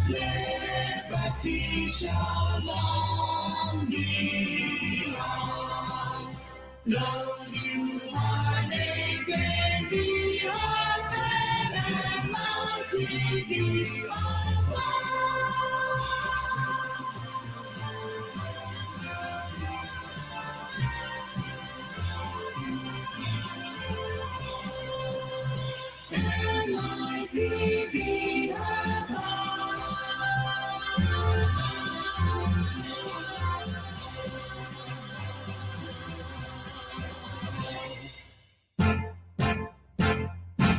liberty shall long be ours. Lord, you are name can be often and mighty be and mighty be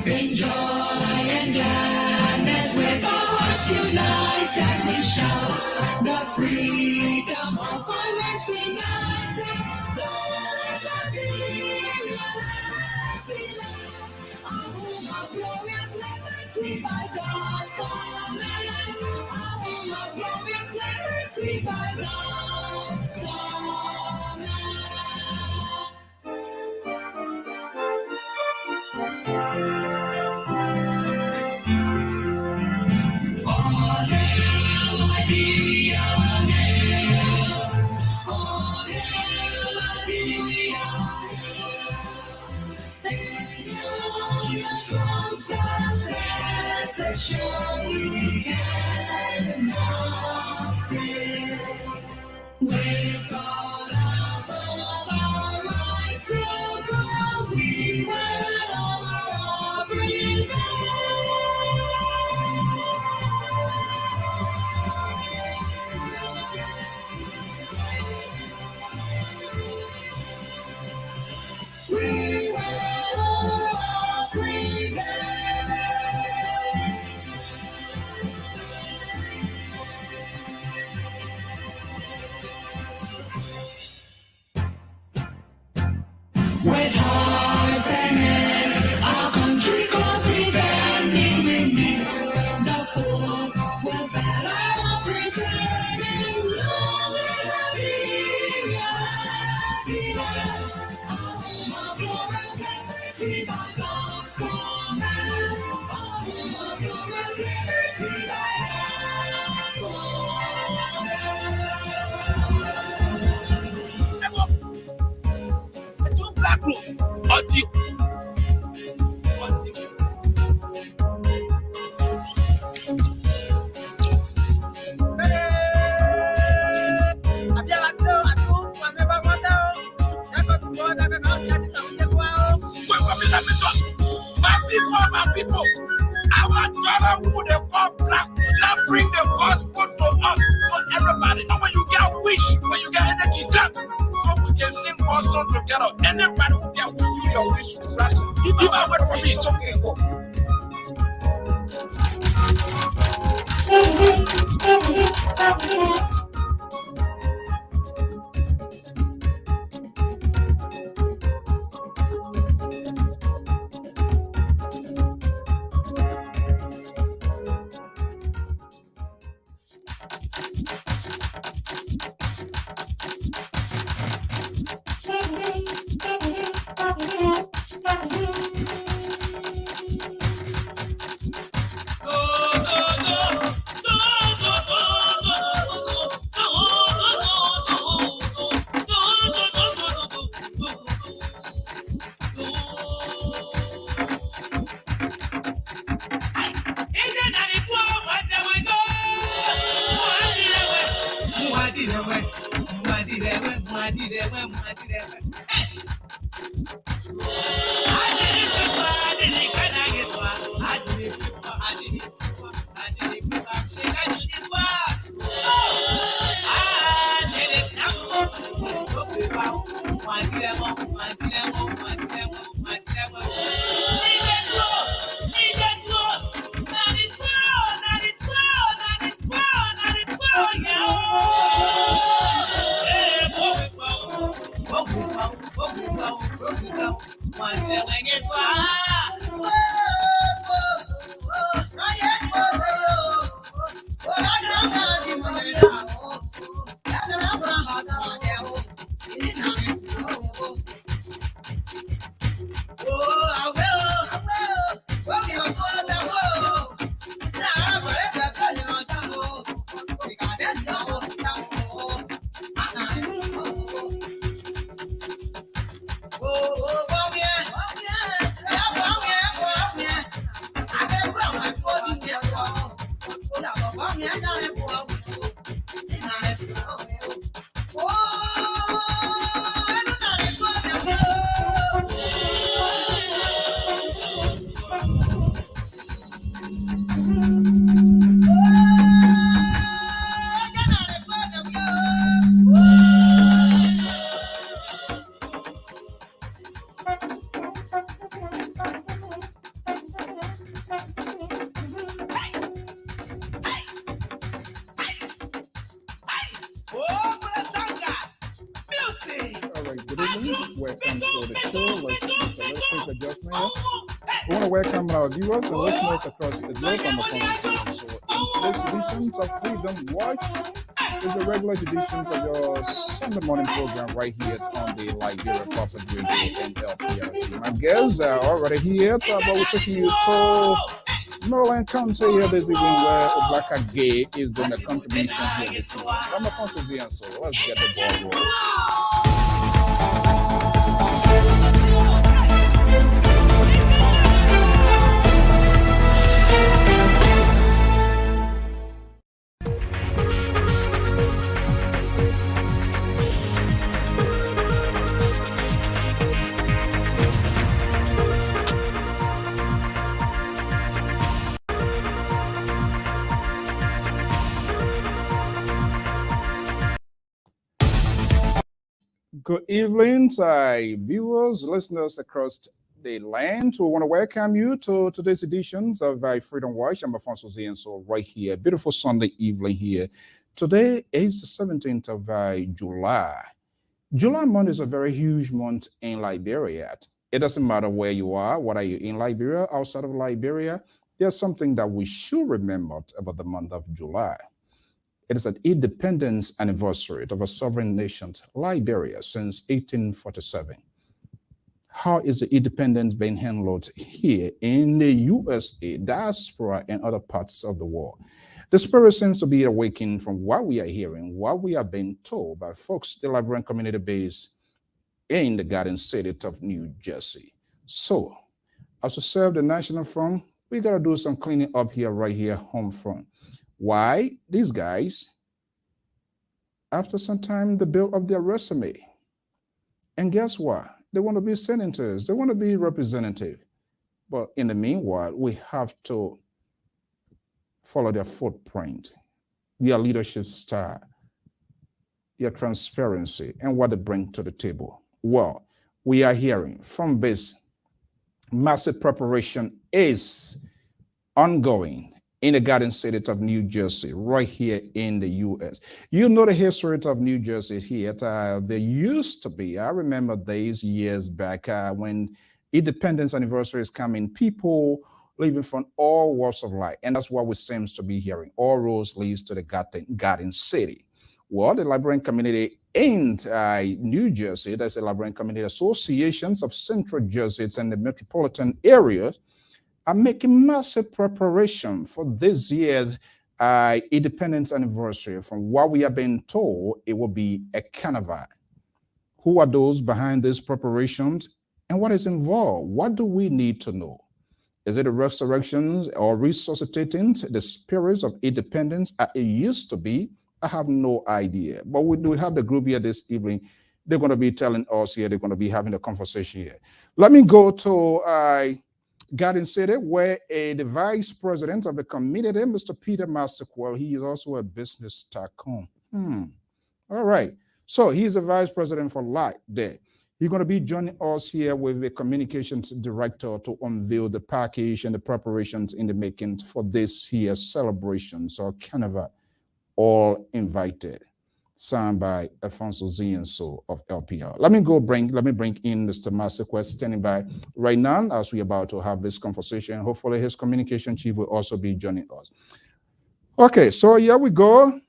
in joy and gladness with our hearts united we shout the freedom of our race united. Lord, Liberia, happy land, a home of glorious liberty by God's command. A home of glorious liberty by God's command. Sure we cannot fail. With God above our rights to grow, we will all prevail. We will all prevail. With hearts and hands, our country goes defending we meet. The foe will battle returning. Long live Liberia, happy land, a home of glorious liberty by God's command. A home of glorious liberty by God's command. Black room, until my people, our daughter who they call black, now bring the gospel to us. So everybody know when you get wish, when you get energy, jump. So we can sing God's song together. Anybody who get with you, your wish, if I wait for me, it's okay. Go. Welcome our viewers and listeners across the globe. I'm Alphonso. So in this edition of Freedom Watch is a regular edition of your Sunday morning program right here on the Liberia Public Radio and Lpr-Tv. My guests are already here, but we're taking you to Maryland County here this evening where Oblaka Gay is doing a contribution here this evening. I'm Alphonso Zean, so let's get the ball rolling. Good evening, viewers, listeners across the land. We want to welcome you to today's editions of Freedom Watch. I'm Alphonso Zean, so right here, beautiful Sunday evening here. Today is the 17th of July. July month is a very huge month in Liberia. It doesn't matter where you are, what are you in Liberia, outside of Liberia, there's something that we should remember about the month of July. It is an independence anniversary of a sovereign nation, Liberia, since 1847. How is the independence being handled here in the USA, diaspora, and other parts of the world? The spirit seems to be awakening from what we are hearing, what we are being told by folks, the Liberian community base in the Garden City of New Jersey. So, as we serve the national front, we got to do some cleaning up here, right here, home front. Why? These guys, after some time, they build up their resume. And guess what? They want to be senators. They want to be representative. But in the meanwhile, we have to follow their footprint, their leadership style, their transparency, and what they bring to the table. Well, we are hearing from this massive preparation is ongoing in the Garden City of New Jersey, right here in the U.S. You know the history of New Jersey here. There used to be, I remember days, years back, when independence anniversary is coming, people living from all walks of life. And that's what we seems to be hearing. All roads leads to the Garden City. Well, the Liberian community in New Jersey, there's a Liberian community associations of Central Jersey and the metropolitan areas, are making massive preparation for this year's independence anniversary. From what we have been told, it will be a carnival. Who are those behind these preparations and what is involved? What do we need to know? Is it a resurrection or resuscitating the spirits of independence as it used to be? I have no idea. But we do have the group here this evening. They're going to be telling us here, they're going to be having a conversation here. Let me go to Garden City, where the vice president of the community, Mr. Peter Masekwell, he is also a business tycoon. All right. So he's a vice president for Light there. He's going to be joining us here with the communications director to unveil the package and the preparations in the making for this here celebration. So carnival, all invited. Signed by Alphonso Zean of LPR. Let me bring in Mr. Masekwell standing by right now as we're about to have this conversation. Hopefully his communication chief will also be joining us. Okay, so here we go.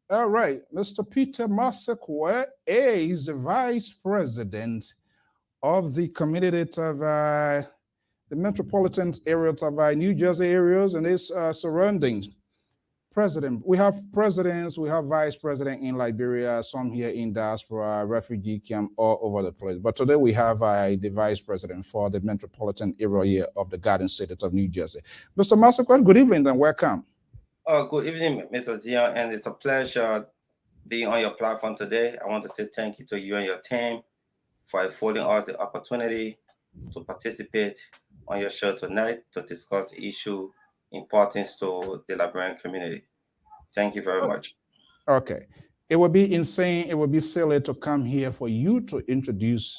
All right, Mr. Peter Masekwell is the vice president of the community of the metropolitan areas of New Jersey areas and its surroundings. President, we have presidents, we have vice president in Liberia, some here in diaspora, refugee camp all over the place. But today we have the vice president for the metropolitan area of the Garden City of New Jersey. Mr. Masekwell, good evening and welcome. Good evening, Mr. Zean, and it's a pleasure being on your platform today. I want to say thank you to you and your team for affording us the opportunity to participate on your show tonight to discuss issue importance to the Liberian community. Thank you very much. Okay. It would be insane, it would be silly to come here for you to introduce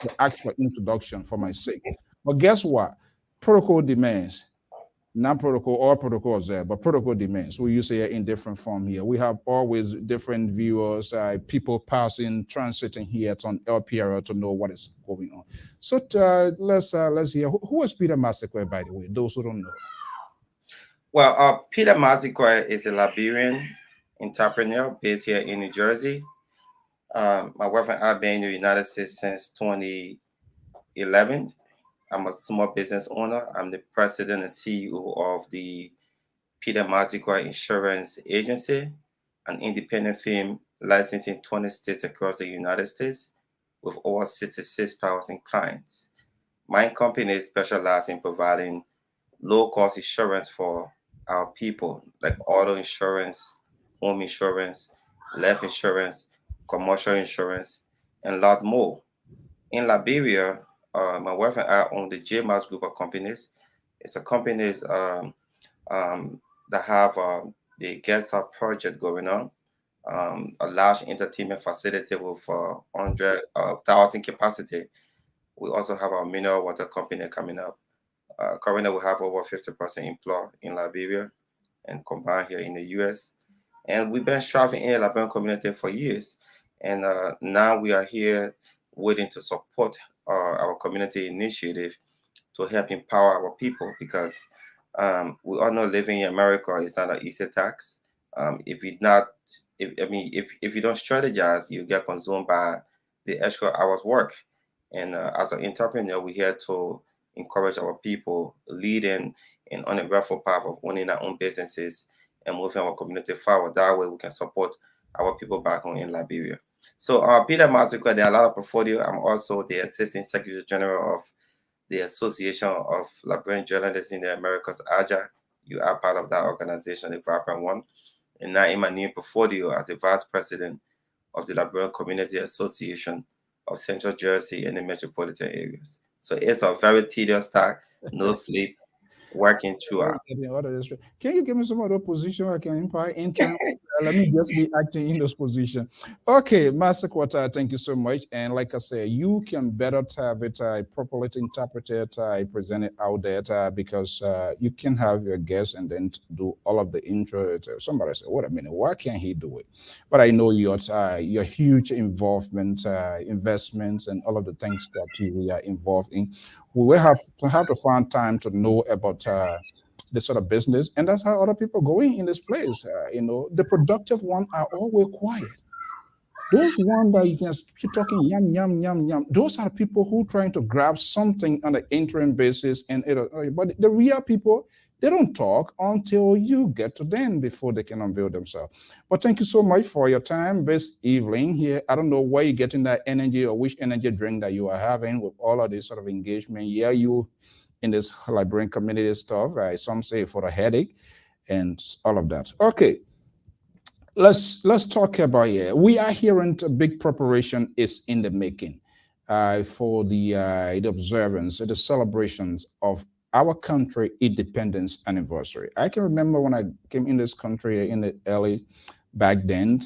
the actual introduction for my sake. But guess what? Protocol demands, not protocol, all protocols there, but protocol demands. We use it in different form here. We have always different viewers, people passing, transiting here on LPR to know what is going on. So let's hear who is Peter Massacre, by the way, those who don't know. Well, Peter Mazique is a Liberian entrepreneur based here in New Jersey. My wife and I have been in the United States since 2011. I'm a small business owner. I'm the president and CEO of the Peter Mazique Insurance Agency, an independent firm licensed in 20 states across the United States with over 66,000 clients. My company specializes in providing low-cost insurance for our people, like auto insurance, home insurance, life insurance, commercial insurance, and a lot more. In Liberia, my wife and I own the JMAS group of companies. It's a companies that have the guest house project going on, a large entertainment facility with 100,000 capacity. We also have our mineral water company coming up. Currently, we have over 50% employed in Liberia and combined here in the US. And we've been striving in the Liberian community for years. And now we are here waiting to support our community initiative to help empower our people because we all know living in America is not an easy task. If you not, if you don't strategize, you get consumed by the extra hours work. And as an entrepreneur, we're here to encourage our people leading and on a rightful path of owning our own businesses and moving our community forward. That way, we can support our people back home in Liberia. So, Peter Mazique, there are a lot of portfolio. I'm also the Assistant Secretary General of the Association of Liberian Journalists in the Americas, AJA. You are part of that organization, the Vibrant One. And now in my new portfolio as the Vice President of the Liberian Community Association of Central Jersey and the metropolitan areas. So it's a very tedious task, no sleep, working throughout. Can you give me some other position I can intern? Let me just be acting in this position. Okay, Master Quarter, thank you so much. And like I said, you can better have it properly interpreted, present it out there because you can have your guests and then do all of the intro. Somebody said, wait a minute, why can't he do it? But I know your huge involvement, investments, and all of the things that you are involved in. We will have to find time to know about this sort of business, and that's how other people going in this place. The productive ones are always quiet. Those ones that you can keep talking yum yum yum yum. Those are people who trying to grab something on an interim basis, but the real people, they don't talk until you get to them before they can unveil themselves. But thank you so much for your time this evening here. I don't know where you're getting that energy or which energy drink that you are having with all of this sort of engagement. Yeah, you in this Liberian community stuff. Some say for a headache and all of that. Okay, let's talk about we are hearing a big preparation is in the making for the observance, the celebrations of our country independence anniversary. I can remember when I came in this country in the early back then.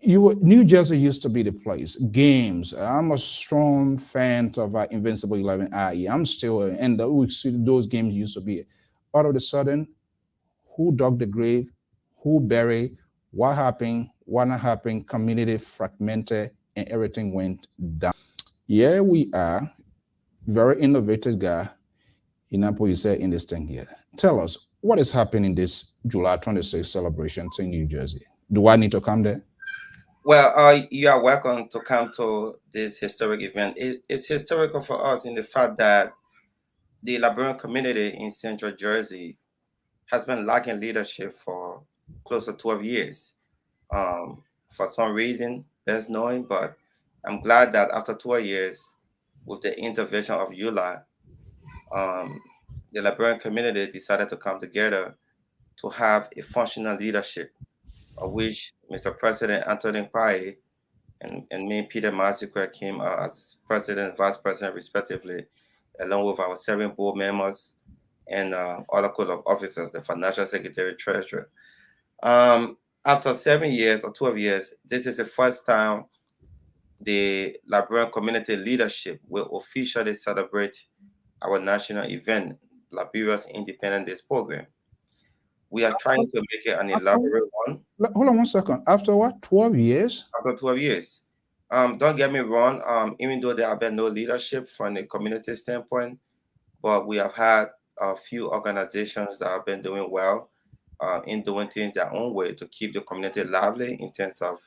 New Jersey used to be the place. Games. I'm a strong fan of Invincible 11. I'm still, and we see those games used to be. All of a sudden, who dug the grave? Who buried? What happened? What not happened? Community fragmented, and everything went down. Yeah, we are. Very innovative guy. Inapo, you said in this thing here. Tell us what is happening in this July 26th celebration in New Jersey. Do I need to come there? Well, you are welcome to come to this historic event. It's historical for us in the fact that the Liberian community in Central Jersey has been lacking leadership for close to 12 years. For some reason, best knowing, but I'm glad that after 12 years, with the intervention of EULA, the Liberian community decided to come together to have a functional leadership, of which Mr. President Anthony Pai and me, Peter Masikwe, came as president, vice president, respectively, along with our 7 board members and other code of officers, the financial secretary, treasurer. After 7 years or 12 years, this is the first time the Liberian community leadership will officially celebrate our national event, Liberia's Independence Day program. We are trying to make it an elaborate one. Hold on one second. After what? 12 years? After 12 years. Don't get me wrong, even though there have been no leadership from the community standpoint, but we have had a few organizations that have been doing well in doing things their own way to keep the community lively in terms of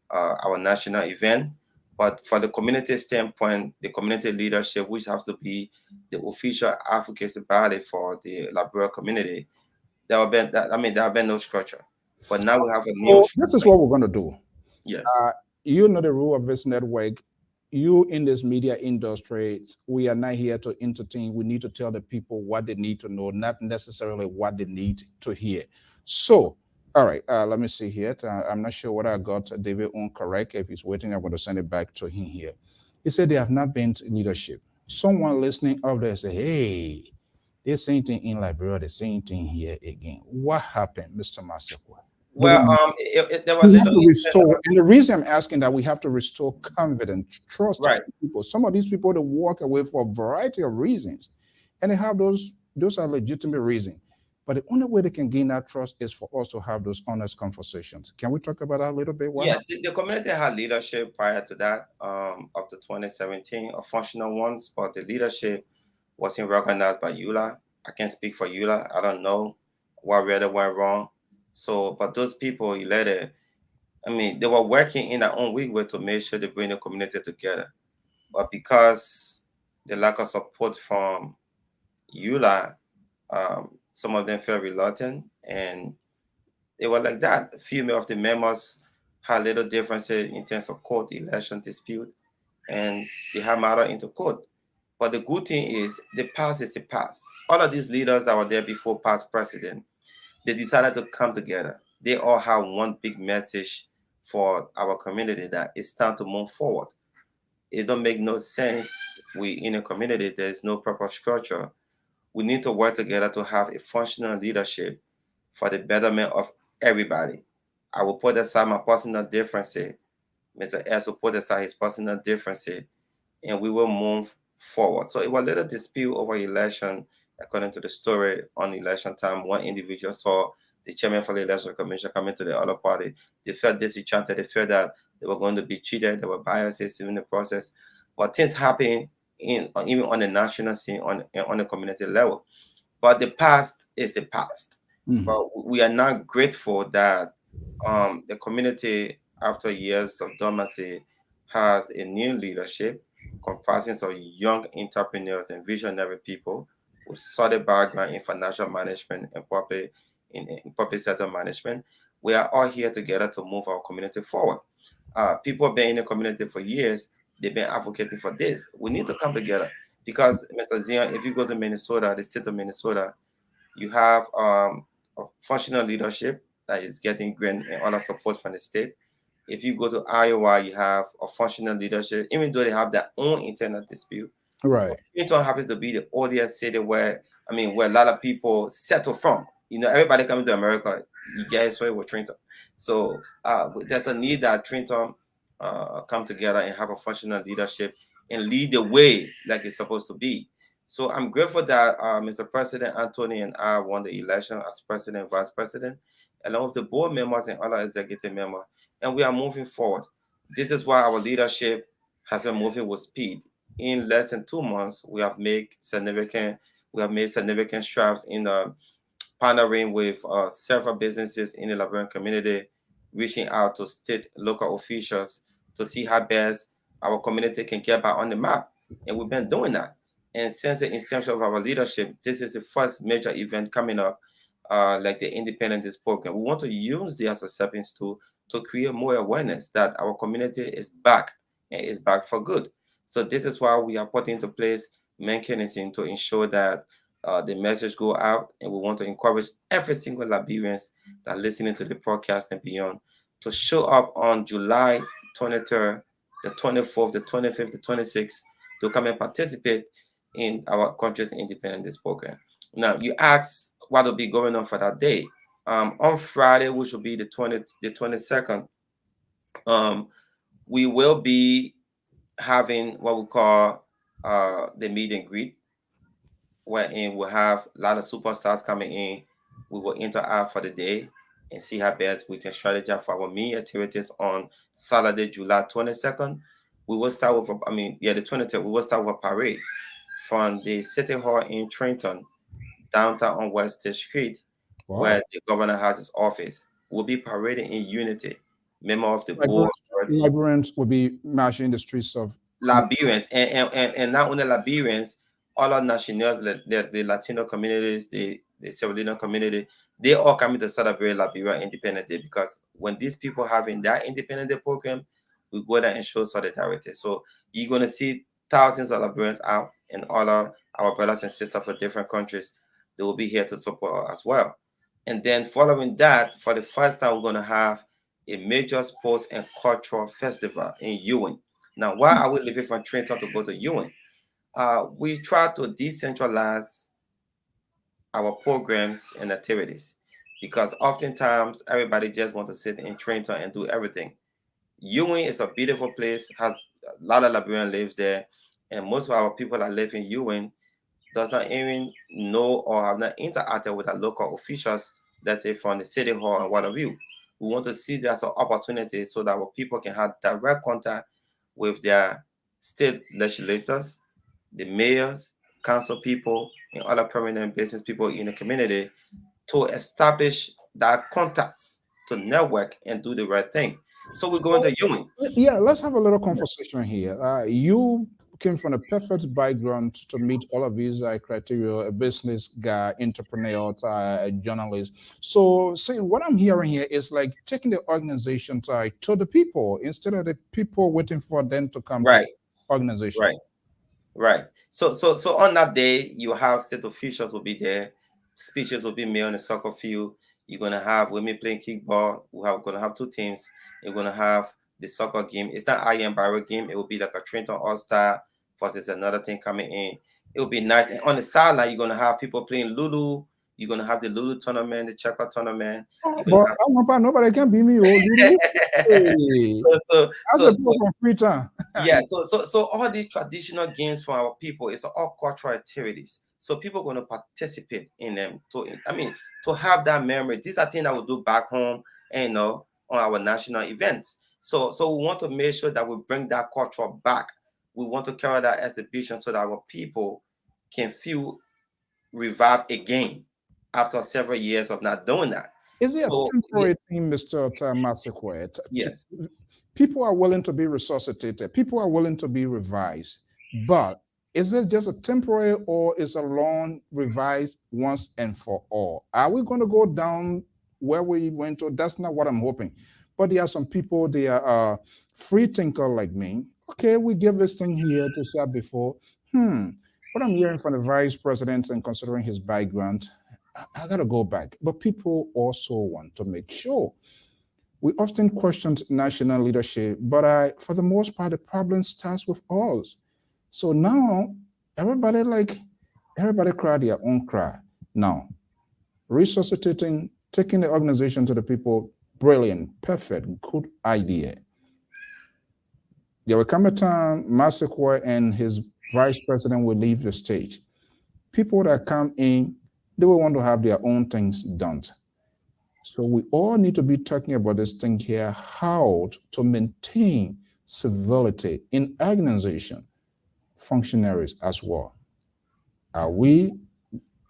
our national event. But for the community standpoint, the community leadership, which has to be the official advocacy body for the Liberia community, there have been no structure. But now we have a new structure. This is what we're going to do. Yes. You know the rule of this network. You in this media industry, we are not here to entertain. We need to tell the people what they need to know, not necessarily what they need to hear. So, all right, let me see here. I'm not sure whether I got David on correct. If he's waiting, I'm going to send it back to him here. He said they have not been leadership. Someone listening up there say, hey, the same thing in Liberia, the same thing here again. What happened, Mr. Masekwa? Well, there was restore, and the reason I'm asking that we have to restore confidence, trust right. in people. Some of these people they walk away for a variety of reasons, and they have those are legitimate reasons. But the only way they can gain that trust is for us to have those honest conversations. Can we talk about that a little bit? Yes, the community had leadership prior to that, up to 2017, a functional ones, but the leadership wasn't recognized by EULA. I can't speak for EULA. I don't know what really went wrong. So, but those people elected, they were working in their own way to make sure they bring the community together. But because the lack of support from EULA, some of them felt reluctant, and they were like that. A few of the members had little differences in terms of court election dispute, and they had matter into court. But the good thing is the past is the past. All of these leaders that were there before past president, they decided to come together. They all have one big message for our community that it's time to move forward. It don't make no sense. We in a community, there's no proper structure. We need to work together to have a functional leadership for the betterment of everybody. I will put aside my personal differences. Mr. S will put aside his personal differences, and we will move forward. So it was a little dispute over election. According to the story, on election time, one individual saw the chairman for the election commission coming to the other party. They felt disenchanted. They felt that they were going to be cheated. There were biases in the process. But things happen even on the national scene, on the community level. But the past is the past. Mm-hmm. But we are not grateful that the community, after years of dormancy, has a new leadership comprising of young entrepreneurs and visionary people with solid background in financial management and public sector management. We are all here together to move our community forward. People have been in the community for years. They've been advocating for this. We need to come together because, Mr. Zean, if you go to Minnesota, the state of Minnesota, you have a functional leadership that is getting grant and other support from the state. If you go to Iowa, you have a functional leadership, even though they have their own internal dispute. Right. Trenton happens to be the oldest city where a lot of people settle from. Everybody coming to America, you guys saw it with Trenton. So there's a need that Trenton come together and have a functional leadership and lead the way like it's supposed to be. So I'm grateful that Mr. President Anthony and I won the election as president and vice president, along with the board members and other executive members, and we are moving forward. This is why our leadership has been moving with speed. In less than 2 months, we have made significant strides in partnering with several businesses in the Liberian community, reaching out to state local officials to see how best our community can get back on the map. And we've been doing that. And since the inception of our leadership, this is the first major event coming up, like the Independence program. We want to use this as a stepping stool to create more awareness that our community is back and is back for good. So this is why we are putting into place mechanisms to ensure that the message go out, and we want to encourage every single Liberians that are listening to the podcast and beyond to show up on July 23rd, the 24th, the 25th, the 26th to come and participate in our country's independence program. Now, you asked what will be going on for that day. On Friday, which will be the 22nd, we will be having what we call the meet and greet, wherein we'll have a lot of superstars coming in. We will interact for the day and see how best we can strategize for our meet activities on Saturday, July 22nd. We will start with, the 23rd, we will start with a parade from the City Hall in Trenton, downtown on West State Street, where the governor has his office. We'll be parading in unity. Member of the board. Liberians will be marching in the streets of Liberians, and not only Liberians, all our nationals, the Latino communities, the Civilian community, they all coming to celebrate Liberia Independence Day, because when these people having that Independence Day program, we go there and show solidarity. So you're going to see thousands of Liberians out, and all our brothers and sisters for different countries, they will be here to support us as well. And then following that, for the first time, we're going to have a major sports and cultural festival in Ewing. Now, why are we leaving from Trenton to go to Ewing? We try to decentralize our programs and activities, because oftentimes everybody just wants to sit in Trenton and do everything. Ewing is a beautiful place, has a lot of Liberian lives there, and most of our people that live in Ewing does not even know or have not interacted with the local officials, let's say from the City Hall and what have you. We want to see there's an opportunity so that our people can have direct contact with their state legislators, the mayors, council people, and other prominent business people in the community, to establish that contacts, to network and do the right thing. So we're going to Ewing. Yeah, let's have a little conversation here. You came from a perfect background to meet all of these criteria: a business guy, entrepreneur, a journalist. So what I'm hearing here is like taking the organization to the people instead of the people waiting for them to come to the organization. Right. So on that day, you have state officials will be there. Speeches will be made on the soccer field. You're going to have women playing kickball. We're going to have two teams. You're going to have the soccer game. It's not Iron Barrel game. It will be like a Trenton All-Star versus another thing coming in. It will be nice. And on the sideline, you're going to have people playing Lulu. You're going to have the Lulu tournament, the checker tournament. But nobody can be me. Lulu. Yeah, so all these traditional games for our people, it's all cultural activities. So people are going to participate in them. To have that memory. These are things that we do back home and on our national events. So we want to make sure that we bring that culture back. We want to carry that exhibition so that our people can feel revived again after several years of not doing that. Is it a temporary thing, Mr. Masekwe? Yes. People are willing to be resuscitated. People are willing to be revised. But is it just a temporary, or is a long revised once and for all? Are we going to go down where we went to? That's not what I'm hoping. But there are some people, they are free thinker like me. Okay, we give this thing here to say before. What I'm hearing from the vice president and considering his background, I got to go back. But people also want to make sure. We often question national leadership, but for the most part, the problem starts with us. So now everybody cry their own cry. Now, resuscitating, taking the organization to the people, brilliant, perfect, good idea. There will come a time Masekwe and his vice president will leave the stage. People that come in, they will want to have their own things done. So we all need to be talking about this thing here, how to maintain civility in organization, functionaries as well. Are we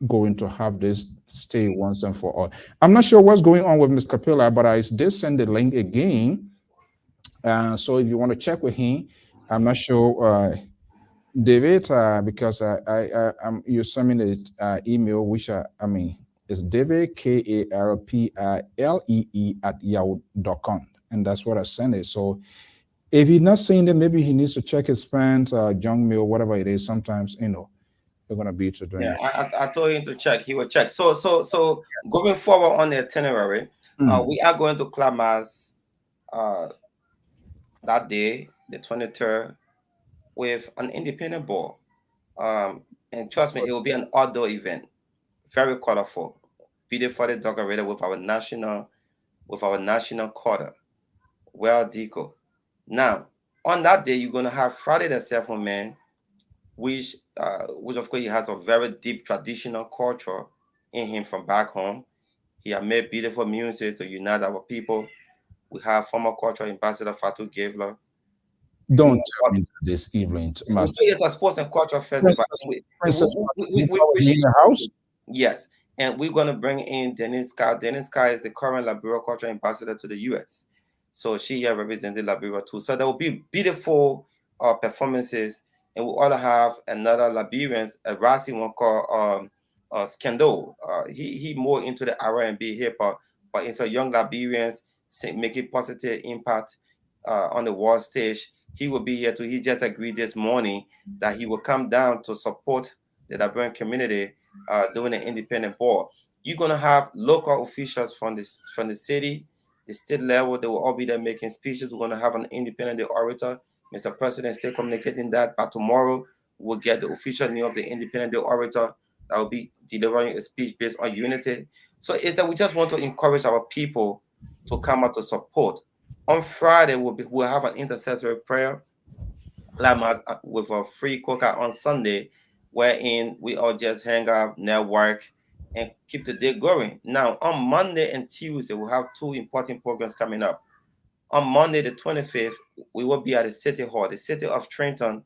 going to have this stay once and for all? I'm not sure what's going on with Ms. Capella, but I did send the link again. So if you want to check with him, I'm not sure, David, because you sent me the email, which it's David, KARPILEE@yahoo.com, and that's what I sent it. So if he's not saying that, maybe he needs to check his spam, junk mail, whatever it is. Sometimes, you're going to be to doing Yeah, it. I told him to check. He will check. So going forward on the itinerary, we are going to Clamas that day, the 23rd, with an independent ball. And trust me, it will be an outdoor event, very colorful, beautifully decorated with our national quarter, well deco. Now, on that day, you're gonna have Friday the 7th, man, which of course he has a very deep traditional culture in him from back home. He has made beautiful music to unite our people. We have former cultural ambassador Fatu Gavler. Don't tell me this evening, We Master. say it's a sports and cultural festival. Princess We in appreciate the house. yes, and we're gonna bring in Denise Carr. Denise Carr is the current Liberia cultural ambassador to the U.S. So she here represented Liberia too. So there will be beautiful performances, and we all have another Liberian, a Rasi one called Skendo. He more into the R&B hip hop, but it's a young Liberians making positive impact on the world stage. He will be here too. He just agreed this morning that he will come down to support the Liberian community doing an independent board. You're gonna have local officials from the city, the state level. They will all be there making speeches. We're gonna have an independent orator. Mr. President still communicating that. But tomorrow we'll get the official name of the independent orator that will be delivering a speech based on unity. So it's that we just want to encourage our people to come out to support. On Friday we'll have an intercessory prayer with a free cookout on Sunday, wherein we all just hang out, network, and keep the day going. Now, on Monday and Tuesday, we'll have two important programs coming up. On Monday, the 25th, we will be at the City Hall. The City of Trenton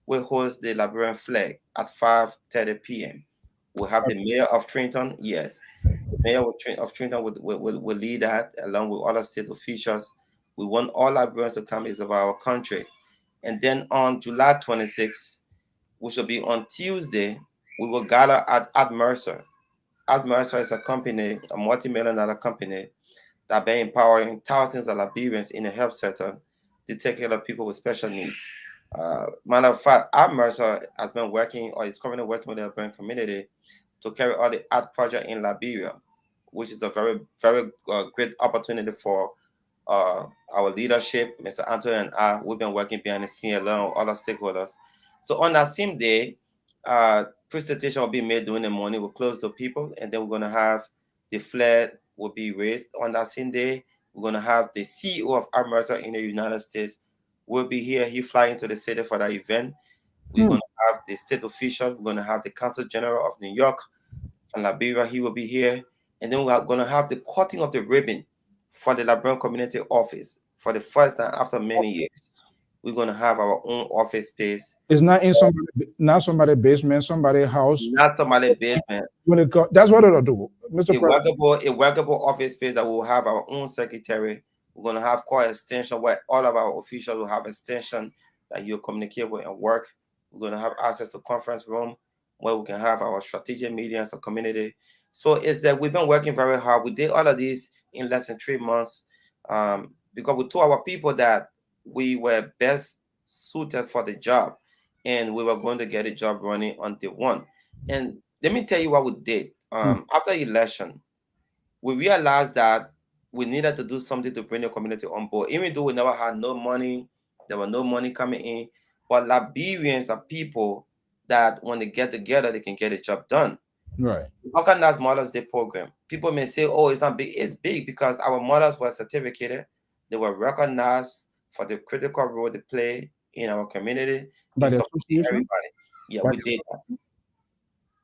will host the Liberian flag at 5:30 p.m. We'll have the Mayor of Trenton, yes. The Mayor of Trenton will lead that along with other state officials. We want all Liberians to come. It's about our country. And then on July 26th, which will be on Tuesday, we will gather at Mercer. At Mercer is a company, a multi-million-dollar company that been empowering thousands of Liberians in the health sector to take care of people with special needs. Matter of fact, at Mercer has been working or is currently working with the Liberian community to carry out the art project in Liberia, which is a very, very great opportunity for our leadership, Mr. Anthony and I. We've been working behind the scene along with other stakeholders. So on that same day, presentation will be made during the morning. We'll close the people, and then we're going to have the flag will be raised on that same day. We're going to have the CEO of Mercer in the United States will be here. He fly into the city for that event. We're going to have the state officials. We're going to have the Consul General of New York and Liberia. He will be here. And then we're going to have the cutting of the ribbon for the Liberian Community Office for the first time after many years. We're going to have our own office space. It's not in somebody's basement, somebody's house. Not somebody's basement. That's what it'll do, Mr. President. A workable office space that will have our own secretary. We're going to have core extension where all of our officials will have extension that you communicate with and work. We're going to have access to conference room where we can have our strategic meetings and community. So it's that we've been working very hard. We did all of this in less than 3 months because we told our people that we were best suited for the job and we were going to get the job running on day one. And let me tell you what we did. After election, we realized that we needed to do something to bring the community on board. Even though we never had no money, there was no money coming in. But Liberians are people that when they get together, they can get a job done. Right. Organized Mothers Day program. People may say, oh, it's not big. It's big because our mothers were certificated. They were recognized for the critical role they play in our community. By the association? Everybody. Yeah, we did that.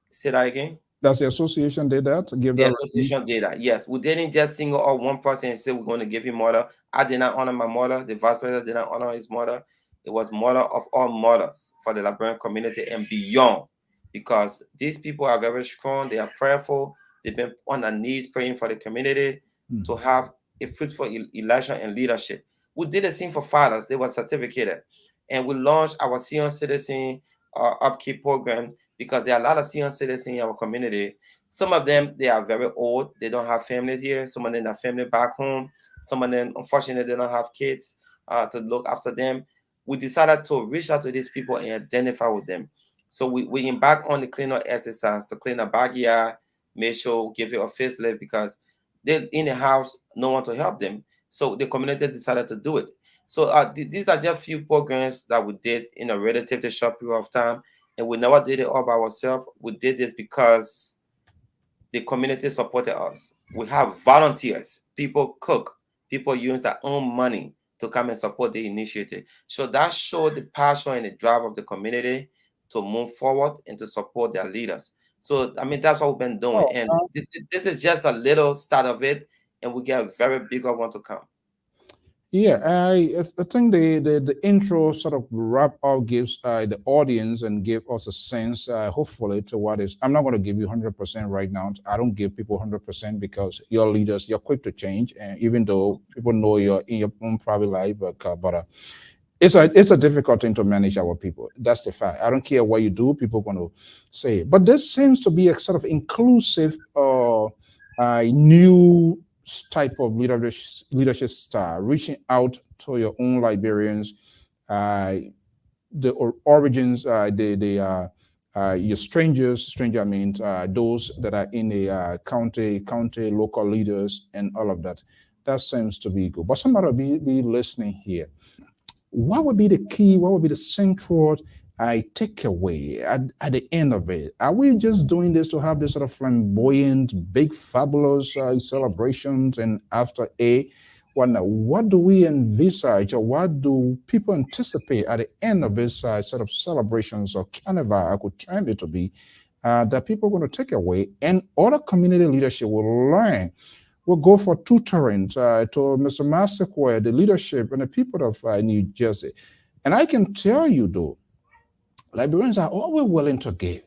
Say that again. Does the association did that? The association did that. Yes, we didn't just single out one person and say we're going to give him mother. I did not honor my mother. The vice president did not honor his mother. It was mother of all mothers for the Liberian community and beyond, because these people are very strong. They are prayerful. They've been on their knees praying for the community to have a fruitful election and leadership. We did the same for fathers. They were certificated, and we launched our senior citizen upkeep program because there are a lot of senior citizens in our community. Some of them, they are very old. They don't have families here. Some of them have family back home. Some of them, unfortunately, they don't have kids to look after them. We decided to reach out to these people and identify with them. So we embark on the cleanup exercise to clean the backyard, make sure give it a facelift because they're in the house, no one to help them. So the community decided to do it. So these are just few programs that we did in a relatively short period of time, and we never did it all by ourselves. We did this because the community supported us. We have volunteers, people cook, people use their own money to come and support the initiative. So that showed the passion and the drive of the community to move forward and to support their leaders. So I mean that's what we've been doing, Oh, and this is just a little start of it, and we get a very bigger one to come. yeah, I think the intro sort of wrap up gives the audience and give us a sense, hopefully, to what is. I'm not going to give you 100% right now. I don't give people 100% because your leaders, you're quick to change, and even though people know you're in your own private life, but it's a difficult thing to manage our people. That's the fact. I don't care what you do, people are going to say. But this seems to be a sort of inclusive, new type of leadership style, reaching out to your own Liberians, the origins, your stranger, I mean, those that are in a county, local leaders, and all of that. That seems to be good. But somebody be listening here. What would be the key? What would be the central takeaway at the end of it? Are we just doing this to have this sort of flamboyant, big, fabulous celebrations? And after what do we envisage, or what do people anticipate at the end of this set of celebrations or carnival, I could term it to be, that people are going to take away and other community leadership will learn? We'll go for tutoring to Mr. Massaquoi, the leadership and the people of New Jersey. And I can tell you, though, Liberians are always willing to give,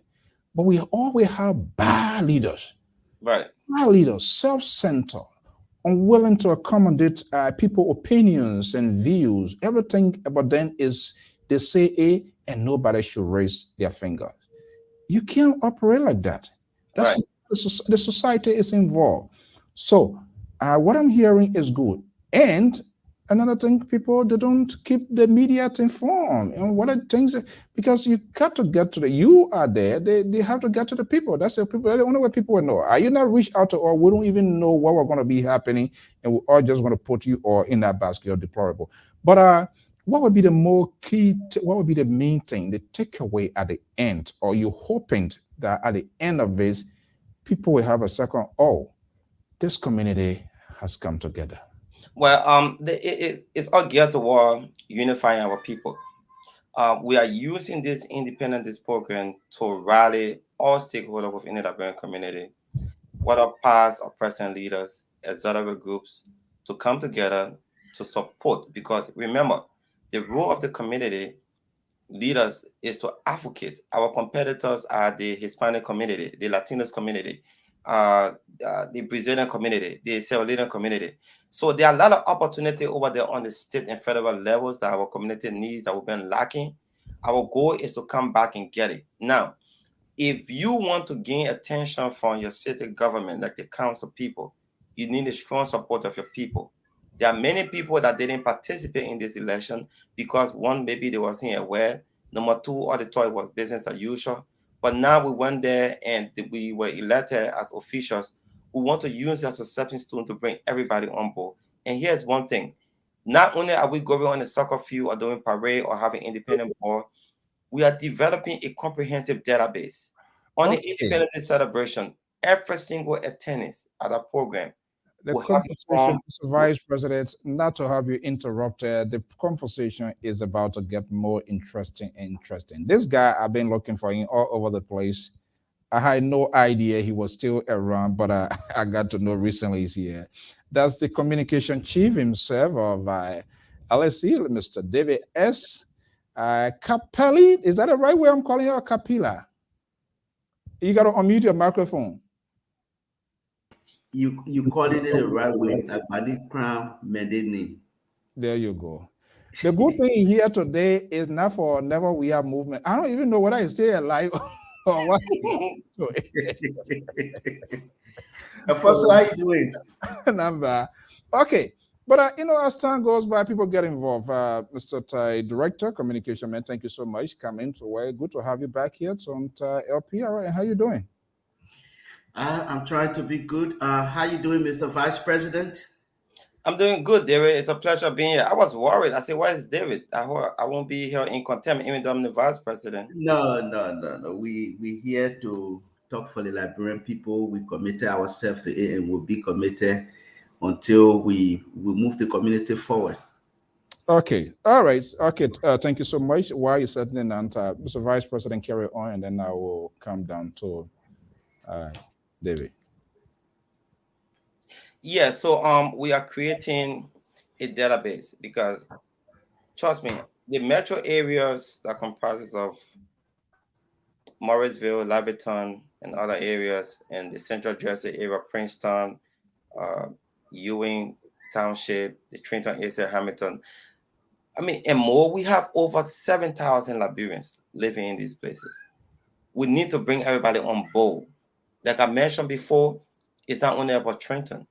but we always have bad leaders. Right. Bad leaders, self-centered, unwilling to accommodate people's opinions and views. Everything about them is they say A and nobody should raise their finger. You can't operate like that. That's Right. the society is involved. So what I'm hearing is good. And another thing, people, they don't keep the media informed. And what are things, because you got to get to you are there, they have to get to the people. That's the people, the only way people will know. Are you not reach out to, or we don't even know what we're going to be happening, and we're all just going to put you all in that basket of deplorable. But what would be the more key, what would be the main thing, the takeaway at the end, or you hoping that at the end of this, people will have a second, oh, this community has come together? Well, it's all geared toward unifying our people. We are using this independence program to rally all stakeholders within the Liberian community, whether past or present leaders, executive groups, to come together to support. Because remember, the role of the community leaders is to advocate. Our competitors are the Hispanic community, the Latinos community, the Brazilian community, the Sierra Leone community. So there are a lot of opportunity over there on the state and federal levels that our community needs that we've been lacking. Our goal is to come back and get it. Now, if you want to gain attention from your city government, like the council people, you need a strong support of your people. There are many people that didn't participate in this election because one, maybe they wasn't aware. Number two, all they thought it was business as usual. But now we went there and we were elected as officials. We want to use that as a stepping stone to bring everybody on board. And here's one thing. Not only are we going on the soccer field or doing parade or having independent board, we are developing a comprehensive database. On the independence celebration, every single attendance at a program The will have conversation, Mr. Vice President, not to have you interrupted, the conversation is about to get more interesting and interesting. This guy, I've been looking for him all over the place. I had no idea he was still around, but I got to know recently he's here. That's the communication chief himself of LSC, Mr. David S. Capelli. Is that the right way I'm calling you, or Capilla? You got to unmute your microphone. You call it the right way, like Badi Crown Medini. There you go. The good thing here today is not for Never We Are movement. I don't even know whether he's still alive or what. Alphonso, how you doing? Number. Okay. But as time goes by, people get involved. Mr. Director, Communication Man, thank you so much coming. So good to have you back here on LPR. And how you doing? I'm trying to be good. How you doing, Mr. Vice President? I'm doing good, David. It's a pleasure being here. I was worried. I said, "Where is David? I won't be here in contempt, even though I'm the vice president." No. We here to talk for the Liberian people. We committed ourselves to it, and we'll be committed until we move the community forward. Okay. All right. Okay. Thank you so much. While you're settling and Mr. Vice President, carry on, and then I will come down to David. Yeah. So we are creating a database because, trust me, the metro areas that comprises of Morrisville, Laverton, and other areas, and the Central Jersey area, Princeton, Ewing Township, the Trenton area, Hamilton. I mean, and more, we have over 7,000 Liberians living in these places. We need to bring everybody on board. Like I mentioned before, it's not only about Trenton.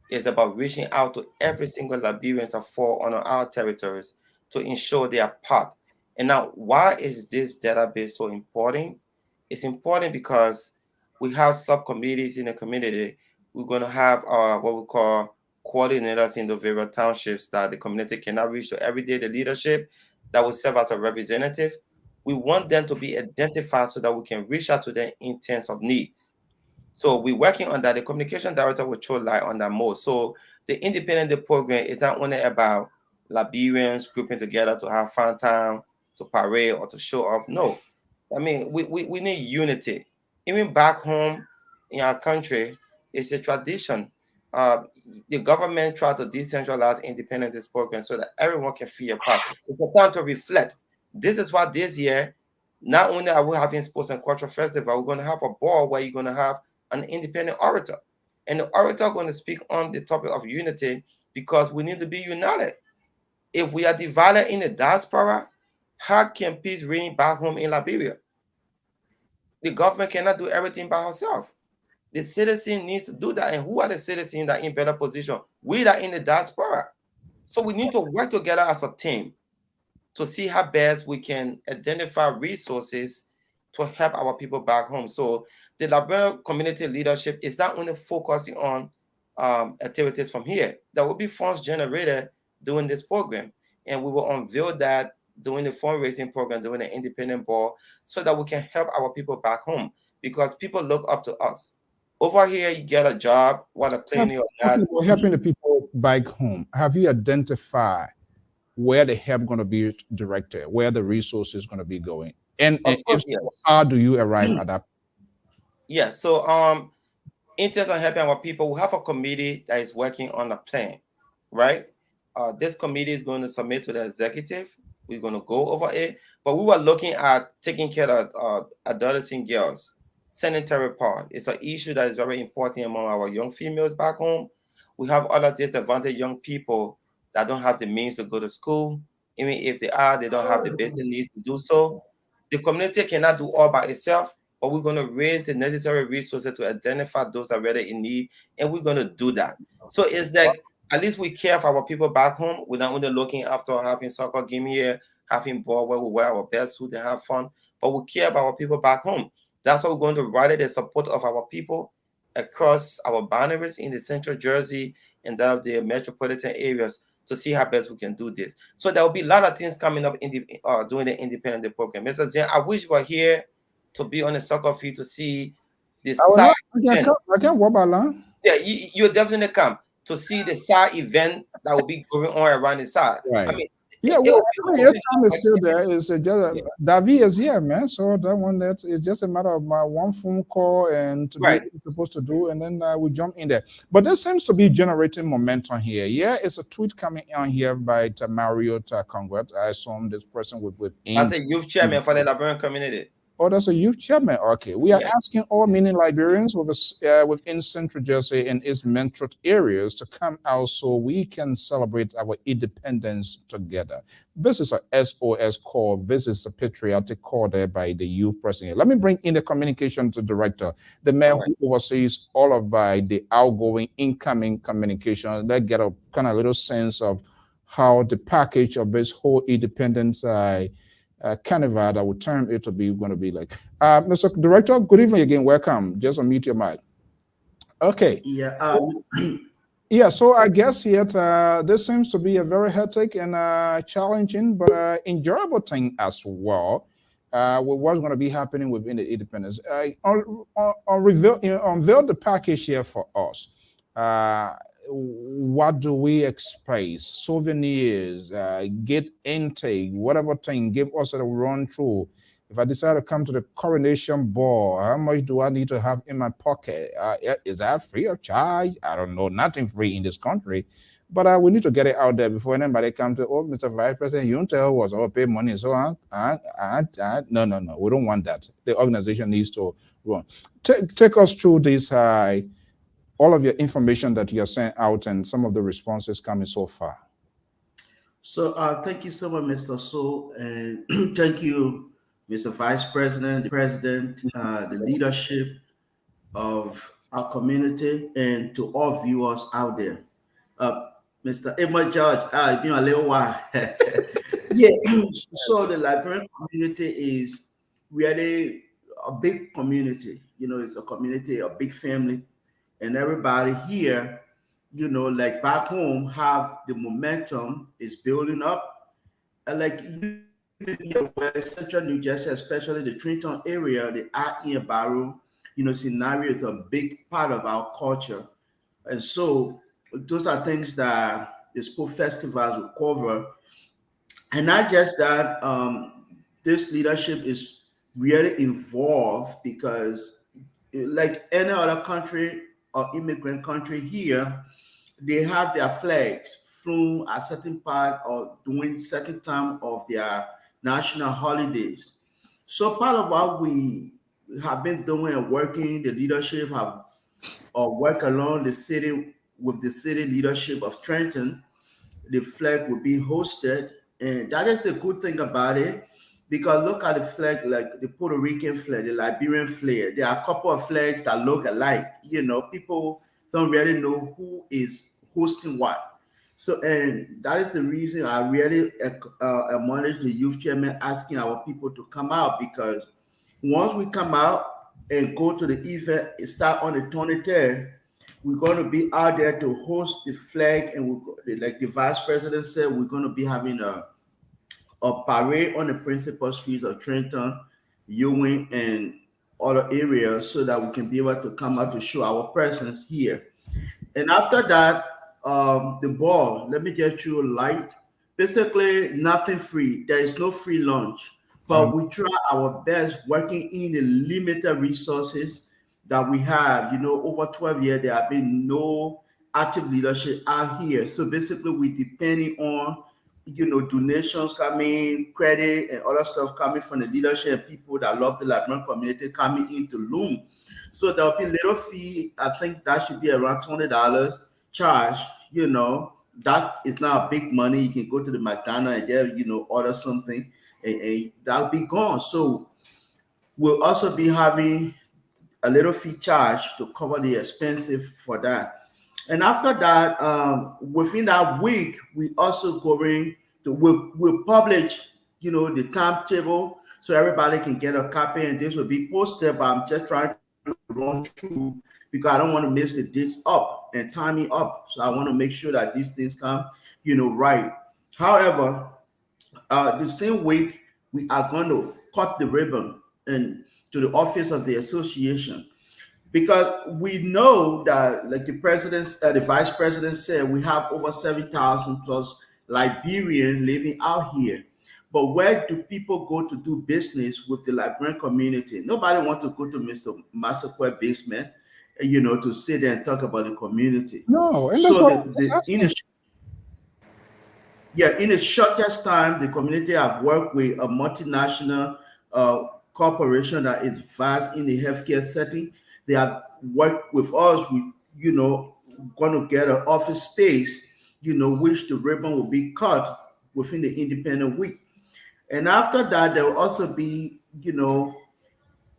It's about reaching out to every single Liberian that fall on our territories to ensure they are part. And now, why is this database so important? It's important because we have subcommittees in the community. We're going to have what we call coordinators in the various townships that the community cannot reach. So every day, the leadership that will serve as a representative, we want them to be identified so that we can reach out to them in terms of needs. So we're working on that. The communication director will throw light on that more. So the independent program is not only about Liberians grouping together to have fun time, to parade, or to show off. No. I mean, we need unity. Even back home in our country, it's a tradition. The government tried to decentralize independence program so that everyone can feel a part. It's a time to reflect. This is why this year, not only are we having sports and cultural festival, we're going to have a ball where you're going to have an independent orator. And the orator is going to speak on the topic of unity because we need to be united. If we are divided in the diaspora, how can peace reign back home in Liberia? The government cannot do everything by herself. The citizen needs to do that. And who are the citizens that are in better position? We that are in the diaspora. So we need to work together as a team to see how best we can identify resources to help our people back home. So the Liberian community leadership is not only focusing on activities from here. There will be funds generated during this program, and we will unveil that during the fundraising program, during the independent ball, so that we can help our people back home, because people look up to us. Over here, you get a job, what a clinic or not. We're helping the people back home. Have you identified where the help going to be directed, where the resources going to be going? And course, yes. How do you arrive at that? Yeah, so in terms of helping our people, we have a committee that is working on a plan, right? This committee is going to submit to the executive. We're going to go over it, but we were looking at taking care of adolescent girls. Sanitary part is an issue that is very important among our young females back home. We have other disadvantaged young people that don't have the means to go to school. Even if they are, they don't have the basic needs to do so. The community cannot do all by itself, but we're going to raise the necessary resources to identify those that are really in need, and we're going to do that. So it's like, at least we care for our people back home. We're not only looking after having soccer game here, having ball where we wear our best suit and have fun, but we care about our people back home. That's why we're going to rally the support of our people across our boundaries in the Central Jersey and that of the metropolitan areas to see how best we can do this. So there will be a lot of things coming up in the during the independent program. Mr. Zean, I wish you were here to be on the soccer field to see this side event. I can't walk along. Yeah, you definitely come to see the side event that will be going on around the side. Right. I mean, yeah, well, your time is still there. It's just Davi is here, man. So that one, that it's just a matter of my one phone call and to do what we're supposed to do, and then we jump in there. But there seems to be generating momentum here. Yeah, it's a tweet coming on here by Mario Congrats. I assume this person with as a youth chairman for the Liberian community. Oh, that's a youth chairman. Okay, we are Yes. asking all meaning Liberians within Central Jersey and its metro areas to come out so we can celebrate our independence together. This is a SOS call. This is a patriotic call there by the youth president. Let me bring in the communications director, the man who oversees all of the outgoing, incoming communication. Let's get a kind of little sense of how the package of this whole independence carnival that would term it to be going to be like. Mr. Director, good evening again. Welcome. Just unmute your mic. Okay. Yeah. Yeah. So I guess yet this seems to be a very hectic and challenging, but enjoyable thing as well. With what's going to be happening within the independence. Unveil the package here for us. What do we expect? Souvenirs, gate intake, whatever thing, give us a run through. If I decide to come to the coronation ball, how much do I need to have in my pocket? Is that free of charge? I don't know, nothing free in this country. But we need to get it out there before anybody comes to, oh, Mr. Vice President, you don't tell us, oh, pay money. So no, we don't want that. The organization needs to run. Take us through this all of your information that you are sent out and some of the responses coming so far. So thank you so much, Mr. So, and thank you, Mr. Vice President, the President, the leadership of our community, and to all viewers out there. Mr. Emma George, it's been a little while. Yeah, so the Liberian community is really a big community. You know, it's a community, a big family. And everybody here, you know, like back home, have the momentum is building up. And like you Central New Jersey, especially the Trenton area, the Akin Barrow, you know, scenario is a big part of our culture. And so those are things that the sport festivals will cover. And not just that, this leadership is really involved because like any other country, or immigrant country here, they have their flags from a certain part or during certain time of their national holidays. So part of what we have been doing and working, the leadership have work along the city with the city leadership of Trenton. The flag will be hosted, and that is the good thing about it. Because look at the flag, like the Puerto Rican flag, the Liberian flag. There are a couple of flags that look alike. You know, people don't really know who is hosting what. So, and that is the reason I really admonish the youth chairman asking our people to come out, because once we come out and go to the event, it start on the 23rd, we're going to be out there to host the flag. And like the vice president said, we're going to be having a parade on the principal streets of Trenton, Ewing, and other areas so that we can be able to come out to show our presence here. And after that, the ball, let me get you a light. Basically, nothing free. There is no free lunch, but we try our best working in the limited resources that we have. You know, over 12 years, there have been no active leadership out here. So basically, we're depending on, you know, donations coming, credit and other stuff coming from the leadership and people that love the Liberian community coming into Loom. So there'll be a little fee. I think that should be around $20 charge. You know, that is not big money. You can go to the McDonald's and get, you know, order something and that'll be gone. So we'll also be having a little fee charge to cover the expensive for that. And after that, within that week, we also going to we'll publish, you know, the timetable so everybody can get a copy, and this will be posted. But I'm just trying to run through because I don't want to mess this up and timing up. So I want to make sure that these things come, you know, right. However, the same week we are going to cut the ribbon and to the office of the association. Because we know that, like the president, the vice president said, we have over 7,000 plus Liberians living out here. But where do people go to do business with the Liberian community? Nobody wants to go to Mr. Massaquoi basement, you know, to sit there and talk about the community. No, and so in the shortest time, the community have worked with a multinational corporation that is vast in the healthcare setting. They have worked with us. We, going to get an office space, which the ribbon will be cut within the independent week. And after that, there will also be,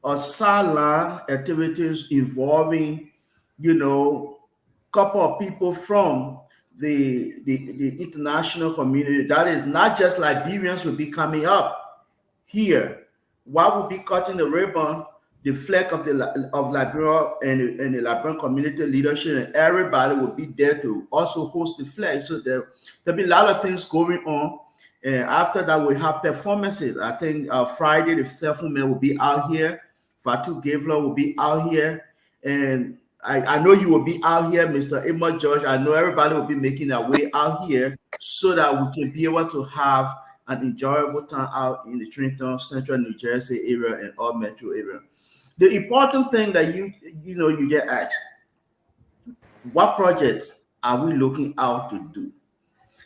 a salon activities involving, couple of people from the international community. That is not just Liberians will be coming up here. What will be cutting the ribbon, the flag of Liberia and the Liberian community leadership, and everybody will be there to also host the flag. So there'll be a lot of things going on. And after that, we have performances. I think Friday, the Self-Man will be out here. Fatu Gavler will be out here. And I know you will be out here, Mr. Emma George. I know everybody will be making their way out here so that we can be able to have an enjoyable time out in the Trenton, Central New Jersey area and all metro area. The important thing that you get asked, what projects are we looking out to do?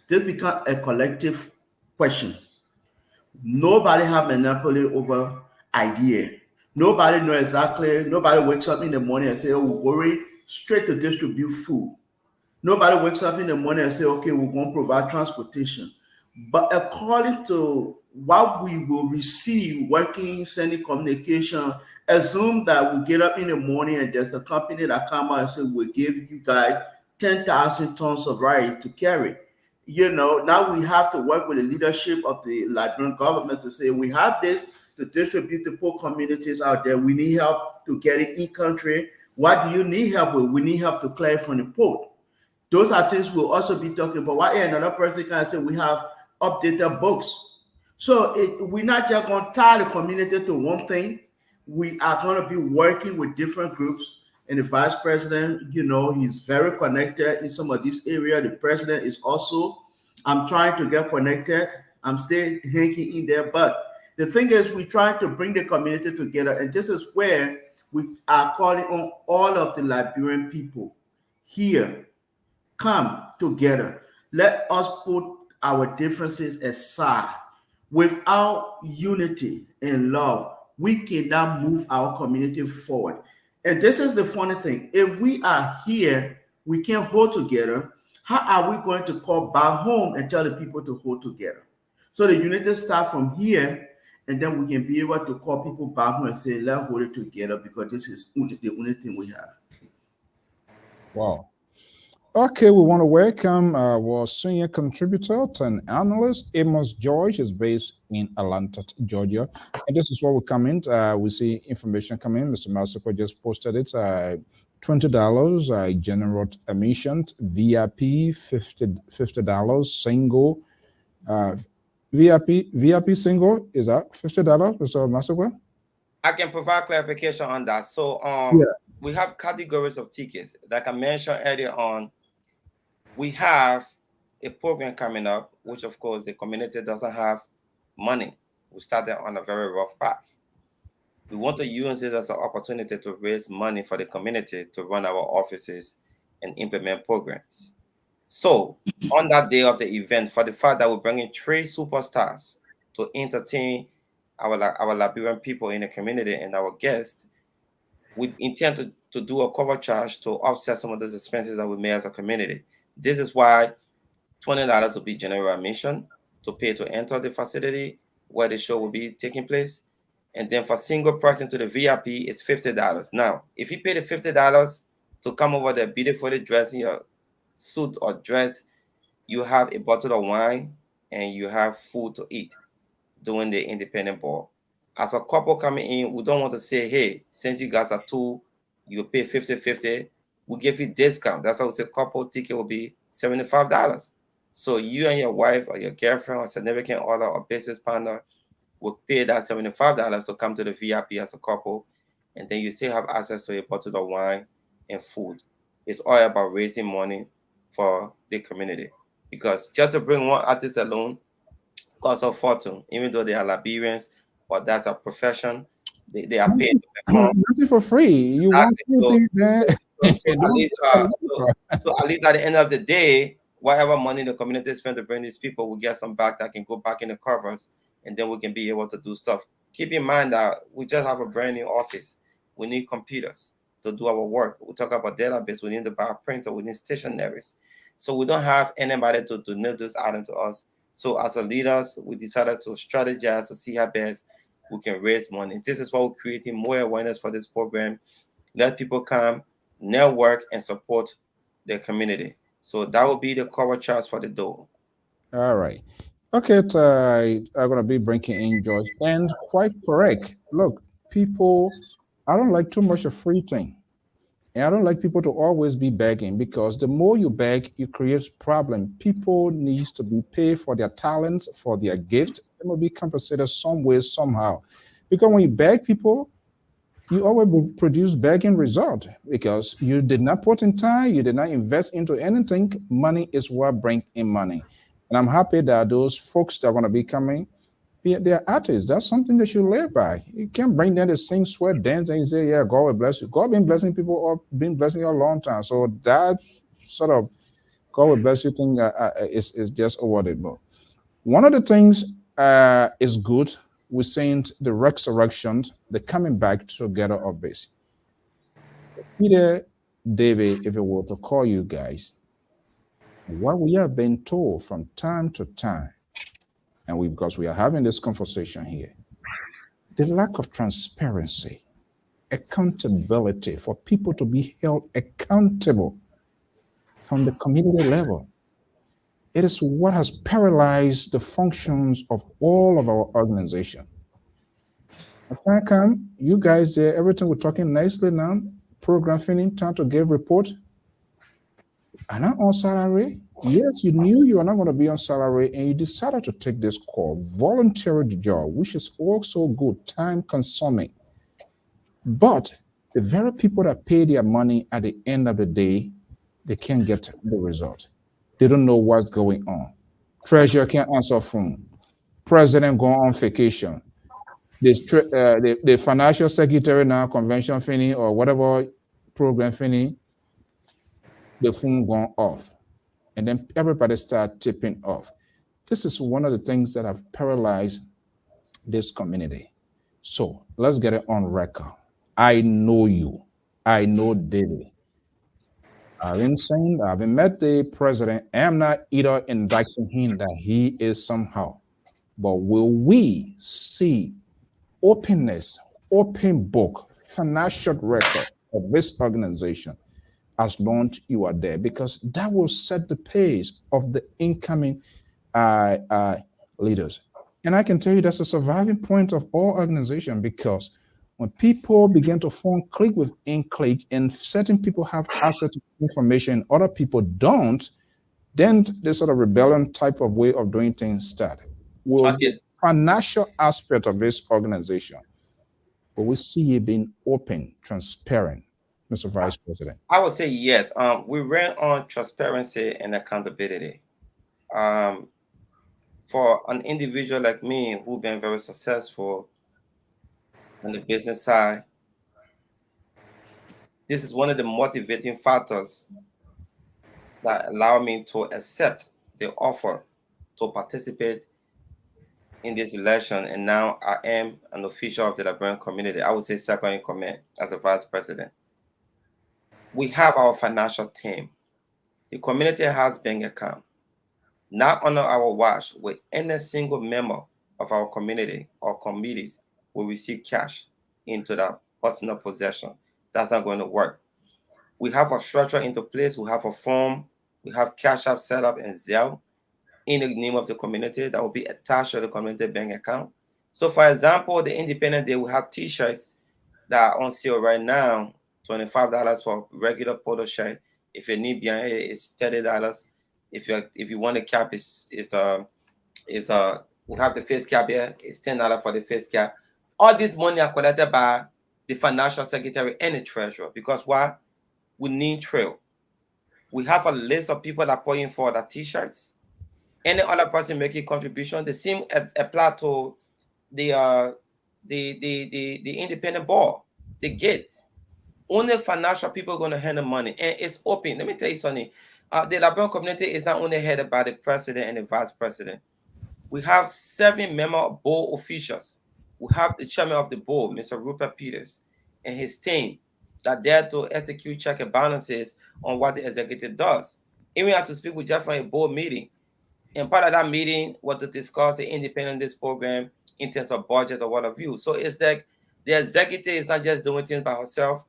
This becomes a collective question. Nobody have monopoly over idea. Nobody know exactly. Nobody wakes up in the morning and say, oh, we're going straight to distribute food. Nobody wakes up in the morning and say, okay, we're going to provide transportation. But according to what we will receive working, sending communication, assume that we get up in the morning and there's a company that come out and say, we'll give you guys 10,000 tons of rice to carry. Now we have to work with the leadership of the Liberian government to say, we have this to distribute to poor communities out there. We need help to get it in country. What do you need help with? We need help to clear from the port. Those are things we'll also be talking about. Why another person can say we have updated books. So we're not just going to tie the community to one thing. We are going to be working with different groups. And the vice president, he's very connected in some of this area. The president is also. I'm trying to get connected. I'm still hanging in there. But the thing is, we're trying to bring the community together. And this is where we are calling on all of the Liberian people here. Come together. Let us put our differences aside. Without unity and love, we cannot move our community forward. And this is the funny thing. If we are here, we can't hold together. How are we going to call back home and tell the people to hold together? So the unity starts from here, and then we can be able to call people back home and say, let's hold it together because this is the only thing we have. Wow. Okay, we want to welcome our senior contributor and analyst, Amos George, is based in Atlanta, Georgia. And this is what will come in. We see information coming in. Mr. Masako just posted it. $20 general admission, VIP $50, single. VIP single, is that $50, Mr. Masako? I can provide clarification on that. So we have categories of tickets. Like I mentioned earlier on, we have a program coming up, which of course the community doesn't have money. We started on a very rough path. We want to use this as an opportunity to raise money for the community to run our offices and implement programs. So on that day of the event, for the fact that we're bringing 3 superstars to entertain our Liberian people in the community and our guests, we intend to do a cover charge to offset some of those expenses that we made as a community. This is why $20 will be general admission to pay to enter the facility where the show will be taking place. And then for single person to the VIP, it's $50. Now, if you pay the $50 to come over there beautifully dressed in your suit or dress, you have a bottle of wine and you have food to eat during the independent ball. As a couple coming in, we don't want to say, hey, since you guys are 2, you pay 50-50. We give you discount. That's how we say couple ticket will be $75. So you and your wife or your girlfriend or significant other or business partner will pay that $75 to come to the VIP as a couple, and then you still have access to a bottle of wine and food. It's all about raising money for the community, because just to bring one artist alone costs a fortune, even though they are Liberians, but that's a profession. They are paid to perform. Nothing for free. You want something there. So at least at the end of the day, whatever money the community spend to bring these people, we get some back that can go back in the covers, and then we can be able to do stuff keep in mind that we just have a brand new office. We need computers to do our work. We talk about database. We need the bar printer. We need stationaries. So we don't have anybody to donate those items to us. So as a leaders, we decided to strategize to see how best we can raise money. This is why we're creating more awareness for this program. Let people come, network, and support their community. So that will be the cover charge for the door. All right. Okay, I'm going to be bringing in George. And quite correct. Look, people, I don't like too much of free thing. And I don't like people to always be begging, because the more you beg, it creates problem. People needs to be paid for their talents, for their gift. They will be compensated some way, somehow. Because when you beg people, you always produce begging result, because you did not put in time, you did not invest into anything. Money is what brings in money. And I'm happy that those folks that are going to be coming, they're artists. That's something they should live by. You can't bring them to sing, sweat, dance, and say, yeah, God will bless you. God been blessing people, or been blessing you a long time. So that sort of God will bless you thing is just over it. But one of the things is good. We're seeing the resurrection, the coming back together of this. Peter, David, if it were to call you guys, what we have been told from time to time, and because we are having this conversation here, the lack of transparency, accountability, for people to be held accountable from the community level. It is what has paralyzed the functions of all of our organization. At time, you guys there, everything we're talking nicely now, program finishing, time to give report. Are not on salary. Yes, you knew you are not going to be on salary, and you decided to take this call, voluntary job, which is also good, time consuming. But the very people that pay their money at the end of the day, they can't get the result. They don't know what's going on. Treasurer can't answer phone. President going on vacation. The financial secretary now, convention finish or whatever program finish, the phone gone off. And then everybody start tipping off. This is one of the things that have paralyzed this community. So let's get it on record. I know you. I know David. I've been saying, I've been met the president. I'm not either indicting him that he is somehow. But will we see openness, open book, financial record of this organization as long as you are there? Because that will set the pace of the incoming leaders. And I can tell you that's a surviving point of all organization, because when people begin to form clique within clique, and certain people have access to information, other people don't, then this sort of rebellion type of way of doing things start. Will the financial aspect of this organization, will we see it being open, transparent, Mr. Vice President? I would say yes. We ran on transparency and accountability. For an individual like me who's been very successful on the business side, this is one of the motivating factors that allow me to accept the offer to participate in this election. And now I am an official of the Liberian community. I would say second in command as a vice president. We have our financial team. The community has bank account. Not under our watch, with any single member of our community or committees will receive cash into that personal possession. That's not going to work. We have a structure into place. We have a form. We have Cash App set up and Zelle in the name of the community that will be attached to the community bank account. So, for example, the Independent Day, we have T-shirts that are on sale right now, $25 for regular polo shirt. If you need bien, it's $30. If you want a cap, we have the face cap here. It's $10 for the face cap. All this money are collected by the financial secretary and the treasurer, because why? We need trail. We have a list of people that put in for the T-shirts. Any other person making contribution, the same apply to the independent board, the gates. Only financial people are going to handle money, and it's open. Let me tell you something. The Liberian community is not only headed by the president and the vice president. We have 7 member board officials we have the chairman of the board, Mr. Rupert Peters, and his team that there to execute check and balances on what the executive does. And we have to speak with Jeff for a board meeting. And part of that meeting was to discuss the independence program in terms of budget or what have you. So it's like the executive is not just doing things by herself.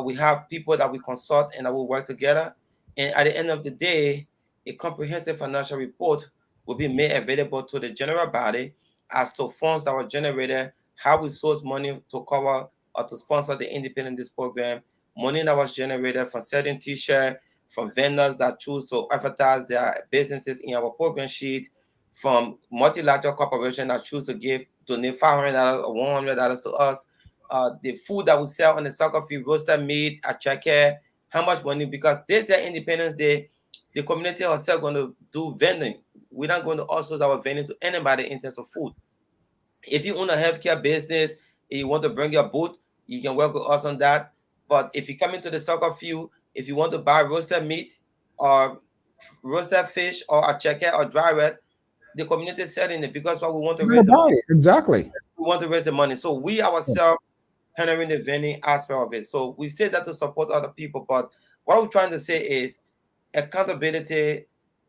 We have people that we consult and that will work together. And at the end of the day, a comprehensive financial report will be made available to the general body as to funds that were generated, how we source money to cover or to sponsor the independence program, money that was generated from selling t-shirts, from vendors that choose to advertise their businesses in our program sheet, from multilateral corporations that choose to donate $500 or $100 to us, the food that we sell on the soccer field, roasted meat, a checker, how much money, because this is Independence Day, the community ourselves going to do vending. We're not going to outsource our vending to anybody in terms of food. If you own a healthcare business and you want to bring your booth, you can work with us on that. But if you come into the soccer field, if you want to buy roasted meat or roasted fish or a checker or dry rest, the community is selling it because what we want to raise the money. Exactly. We want to raise the money. So we ourselves handling the vending aspect of it. So we say that to support other people. But what we're trying to say is accountability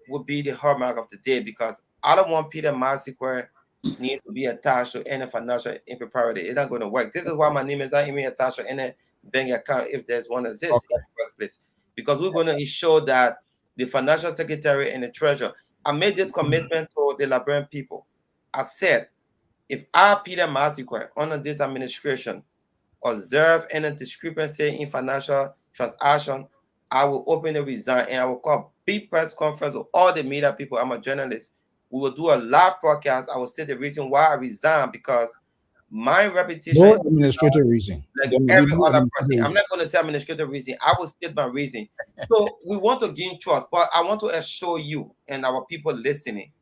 would be the hallmark of the day, because I don't want Peter Massacre need to be attached to any financial impropriety. It's not going to work. This is why my name is not even attached to any bank account if there's one exists in the first place, because we're going to ensure that the financial secretary and the treasurer. I made this commitment to the Liberian people. I said, if I, Peter Massacre, under this administration, observe any discrepancy in financial transaction, I will openly resign and I will call a big press conference with all the media people. I'm a journalist. We will do a live podcast. I will state the reason why I resigned, because my reputation no administrative reason. Like every other person. I'm not going to say administrative reason. I will state my reason. So we want to gain trust, but I want to assure you and our people listening,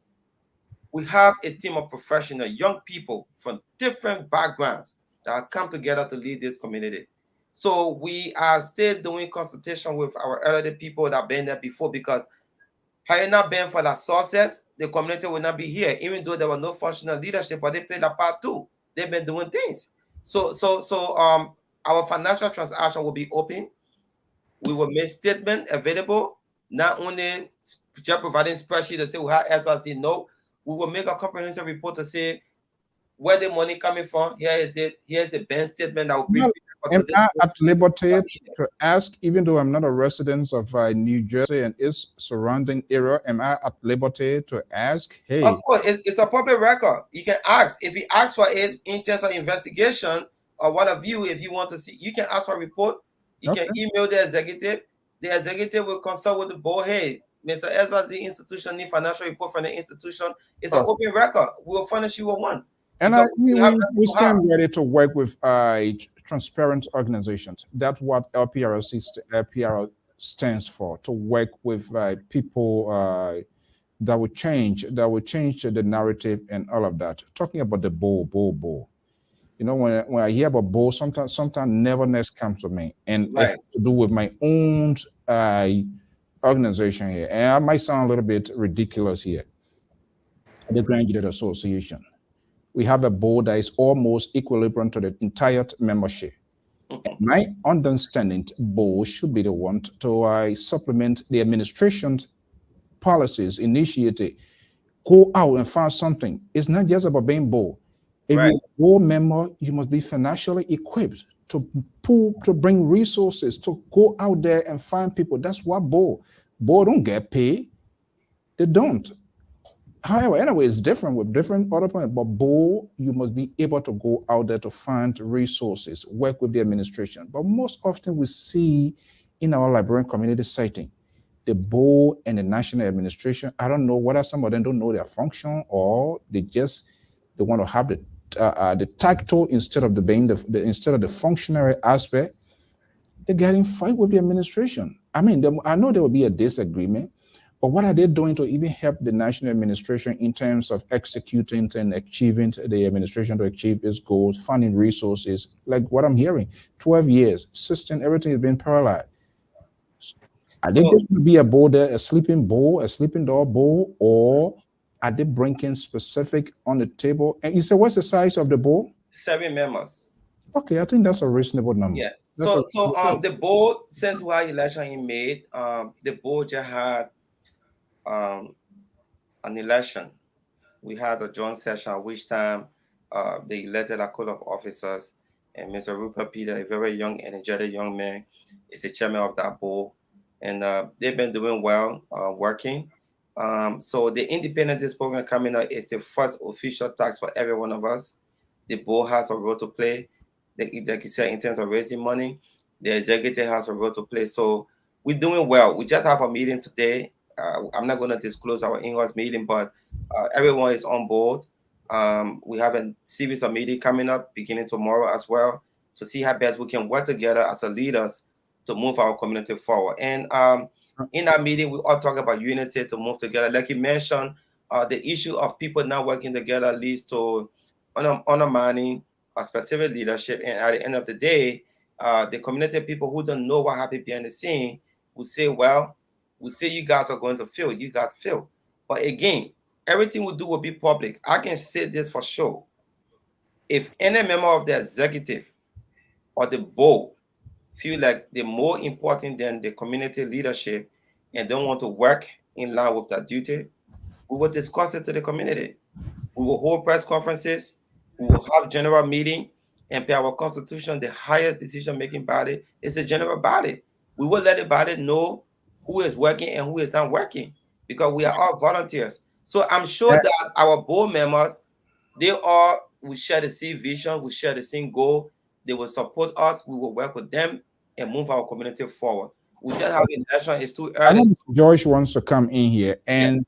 we have a team of professional young people from different backgrounds that have come together to lead this community. So we are still doing consultation with our elderly people that have been there before, because had it not been for the sources, the community would not be here, even though there was no functional leadership, but they played a part too. They've been doing things. So our financial transaction will be open. We will make statement available, not only just providing spreadsheet to say we have SYC. No, we will make a comprehensive report to say where the money coming from. Here is it. Here's the bank statement that will be. Am I at liberty to ask, even though I'm not a resident of New Jersey and its surrounding area, am I at liberty to ask? Hey, of course, it's a public record. You can ask. If you ask for it in terms of investigation or what have you, if you want to see, you can ask for a report. You can email the executive. The executive will consult with the board. Hey, Mr. Ezra's the institution need financial report from the institution. It's an open record. We'll furnish you with one. And we stand ready to work with transparent organizations. That's what LPR stands for, to work with people that will change the narrative and all of that. Talking about the bull. You know, when I hear about bull, sometimes neverness comes to me, and it has to do with my own organization here. And I might sound a little bit ridiculous here. The Graduate Association. We have a board that is almost equilibrium to the entire membership. My understanding, board should be the one to supplement the administration's policies, initiative, go out and find something. It's not just about being board. If you're a board member, you must be financially equipped to bring resources, to go out there and find people. That's what board don't get paid. They don't. However, anyway, it's different with different other points, but board, you must be able to go out there to find resources, work with the administration. But most often we see in our Liberian community setting, the board and the national administration, I don't know whether some of them don't know their function, or they want to have the title instead of instead of the functionary aspect. They're getting fight with the administration. I mean, I know there will be a disagreement, but what are they doing to even help the national administration in terms of executing and achieving the administration to achieve its goals, finding resources? Like what I'm hearing, 12 years, system, everything has been paralyzed. Are they going to be a board there, a sleeping dog bowl, or are they bringing specific on the table? And you say, what's the size of the bowl? 7 members. Okay, I think that's a reasonable number. Yeah. So the board, since we had election in May, the board just had an election. We had a joint session, which time they elected a code of officers, and Mr. Rupert Peter, a very young, energetic young man, is the chairman of that board, and they've been doing well, working. So the independence program coming up is the first official tax for every one of us. The board has a role to play. Like you said, in terms of raising money, the executive has a role to play. So we're doing well. We just have a meeting today. I'm not going to disclose our in-house meeting, but everyone is on board. We have a series of meeting coming up beginning tomorrow as well to see how best we can work together as a leaders to move our community forward. And in that meeting, we all talk about unity to move together. Like you mentioned, the issue of people not working together leads to undermining a specific leadership. And at the end of the day, the community people who don't know what happened behind the scene will say, well, we say you guys are going to fail. You guys fail. But again, everything we do will be public. I can say this for sure. If any member of the executive or the board feel like they're more important than the community leadership and don't want to work in line with that duty, we will discuss it to the community. We will hold press conferences. We will have general meeting, and per our constitution, the highest decision-making body is the general body. We will let the body know who is working and who is not working, because we are all volunteers. So I'm sure that our board members, we share the same vision, we share the same goal. They will support us. We will work with them and move our community forward. We just have an election. It's too early. I know Mr. Joyce wants to come in here, and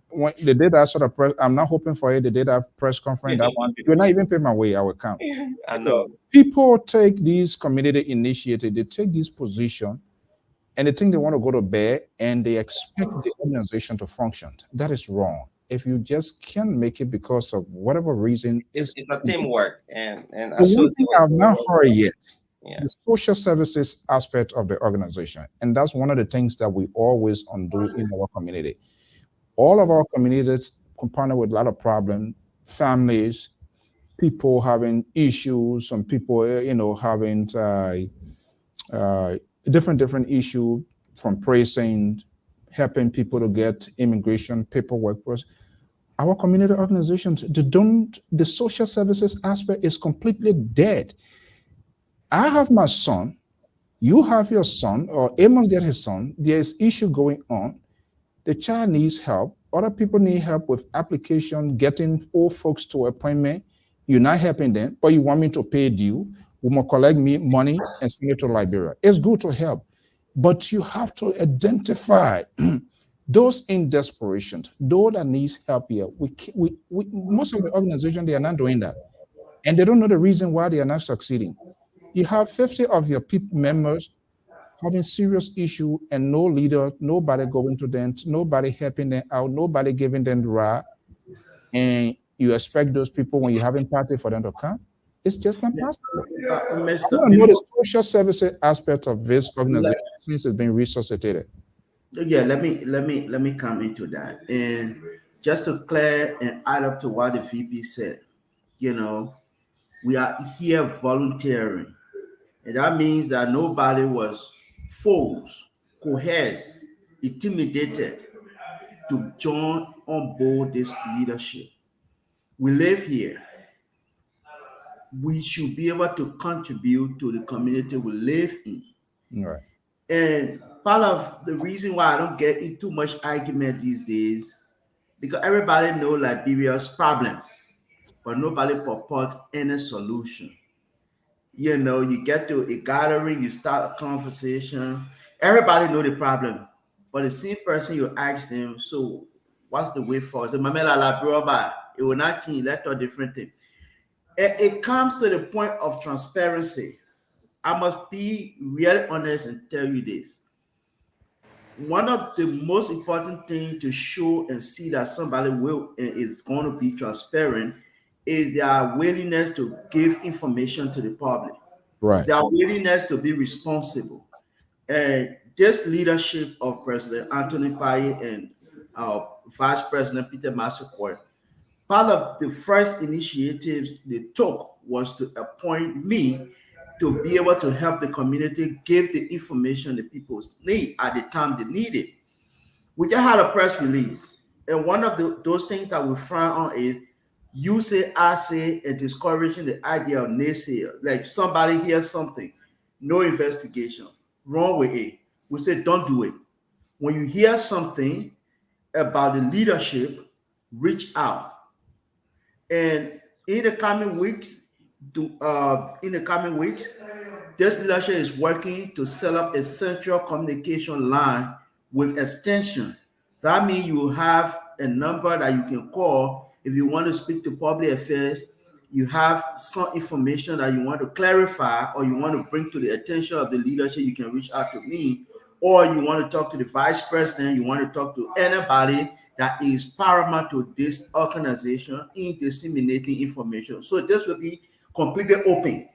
when they did that sort of press, I'm not hoping for it. They did that press conference. That one, you're not even paying my way. I will come. I know. People take these community initiatives. They take this position, and they think they want to go to bed, and they expect the organization to function. That is wrong. If you just can't make it because of whatever reason, it's a teamwork. And the one thing I've not heard yet, the social services aspect of the organization, and that's one of the things that we always undo in our community. All of our communities compounded with a lot of problems, families, people having issues, some people, having different issues from pricing, helping people to get immigration paperwork. Our community organizations, the social services aspect is completely dead. I have my son, you have your son, or Amos get his son, there's issue going on. The child needs help. Other people need help with application, getting old folks to appointment. You're not helping them, but you want me to pay due. We must collect me money and send it to Liberia. It's good to help, but you have to identify those in desperation, those that needs help here. Most of the organizations, they are not doing that, and they don't know the reason why they are not succeeding. You have 50 of your members having serious issue and no leader, nobody going to them, nobody helping them out, nobody giving them the right, and you expect those people when you're having party for them to come? It's just not possible. I know the social services aspect of this organization since it's been resuscitated. Yeah, let me come into that. And just to clear and add up to what the VP said, we are here volunteering. And that means that nobody was forced, coerced, intimidated to join on board this leadership. We live here. We should be able to contribute to the community we live in. Right. And part of the reason why I don't get into too much argument these days, because everybody knows Liberia's problem, but nobody purports any solution. You get to a gathering, you start a conversation, everybody know the problem, but the same person you ask them, so what's the way forward? So, it will not change, that's a different thing. It comes to the point of transparency. I must be really honest and tell you this. One of the most important things to show and see that somebody is going to be transparent is their willingness to give information to the public. Right. Their willingness to be responsible. And this leadership of President Anthony Paye and our Vice President Peter Massaquoi, Part of the first initiatives they took was to appoint me to be able to help the community give the information the people need at the time they need it. We just had a press release, and one of those things that we frown on is you say, I say, and discouraging the idea of naysayer. Like somebody hears something, no investigation, wrong with it. We say, don't do it. When you hear something about the leadership, reach out. And in the coming weeks, this leadership is working to set up a central communication line with extension. That means you have a number that you can call if you want to speak to public affairs, you have some information that you want to clarify or you want to bring to the attention of the leadership, you can reach out to me. Or you want to talk to the vice president, you want to talk to anybody that is paramount to this organization in disseminating information. So this will be completely open.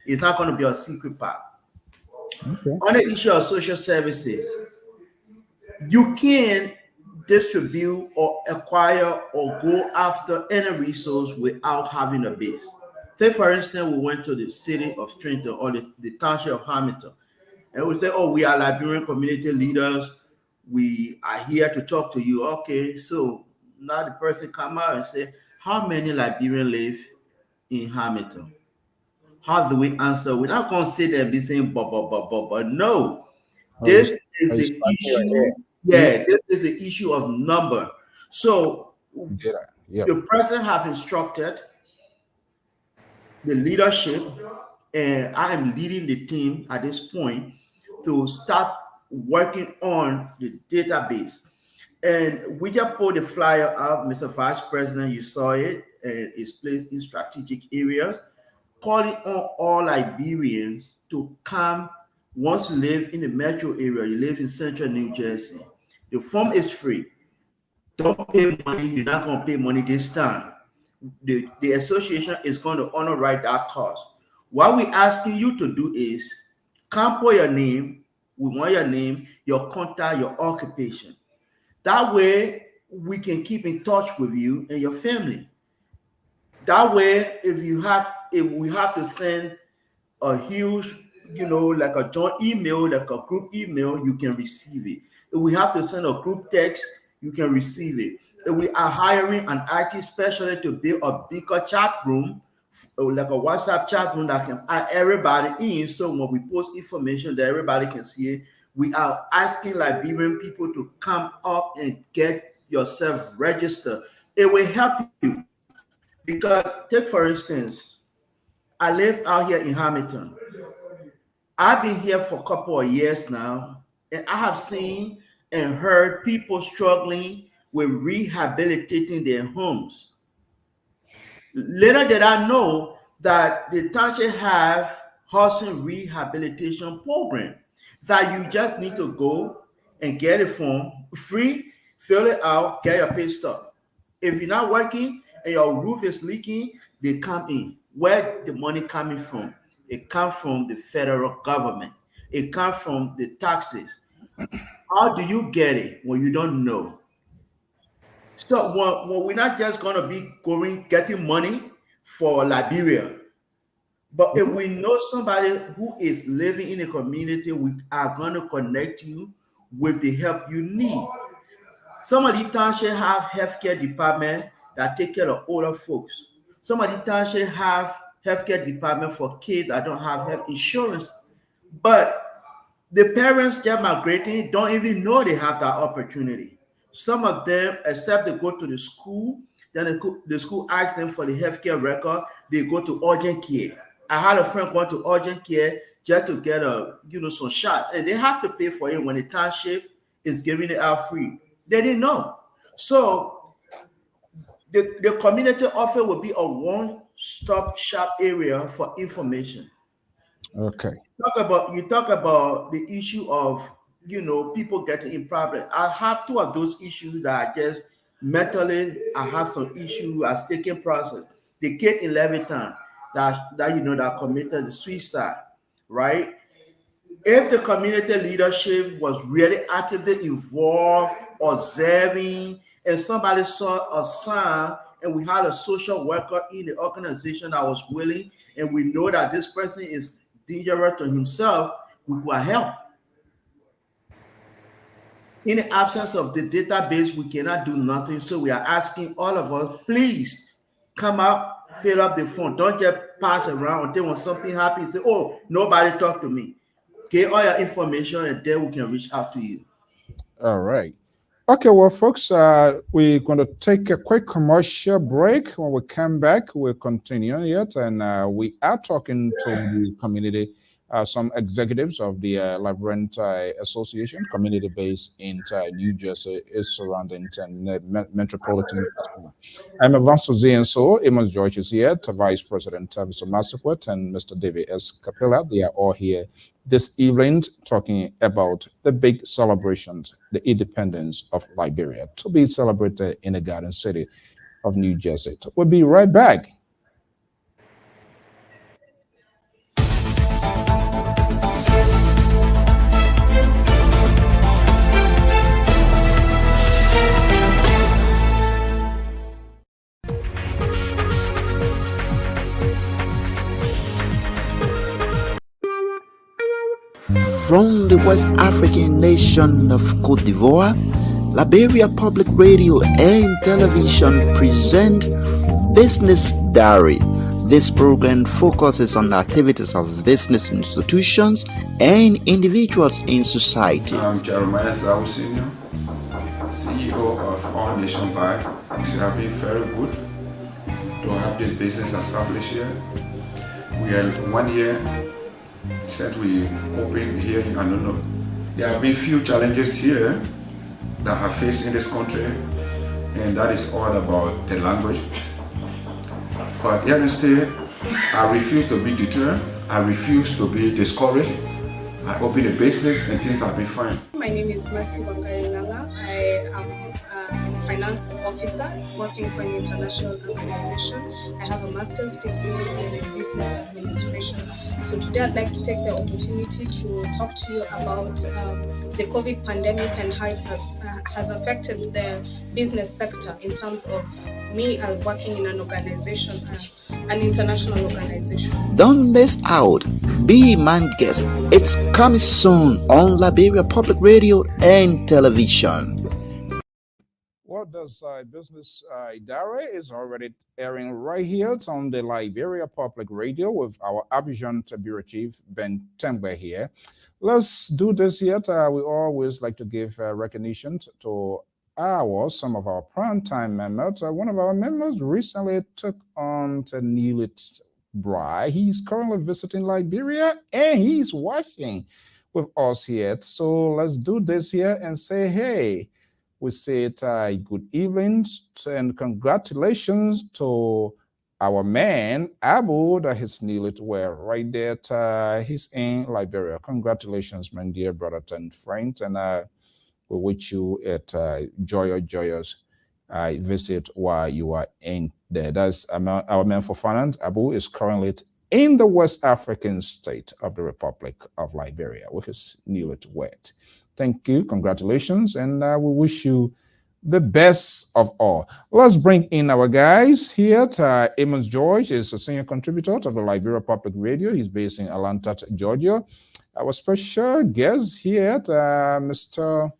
It's not going to be a secret part. Okay. On the issue of social services, you can distribute or acquire or go after any resource without having a base. Say, for instance, we went to the city of Trenton or the township of Hamilton, and we say, oh, we are Liberian community leaders. We are here to talk to you. Okay, so now the person come out and say, how many Liberians live in Hamilton? How do we answer? We're not going to sit there and be saying, but no. This is the issue. Yeah, this is the issue of number. So the president have instructed the leadership, and I am leading the team at this point to start working on the database. And we just put the flyer out, Mr. Vice President, you saw it, and it's placed in strategic areas, calling on all Liberians to come. Once you live in the metro area, you live in central New Jersey, the form is free. Don't pay money. You're not going to pay money this time. The association is going to honor that cost. What we're asking you to do is come for your name. We want your name, your contact, your occupation. That way, we can keep in touch with you and your family. That way, if we have to send a huge, like a joint email, like a group email, you can receive it. If we have to send a group text, you can receive it. If we are hiring an IT specialist to build a bigger chat room, like a WhatsApp chat room that can add everybody in, so when we post information that everybody can see it, we are asking Liberian people to come up and get yourself registered. It will help you. Because take, for instance, I live out here in Hamilton. I've been here for a couple of years now, and I have seen and heard people struggling with rehabilitating their homes. Later did I know that the township have housing rehabilitation program that you just need to go and get a form free, fill it out, get your pay stub. If you're not working and your roof is leaking, they come in. Where the money coming from? It comes from the federal government. It comes from the taxes. How do you get it when you don't know? So when we're not just going to be getting money for Liberia, but if we know somebody who is living in a community, we are going to connect you with the help you need. Some of the townships have healthcare department that take care of older folks. Some of the townships have healthcare department for kids that don't have health insurance. But the parents just migrating don't even know they have that opportunity. Some of them, except they go to the school, then the school asks them for the healthcare record, they go to urgent care. I had a friend going to urgent care just to get some shot, and they have to pay for it when the township is giving it out free. They didn't know. So the community office will be a one-stop shop area for information. Okay. You talk about the issue of people getting in problem. I have two of those issues that I just mentally I have some issue as taking process. The kid in Leviton that committed the suicide, right? If the community leadership was really actively involved, observing, and somebody saw a sign and we had a social worker in the organization that was willing, and we know that this person is dangerous to himself, we could help. In the absence of the database, we cannot do nothing. So we are asking all of us, please come out, fill up the form. Don't just pass around until when something happens, say, oh, nobody talked to me. Get all your information and then we can reach out to you. All right. Okay, well, folks, we're going to take a quick commercial break. When we come back, we'll continue yet, and we are talking to the community, some executives of the LIBERIAN Association, community based in New Jersey, is surrounding Metropolitan. I'm Alphonso Zean, so Amos George is here, Vice President Mr. Massaquet and Mr. David S. Capella. They are all here this evening talking about the big celebrations, the independence of Liberia, to be celebrated in the Garden City of New Jersey. We'll be right back. From the West African nation of Côte d'Ivoire, Liberia Public Radio and Television present Business Diary. This program focuses on the activities of business institutions and individuals in society. I'm Jeremiah Zawu Senior, CEO of All Nation Bank. It's been very good to have this business established here. We are 1 year since we opened here in Anono. There have been few challenges here that have faced in this country, and that is all about the language. But here instead, I refuse to be deterred. I refuse to be discouraged. I open a business and things have been fine. My name is Mercy Wangarilanga. I am a finance officer working for an international organization. I have a master's degree in business administration. So today I'd like to take the opportunity to talk to you about the COVID pandemic and how it has affected the business sector in terms of me working in an organization, an international organization. Don't miss out. Be my guest. It's coming soon on Liberia Public Radio and Television. What does Business Diary is already airing right here. It's on the Liberia Public Radio with our Abidjan Bureau Chief Ben Tembe here. Let's do this yet. We always like to give recognition to some of our prime time members. One of our members recently took on to Neelit Bry. He's currently visiting Liberia and he's watching with us here. So let's do this here and say, hey, we say good evening and congratulations to our man, Abu, that he's nearly to where right there. He's in Liberia. Congratulations, my dear brother and friend. And we wish you at joyous visit while you are in there. That's our man for finance. Abu is currently in the West African state of the Republic of Liberia with his newly wed. Thank you, congratulations, and we wish you the best of all. Let's bring in our guys here. Amos George is a senior contributor to the Liberia Public Radio. He's based in Atlanta, Georgia. Our special guest here, Mr.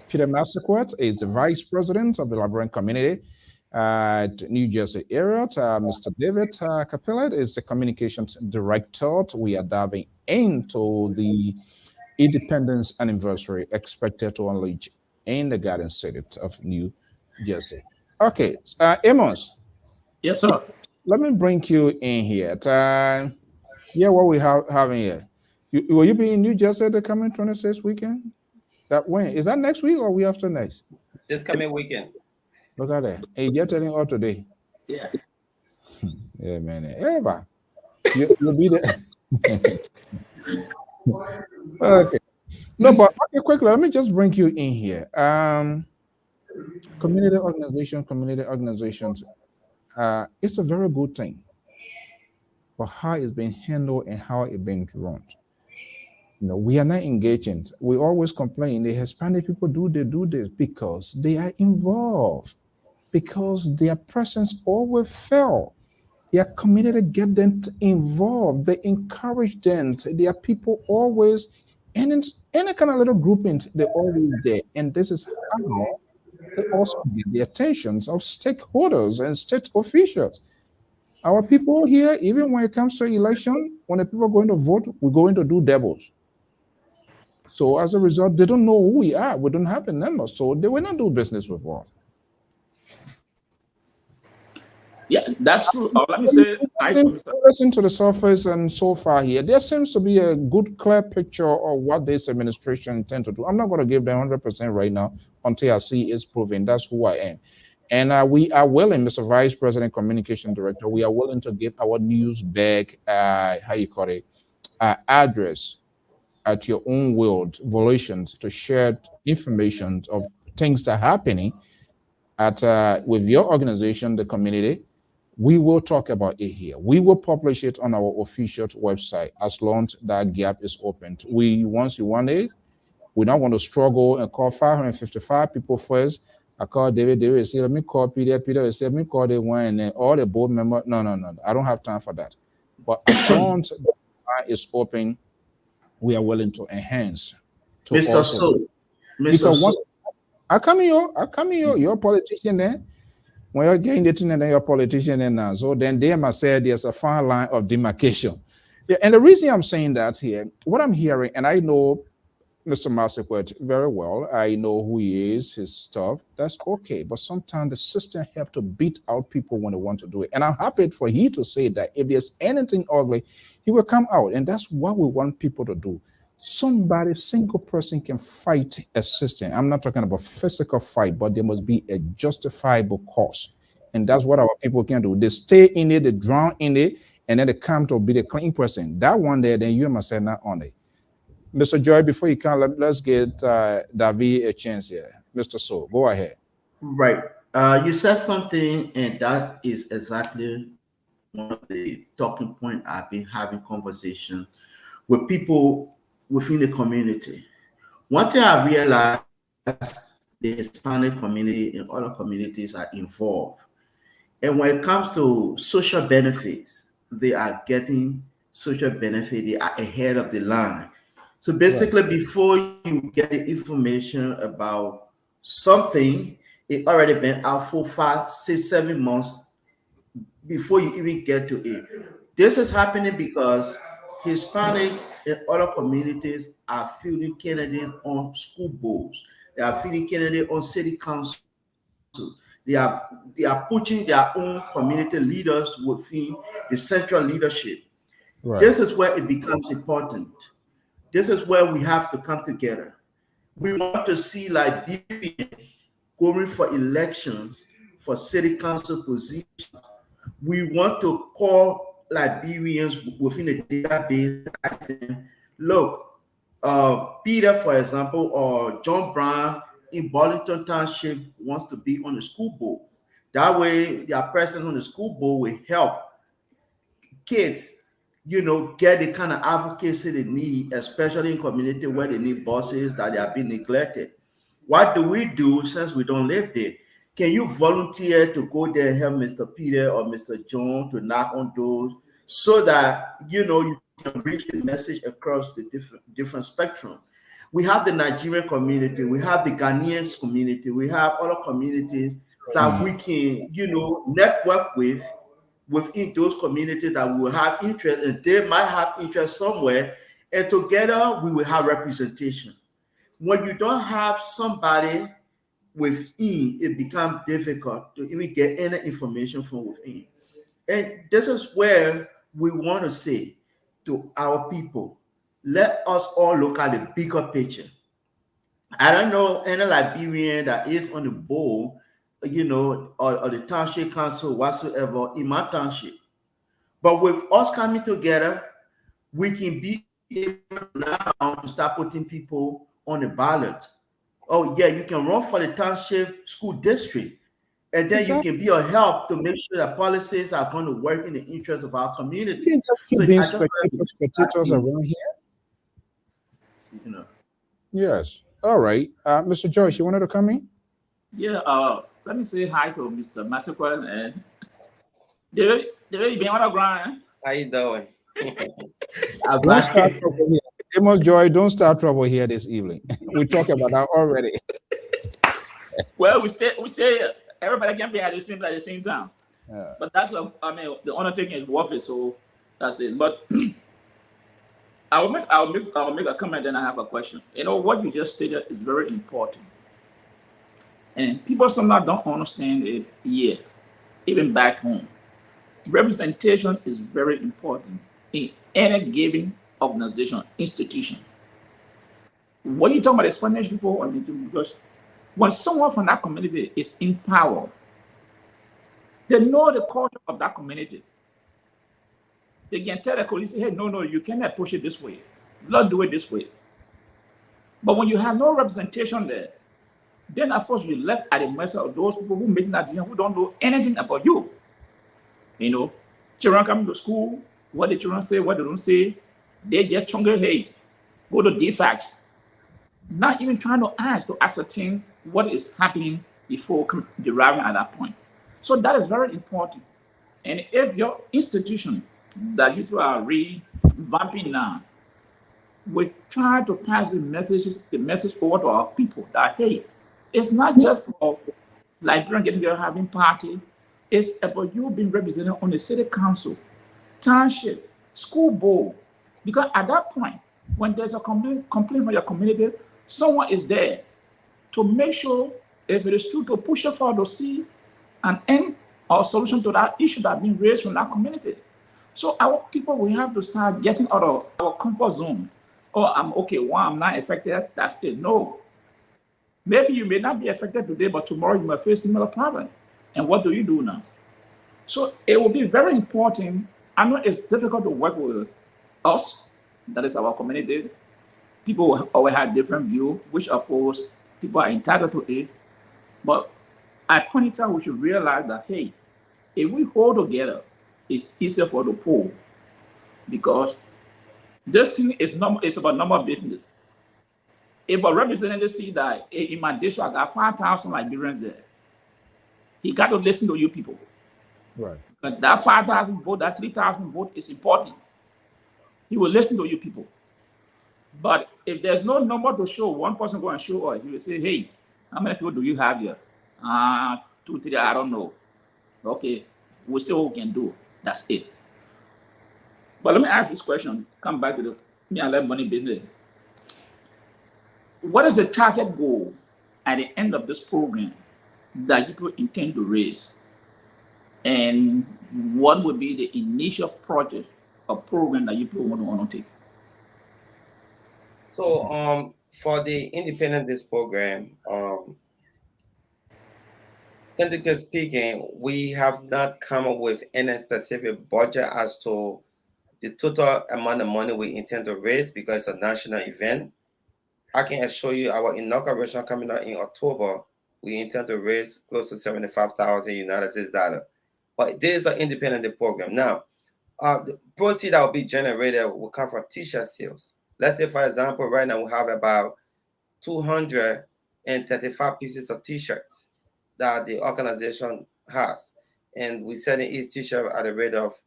Peter Massaquet, is the vice president of the Liberian community at New Jersey area. Mr. David Capella is the communications director. We are diving into the Independence anniversary expected to unleash in the Garden City of New Jersey. Okay, Amos. Yes, sir. Let me bring you in here. Yeah, what we having here? Will you be in New Jersey the coming 26th weekend? That when? Is that next week or week after next? This coming weekend. Look at that. Hey, you're telling all today. Yeah. Yeah, man. Hey, you'll be there. Okay. No, but okay, quickly, let me just bring you in here. Community organizations, it's a very good thing. But how it's being handled and how it's being run. You know, we are not engaging. We always complain the Hispanic people do this because they are involved. because their presence always fell. Their community get them involved. They encourage them. Their people always, and in any kind of little grouping, they're always there. And this is how they also get the attentions of stakeholders and state officials. Our people here, even when it comes to election, when the people are going to vote, we're going to do doubles. So as a result, they don't know who we are. We don't have the numbers, so they will not do business with us. Yeah, that's true. Let me say, listen to the surface, and so far here, there seems to be a good, clear picture of what this administration intends to do. I'm not going to give them 100% right now until I see it's proven. That's who I am. And we are willing, Mr. Vice President, Communication Director, we are willing to give our news bag, address at your own will, volitions, to share information of things that are happening at with your organization, the community. We will talk about it here. We will publish it on our official website as long as that gap is opened. Once you want it, we don't want to struggle and call 555 people first. I call David say, let me call Peter say, let me call the one, and then all the board members. No. I don't have time for that. But as long as the line is open, we are willing to enhance. To Mr. So, because once I come here, you're a politician then. When you're getting the thing and then you're a politician and now. So then they must say there's a fine line of demarcation. Yeah, and the reason I'm saying that here, what I'm hearing, and I know Mr. Massiquet very well, I know who he is, his stuff, that's okay. But sometimes the system have to beat out people when they want to do it. And I'm happy for he to say that if there's anything ugly, he will come out. And that's what we want people to do. Somebody, single person can fight a system. I'm not talking about physical fight, but there must be a justifiable cause. And that's what our people can do. They stay in it, they drown in it, and then they come to be the clean person. That one there, then you must say not on it. Mr. Joy, before you come, let's get David a chance here. Mr. So, go ahead. Right. You said something, and that is exactly one of the talking points I've been having conversation with people within the community. One thing I realized, the Hispanic community and other communities are involved. And when it comes to social benefits, they are getting social benefit, they are ahead of the line. So basically, before you get the information about something, it already been out for 5, 6, 7 months before you even get to it. This is happening because Hispanic and other communities are fielding candidates on school boards. They are fielding candidates on city council. They are pushing their own community leaders within the central leadership. Right. This is where it becomes important. This is where we have to come together. We want to see Liberians going for elections for city council positions. We want to call Liberians within the database. Look, Peter, for example, or John Brown in Burlington Township wants to be on the school board. That way, their presence on the school board will help kids, get the kind of advocacy they need, especially in community where they need buses that they have been neglected. What do we do since we don't live there? Can you volunteer to go there and help Mr. Peter or Mr. John to knock on doors so that, you can reach the message across the different spectrum? We have the Nigerian community, we have the Ghanaian community, we have other communities that we can, network with within those communities that will have interest, and they might have interest somewhere, and together we will have representation. When you don't have somebody within, it becomes difficult to even get any information from within. And this is where we want to say to our people, let us all look at the bigger picture. I don't know any Liberian that is on the board, or the township council whatsoever in my township. But with us coming together, we can be able now to start putting people on the ballot. Oh yeah, you can run for the township school district, and then you can be a help to make sure that policies are going to work in the interest of our community. You can just keep being spectators around here. You know. Yes. All right. Mr. Joyce, you wanted to come in? Yeah. let me say hi to Mr. Massacre and David, you been on the ground? How you doing? Don't start trouble here. Amos Joy, don't start trouble here this evening. We talked about that already. Well, we stay. Everybody can be at the same time. Yeah. But that's the undertaking is worth it. So that's it. But I'll make a comment, and I have a question. You know what you just stated is very important, and people sometimes don't understand it here, even back home. Representation is very important in any given organization, institution. When you talk about the Spanish people, because when someone from that community is in power, they know the culture of that community. They can tell the police, hey, no, you cannot push it this way. Let's do it this way. But when you have no representation there, then of course you left at the mercy of those people who make that decision, who don't know anything about you. You know, children come to school, what the children say, what they don't say, they just chunga, hey, go to DFAX. Not even trying to ascertain what is happening before deriving at that point. So that is very important. And if your institution that you are revamping now, we try to pass the message over to our people that, hey, it's not just for Liberian getting together having party, it's about you being represented on the city council, township, school board. Because at that point, when there's a complaint from your community, someone is there to make sure, if it is true, to push it forward to see an end or solution to that issue that has been raised from that community. So our people, we have to start getting out of our comfort zone. Oh, I'm okay, I'm not affected, that's it. No. Maybe you may not be affected today, but tomorrow you might face similar problem. And what do you do now? So it will be very important. I know it's difficult to work with us, that is our community. People always have different view, which of course people are entitled to it. But at point in time, we should realize that, hey, if we hold together, it's easier for the poor, because this thing is about number of business. If a representative see that in my district I got 5,000 Liberians there, he got to listen to you people. Right. But that 5,000 vote, that 3,000 vote is important. He will listen to you people. But if there's no number to show, one person go and show, or he will say, hey, how many people do you have here? 2, 3, I don't know. Okay, we'll see what we can do. That's it. But let me ask this question, come back to the me and let money business. What is the target goal at the end of this program that you people intend to raise? And what would be the initial project or program that you people want to undertake? So for the independent this program, technically speaking, we have not come up with any specific budget as to the total amount of money we intend to raise, because it's a national event. I can assure you our inauguration coming up in October, we intend to raise close to 75,000 United States dollars. But this is an independent program. Now, the proceeds that will be generated will come from t-shirt sales. Let's say, for example, right now we have about 235 pieces of t-shirts that the organization has. And we're selling each t-shirt at a rate of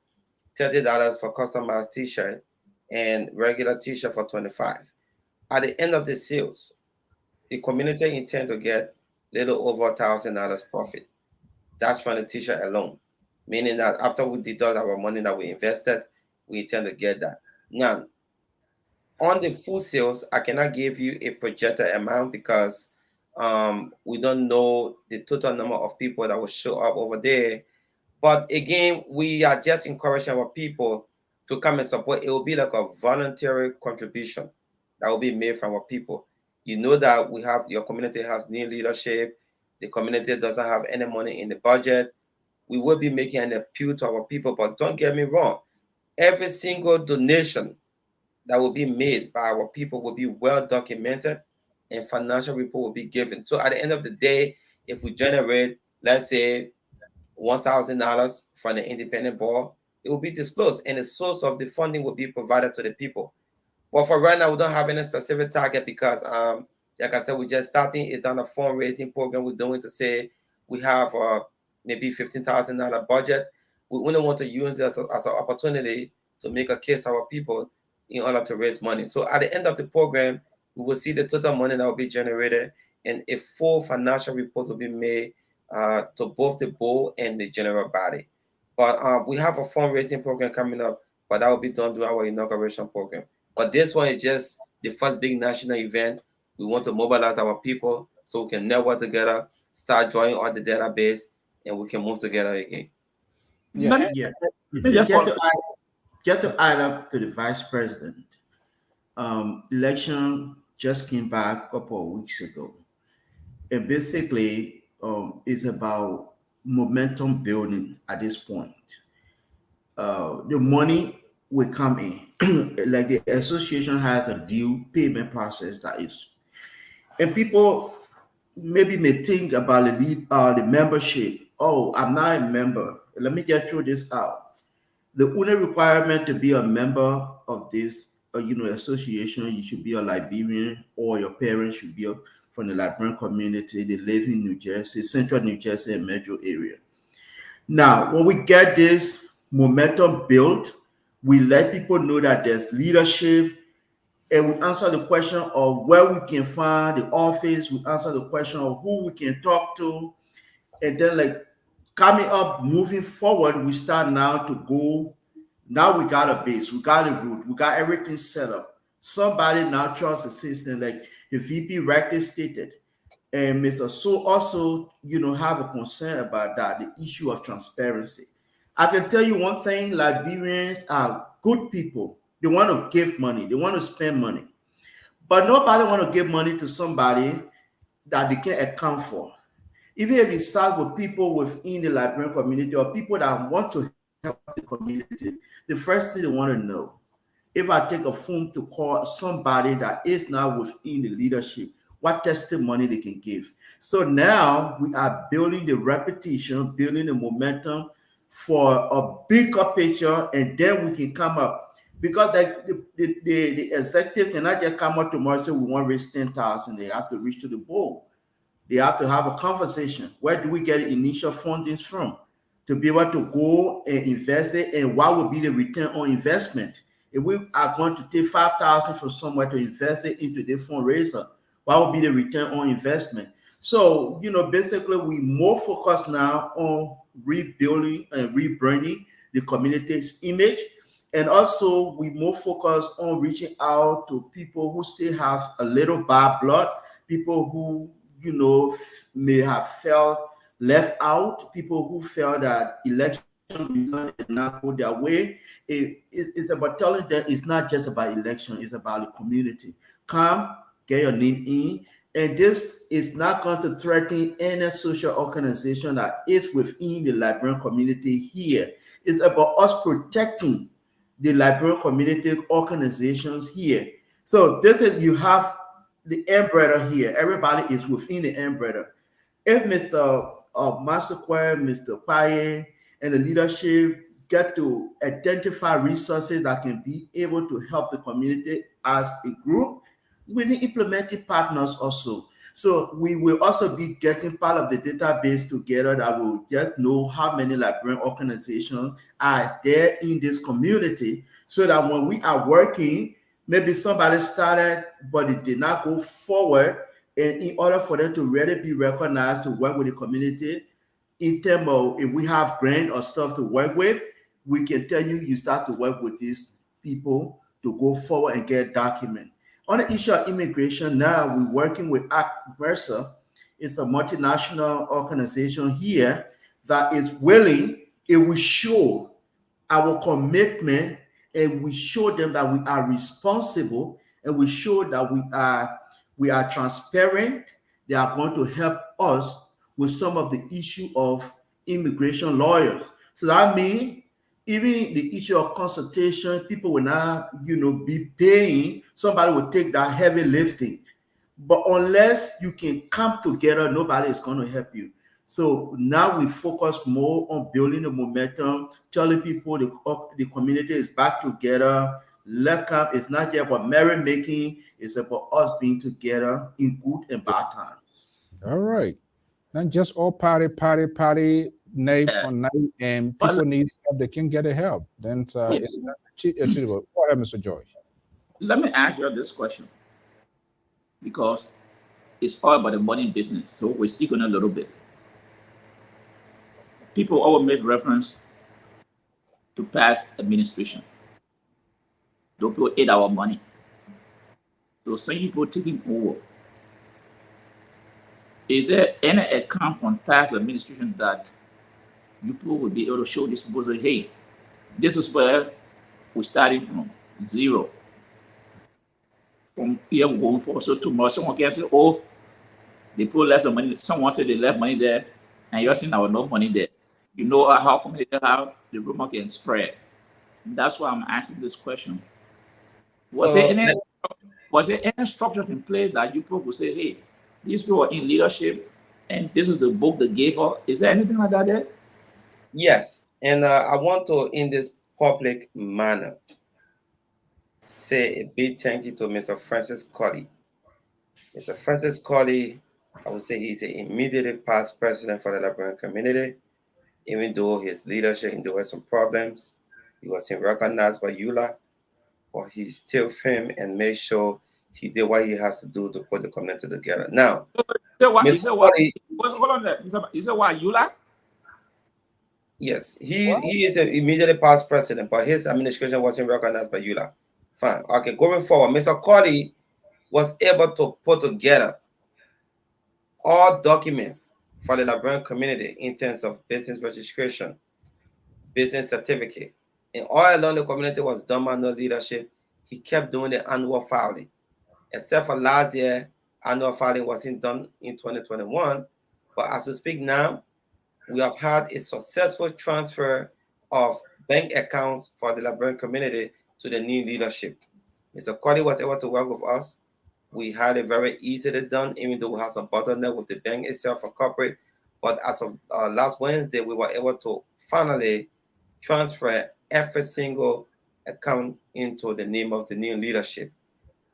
$30 for customized t-shirt and regular t-shirt for $25. At the end of the sales, the community intends to get a little over $1,000 profit. That's from the t-shirt alone, meaning that after we deduct our money that we invested, we intend to get that. Now, on the full sales, I cannot give you a projected amount because we don't know the total number of people that will show up over there. But again, we are just encouraging our people to come and support. It will be like a voluntary contribution that will be made from our people. You know that we have, your community has new leadership. The community doesn't have any money in the budget. We will be making an appeal to our people, but don't get me wrong. Every single donation that will be made by our people will be well documented and financial report will be given. So at the end of the day, if we generate, let's say, $1,000 from the independent board, it will be disclosed and the source of the funding will be provided to the people. But for right now, we don't have any specific target because, like I said, we're just starting. It's not a fundraising program we're doing to say we have maybe $15,000 budget. We only want to use it as an opportunity to make a case to our people in order to raise money. So at the end of the program, we will see the total money that will be generated, and a full financial report will be made to both the board and the general body. But we have a fundraising program coming up, but that will be done through our inauguration program. But this one is just the first big national event. We want to mobilize our people so we can network together, start drawing on the database, and we can move together again. Just to add up to the vice president, election just came back a couple of weeks ago. And basically, it's about momentum building at this point. The money will come in. Like the association has a due payment process that is. And people maybe may think about the membership. Oh, I'm not a member. Let me get through this out. The only requirement to be a member of this association, you should be a Liberian, or your parents should be from the Liberian community. They live in New Jersey, central New Jersey and metro area. Now, when we get this momentum built, we let people know that there's leadership, and we answer the question of where we can find the office. We answer the question of who we can talk to. And then, like, coming up, moving forward, we start now to go. Now we got a base, we got a route, we got everything set up. Somebody now trusts the system, like the VP rightly stated. And Mr. So also, have a concern about that, the issue of transparency. I can tell you one thing, Liberians are good people. They want to give money, they want to spend money. But nobody want to give money to somebody that they can't account for. Even if it starts with people within the Liberian community or people that want to help the community, the first thing they want to know, if I take a phone to call somebody that is now within the leadership, what testimony they can give. So now we are building the repetition, building the momentum for a bigger picture, and then we can come up. Because the executive cannot just come up tomorrow and say, we want to raise 10,000. They have to reach to the board. They have to have a conversation. Where do we get initial funding from to be able to go and invest it? And what would be the return on investment? If we are going to take 5,000 from somewhere to invest it into the fundraiser, what would be the return on investment? So, basically we more focused now on rebuilding and rebranding the community's image. And also we more focused on reaching out to people who still have a little bad blood, people who may have felt left out, people who felt that election results did not go their way. It's about telling them it's not just about election, it's about the community. Come, get your name in, and this is not going to threaten any social organization that is within the Liberian community here. It's about us protecting the Liberian community organizations here. So this is, you have the umbrella here. Everybody is within the umbrella. If Mr. Masakwe, Mr. Paye, and the leadership get to identify resources that can be able to help the community as a group, we need implementing partners also. So we will also be getting part of the database together that will just know how many Liberian organizations are there in this community, so that when we are working, maybe somebody started, but it did not go forward. And in order for them to really be recognized to work with the community, in terms of if we have grant or stuff to work with, we can tell you, you start to work with these people to go forward and get document. On the issue of immigration, now we're working with ACT-MERSA. It's a multinational organization here that is willing, if we show our commitment and we show them that we are responsible and we show that we are transparent, they are going to help us with some of the issue of immigration lawyers. So that means even the issue of consultation, people will not, be paying. Somebody will take that heavy lifting. But unless you can come together, nobody is going to help you. So now we focus more on building the momentum, telling people the community is back together. It's not just about merrymaking, it's about us being together in good and bad times. All right. Not just all party, night for night, and people need help. They can get the help. Then it's not achievable. Go ahead, Mr. George. Let me ask you this question, because it's all about the money business. So we're sticking a little bit. People always make reference to past administration. Those people ate our money. Those same people taking over. Is there any account from past administration that you people will be able to show this people, say, hey, this is where we're starting from, zero. From here we're going forward. So tomorrow someone can say, oh, they put less money. Someone said they left money there, and you're saying our no money there. You know how the rumor can spread. That's why I'm asking this question. Was there any structure in place that you people would say, hey, these people are in leadership, and this is the book they gave us? Is there anything like that there? Yes, and I want to, in this public manner, say a big thank you to Mr. Francis Colley. Mr. Francis Colley, I would say he's the immediately past president for the Liberian community. Even though his leadership endured some problems, he wasn't recognized by EULA, but he still firm and made sure he did what he has to do to put the community together. Now, hold on there. Is that why EULA? Yes, he is the immediately past president, but his administration wasn't recognized by EULA. Fine. Okay, going forward, Mr. Colley was able to put together all documents for the Liberian community in terms of business registration, business certificate, and all along the community was done by no leadership. He kept doing the annual filing, except for last year, annual filing wasn't done in 2021. But as we speak now, we have had a successful transfer of bank accounts for the Liberian community to the new leadership. Mr. Colley was able to work with us. We had it very easily done, even though we have some bottleneck with the bank itself for corporate. But as of last Wednesday, we were able to finally transfer every single account into the name of the new leadership.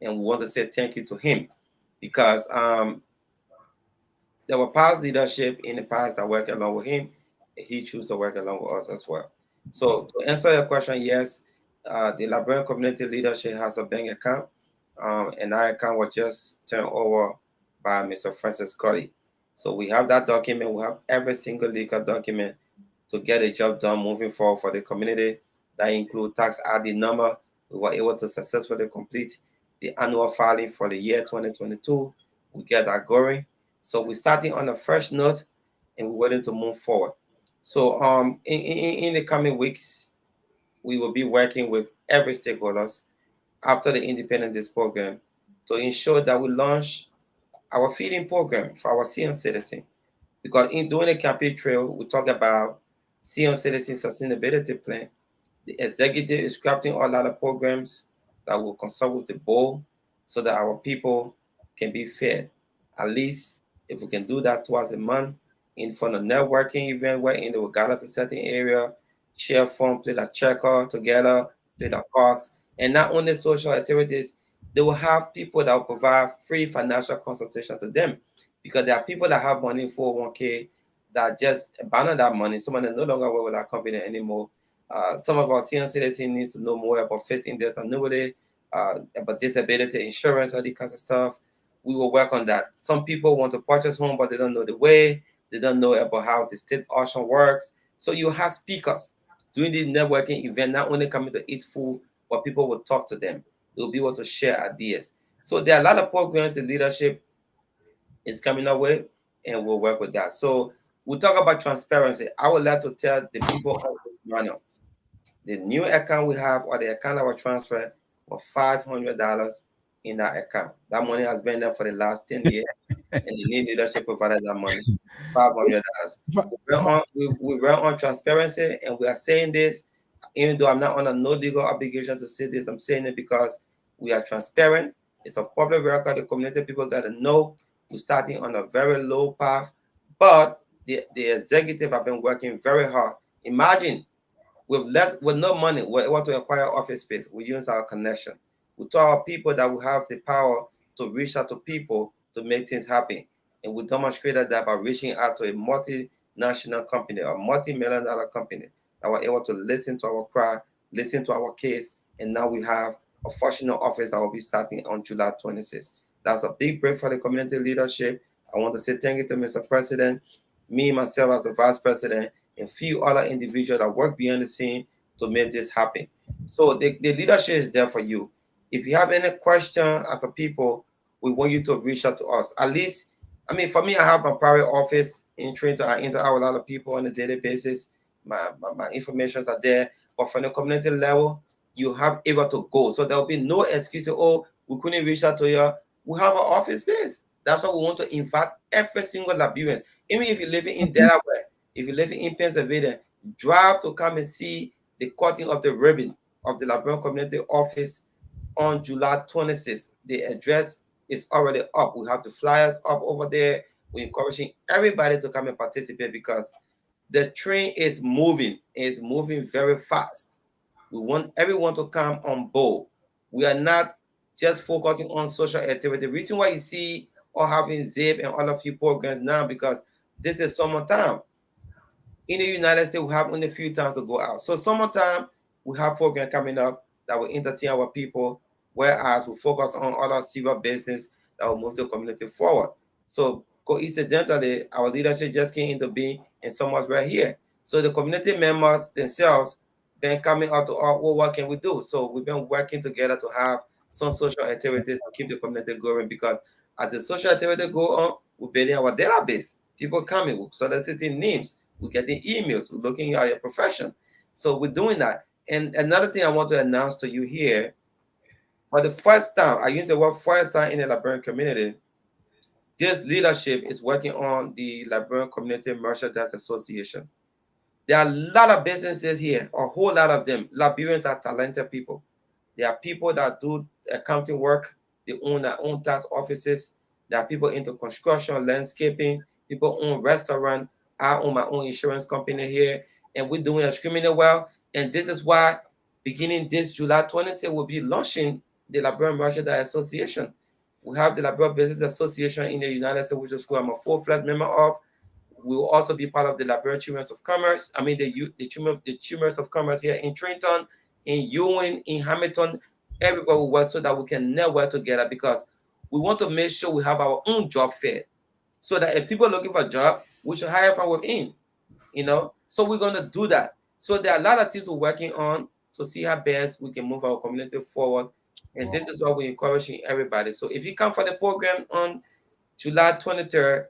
And we want to say thank you to him, because there were past leadership in the past that worked along with him. He chose to work along with us as well. So to answer your question, yes, the Liberian community leadership has a bank account, and that account was just turned over by Mr. Francis Colley. So we have that document. We have every single legal document to get a job done moving forward for the community. That includes tax ID number. We were able to successfully complete the annual filing for the year 2022. We get that going. So we're starting on a fresh note, and we're ready to move forward. So in the coming weeks, we will be working with every stakeholders after the Independence program to ensure that we launch our feeding program for our senior citizens. Because in doing the campaign trail, we talk about senior citizen sustainability plan. The executive is crafting a lot of programs that will consult with the board so that our people can be fed. At least if we can do that twice a month in front of networking event where they will gather to certain area, share fun, play the checker together, play the cards, and not only social activities, they will have people that will provide free financial consultation to them, because there are people that have money in 401k that just abandon that money. Some of them no longer work with our company anymore. Some of our senior citizens need to know more about fixed index annuity, about disability insurance, all that kinds of stuff. We will work on that. Some people want to purchase home, but they don't know the way. They don't know about how the state auction works. So you have speakers doing the networking event, not only coming to eat food, but people will talk to them. They'll be able to share ideas. So there are a lot of programs the leadership is coming up with, and we'll work with that. So we'll talk about transparency. I would like to tell the people on this manual, the new account we have, or the account that was transferred, was $500 in that account. That money has been there for the last 10 years, and the new leadership provided that money, $500. We were on transparency, and we are saying this, even though I'm not under no legal obligation to say this. I'm saying it because we are transparent. It's a public record. The community people got to know we're starting on a very low path, but the executive have been working very hard. Imagine with no money, we're able to acquire office space. We use our connection. We tell our people that we have the power to reach out to people to make things happen. And we demonstrated that by reaching out to a multinational company, a multi-million-dollar company, that were able to listen to our cry, listen to our case, and now we have a functional office that will be starting on July 26th. That's a big break for the community leadership. I want to say thank you to Mr. President, me, myself as the Vice President, and few other individuals that work behind the scene to make this happen. So the leadership is there for you. If you have any question as a people, we want you to reach out to us. At least, I mean, for me, I have my private office in Trenton. I interact with a lot of people on a daily basis. My informations are there. But from the community level, you have able to go. So there will be no excuse. Oh, we couldn't reach out to you. We have an office space. That's why we want to invite every single Liberian. Even if you live in Delaware, if you live in Pennsylvania, drive to come and see the cutting of the ribbon of the Liberian Community Office on July 26th. The address is already up. We have the flyers up over there. We're encouraging everybody to come and participate because the train is moving. It's moving very fast. We want everyone to come on board. We are not just focusing on social activity. The reason why you see or having ZIP and all of you programs now because this is summertime. In the United States, we have only a few times to go out. So summertime, we have programs coming up that will entertain our people, whereas we focus on other civil business that will move the community forward. So coincidentally, our leadership just came into being and so much right here. So the community members themselves been coming out to us, well, what can we do? So we've been working together to have some social activities to keep the community going because as the social activity go on, we're building our database. People coming, we're soliciting names, we're getting emails, we're looking at your profession. So we're doing that. And another thing I want to announce to you here, for the first time, I use the word first time in the Liberian community, this leadership is working on the Liberian Community Merchandise Association. There are a lot of businesses here, a whole lot of them. Liberians are talented people. There are people that do accounting work. They own their own tax offices. There are people into construction, landscaping. People own restaurant. I own my own insurance company here, and we're doing extremely well. And this is why, beginning this July 26th, we'll be launching the Liberian Merchandise Association. We have the Liberian Business Association in the United States, which is who I'm a full-fledged member of. We will also be part of the Liberian Chambers of Commerce. I mean, the Chambers of Commerce here in Trenton, in Ewing, in Hamilton. Everybody will work so that we can network together because we want to make sure we have our own job fair. So that if people are looking for a job, we should hire from within, you know? So we're going to do that. So there are a lot of things we're working on to see how best we can move our community forward. And this is what we're encouraging everybody. So if you come for the program on July 23rd,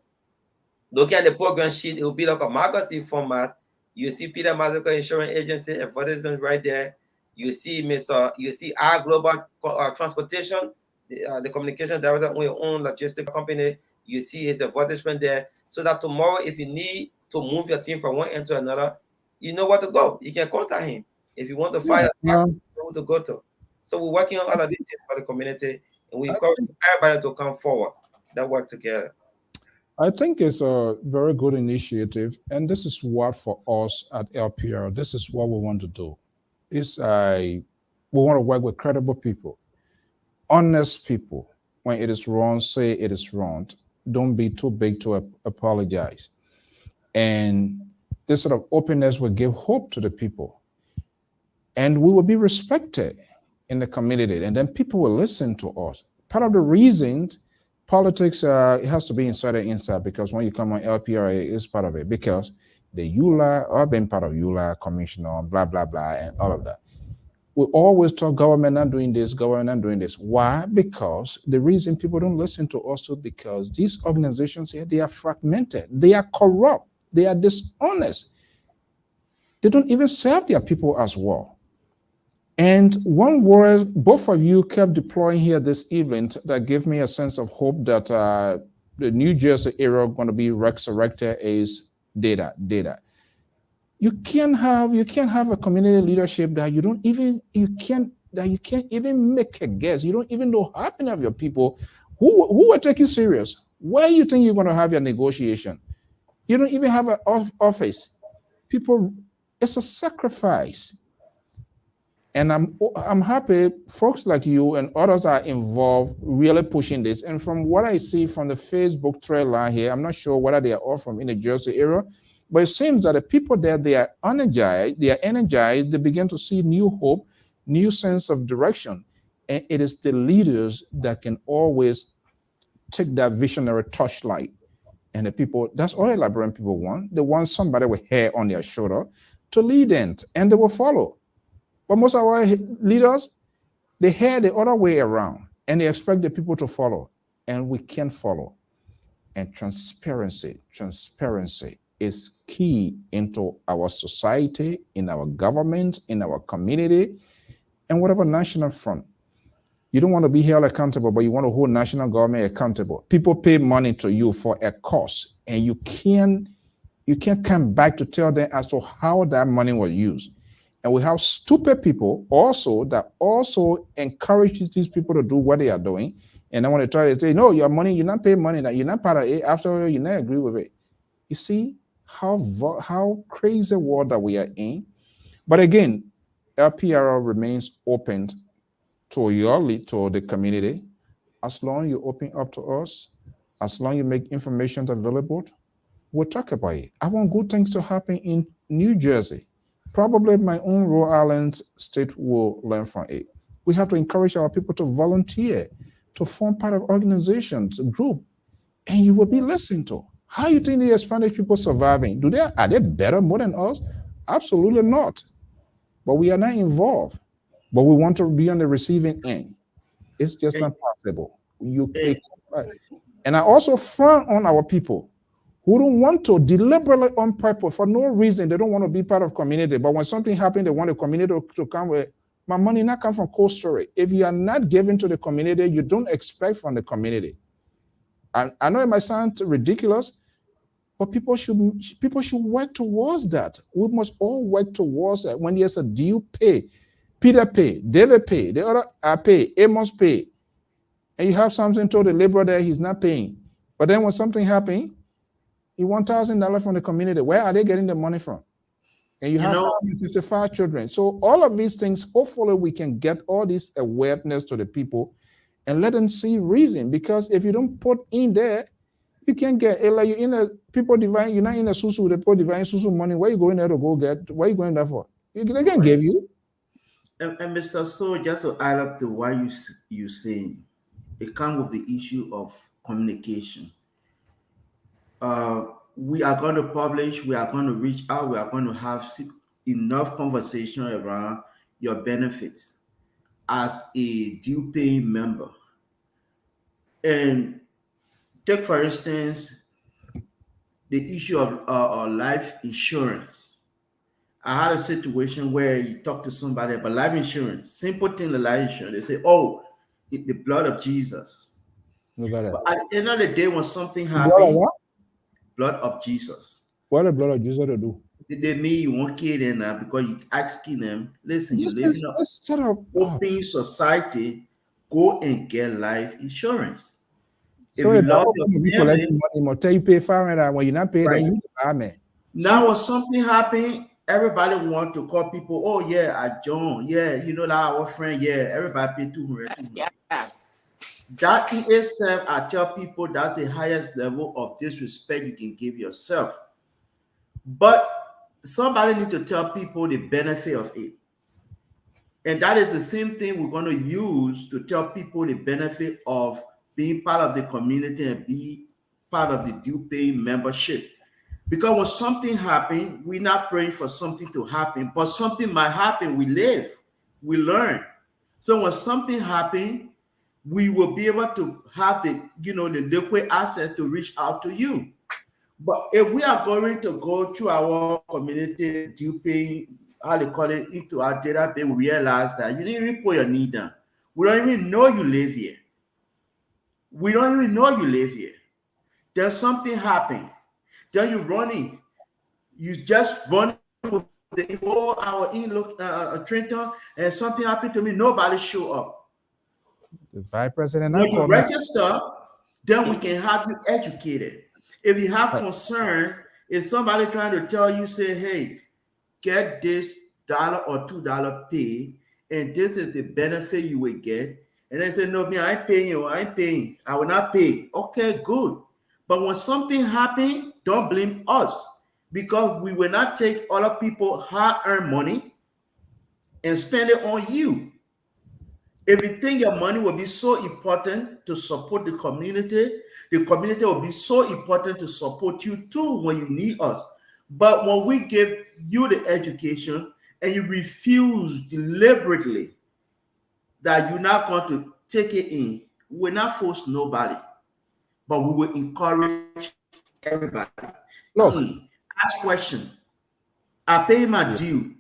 look at the program sheet. It will be like a magazine format. You see Peter Mazico Insurance Agency advertisement right there. You see our Global Transportation, the communication director on your own logistic company. You see his advertisement there. So that tomorrow, if you need to move your team from one end to another, you know where to go. You can contact him. If you want to fire, you know who to go to. So we're working on all of these things for the community, and we encourage everybody to come forward that work together. I think it's a very good initiative, and this is what for us at LPR, this is what we want to do. We want to work with credible people, honest people. When it is wrong, say it is wrong. Don't be too big to apologize. And this sort of openness will give hope to the people. And we will be respected in the community, and then people will listen to us. Part of the reason politics, it has to be inside, because when you come on LPRA, it's part of it, because the EULA, I've been part of EULA, commissioner, blah, blah, blah, and all of that. We always talk government not doing this, government not doing this. Why? Because the reason people don't listen to us is because these organizations here, they are fragmented, they are corrupt, they are dishonest. They don't even serve their people as well. And one word both of you kept deploying here this evening that gave me a sense of hope that the New Jersey area going to be resurrected is data. You can't have a community leadership that you can't even make a guess. You don't even know how many of your people who will take you serious. Where you think you're going to have your negotiation? You don't even have an office. People, it's a sacrifice. And I'm happy folks like you and others are involved, really pushing this. And from what I see from the Facebook thread line here, I'm not sure whether they are all from in the Jersey area, but it seems that the people there, they are energized, they begin to see new hope, new sense of direction. And it is the leaders that can always take that visionary torchlight. And the people, that's all the Liberian people want. They want somebody with hair on their shoulder to lead them, and they will follow. But most of our leaders, they hear the other way around, and they expect the people to follow, and we can't follow. And transparency is key into our society, in our government, in our community, and whatever national front. You don't want to be held accountable, but you want to hold national government accountable. People pay money to you for a cause, and you can't come back to tell them as to how that money was used. And we have stupid people also that also encourages these people to do what they are doing. And then when they try to say, no, your money, you're not paying money, that you're not part of it, after you not agree with it. You see how crazy world that we are in. But again, LPR remains open to your lead, to the community. As long as you open up to us, as long as you make information available, we'll talk about it. I want good things to happen in New Jersey. Probably my own Rhode Island state will learn from it. We have to encourage our people to volunteer, to form part of organizations, group, and you will be listened to. How you think the Hispanic people surviving? Are they better, more than us? Absolutely not. But we are not involved. But we want to be on the receiving end. It's just not possible. And I also frown on our people who don't want to deliberately on purpose for no reason. They don't want to be part of community. But when something happens, they want the community to come with, my money not come from Cold Story. If you are not giving to the community, you don't expect from the community. And I know it might sound ridiculous, but people should work towards that. We must all work towards that. When there's a due pay, Peter pay, David pay, the other pay, Amos pay, and you have something to the laborer there, he's not paying. But then when something happens, you want $1,000 from the community. Where are they getting the money from? And you have 55 children. So all of these things, hopefully we can get all this awareness to the people and let them see reason. Because if you don't put in there, you can't get it. Like you're in a people divine, you're not in a susu, the people divine susu money. Where you going there to go get? What are you going there for? They can't give you. And Mr. So, just to add up to what you saying, it comes with the issue of communication. We are going to publish, we are going to reach out, we are going to have enough conversation around your benefits as a due paying member. And take, for instance, the issue of life insurance. I had a situation where you talk to somebody about life insurance, simple thing like life insurance. They say, oh, the blood of Jesus. But at the end of the day, when something happens, blood of Jesus. What the blood of Jesus to do? They mean you won't kill them now because you asking them, listen, you live in a sort of open society, go and get life insurance. So if you love your collecting money, more tell you pay $500 when you're not paying, then you buy me. Now when something happens, everybody want to call people, oh yeah, I John, yeah, you know that our friend, yeah, everybody pay 200. Yeah. That in itself, I tell people that's the highest level of disrespect you can give yourself. But somebody need to tell people the benefit of it. And that is the same thing we're going to use to tell people the benefit of being part of the community and be part of the due paying membership. Because when something happens, we're not praying for something to happen, but something might happen. We live, we learn. So when something happens, we will be able to have the liquid asset to reach out to you. But if we are going to go through our community due paying, how they call it, into our database, we realize that you didn't even put your need down. We don't even know you live here. We don't even know you live here. There's something happened. Then you running. You just run with the 4-hour Trenton, and something happened to me. Nobody show up. The vice president. When you register, then we can have you educated. If you have concern, if somebody trying to tell you, say, hey, get this $1 or $2 pay, and this is the benefit you will get. And they say, no, me, I ain't paying you, I ain't paying. I will not pay. Okay, good. But when something happens, don't blame us, because we will not take other people's hard-earned money and spend it on you. If you think your money will be so important to support the community will be so important to support you too when you need us. But when we give you the education and you refuse deliberately that you're not going to take it in, we're not force nobody, but we will encourage everybody. Look, ask questions. I pay my due.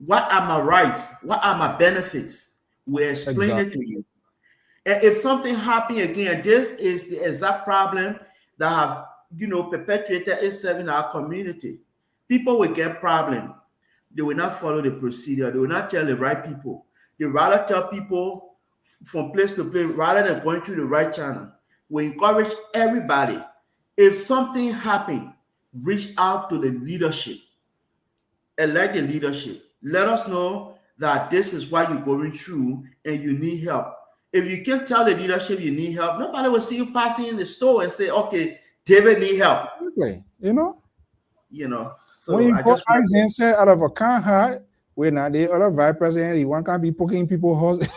What are my rights? What are my benefits? We explain it to you. And if something happens again, this is the exact problem that have perpetuated itself in our community. People will get problem. They will not follow the procedure. They will not tell the right people. They rather tell people from place to place rather than going through the right channel. We encourage everybody. If something happens, reach out to the leadership. Elect the leadership. Let us know that this is what you're going through and you need help. If you can't tell the leadership you need help, nobody will see you passing in the store and say, okay, David need help. Exactly. So when you I go just and say out of a car high, we're not the other vice president, he one can't be poking people's house.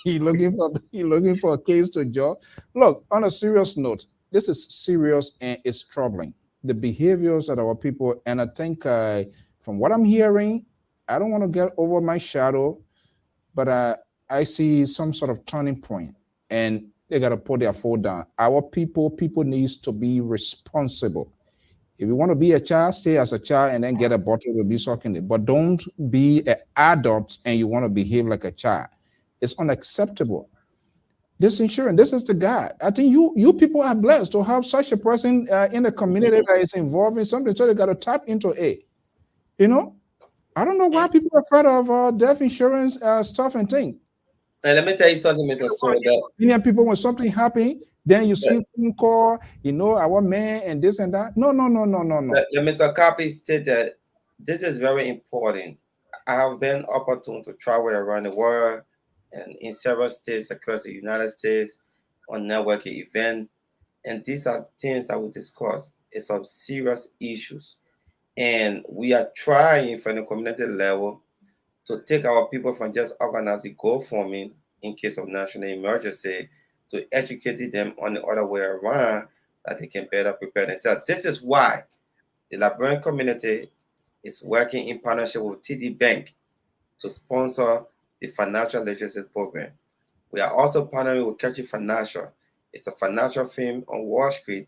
He looking for a case to judge. Look, on a serious note, this is serious and it's troubling. The behaviors of our people, and I think from what I'm hearing, I don't want to get over my shadow, but I see some sort of turning point, and they got to put their foot down. Our people needs to be responsible. If you want to be a child, stay as a child and then get a bottle to be sucking it. But don't be an adult and you want to behave like a child. It's unacceptable. This insurance, this is the guy. I think you people are blessed to have such a person in the community that is involved in something, so they got to tap into it. I don't know why people are afraid of death insurance stuff and things. And let me tell you something, Mr. So that Indian people, when something happens, then you see phone call, our man and this and that. No. Mr. Copy stated, this is very important. I have been opportune to travel around the world and in several states across the United States on networking events. And these are things that we discuss. It's some serious issues. And we are trying from the community level to take our people from just organizing GoFundMe in case of national emergency to educate them on the other way around that they can better prepare themselves. This is why the Liberian community is working in partnership with TD Bank to sponsor the financial literacy program. We are also partnering with Catchy Financial. It's a financial firm on Wall Street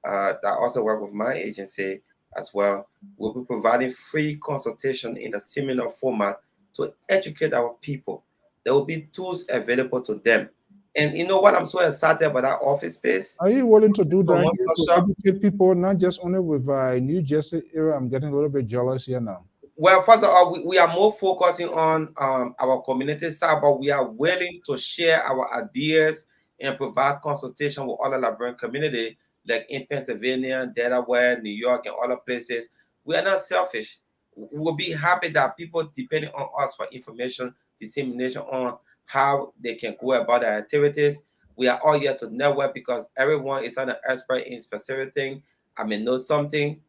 that also work with my agency as well. We'll be providing free consultation in a seminar format to educate our people. There will be tools available to them. And you know what? I'm so excited about that office space. Are you willing to do that to educate people, not just only with New Jersey area? I'm getting a little bit jealous here now. Well, first of all, we are more focusing on our community side, but we are willing to share our ideas and provide consultation with other Liberian community, like in Pennsylvania, Delaware, New York, and other places. We are not selfish. We will be happy that people depending on us for information dissemination on how they can go about their activities. We are all here to network because everyone is not an expert in specific thing. I may know something,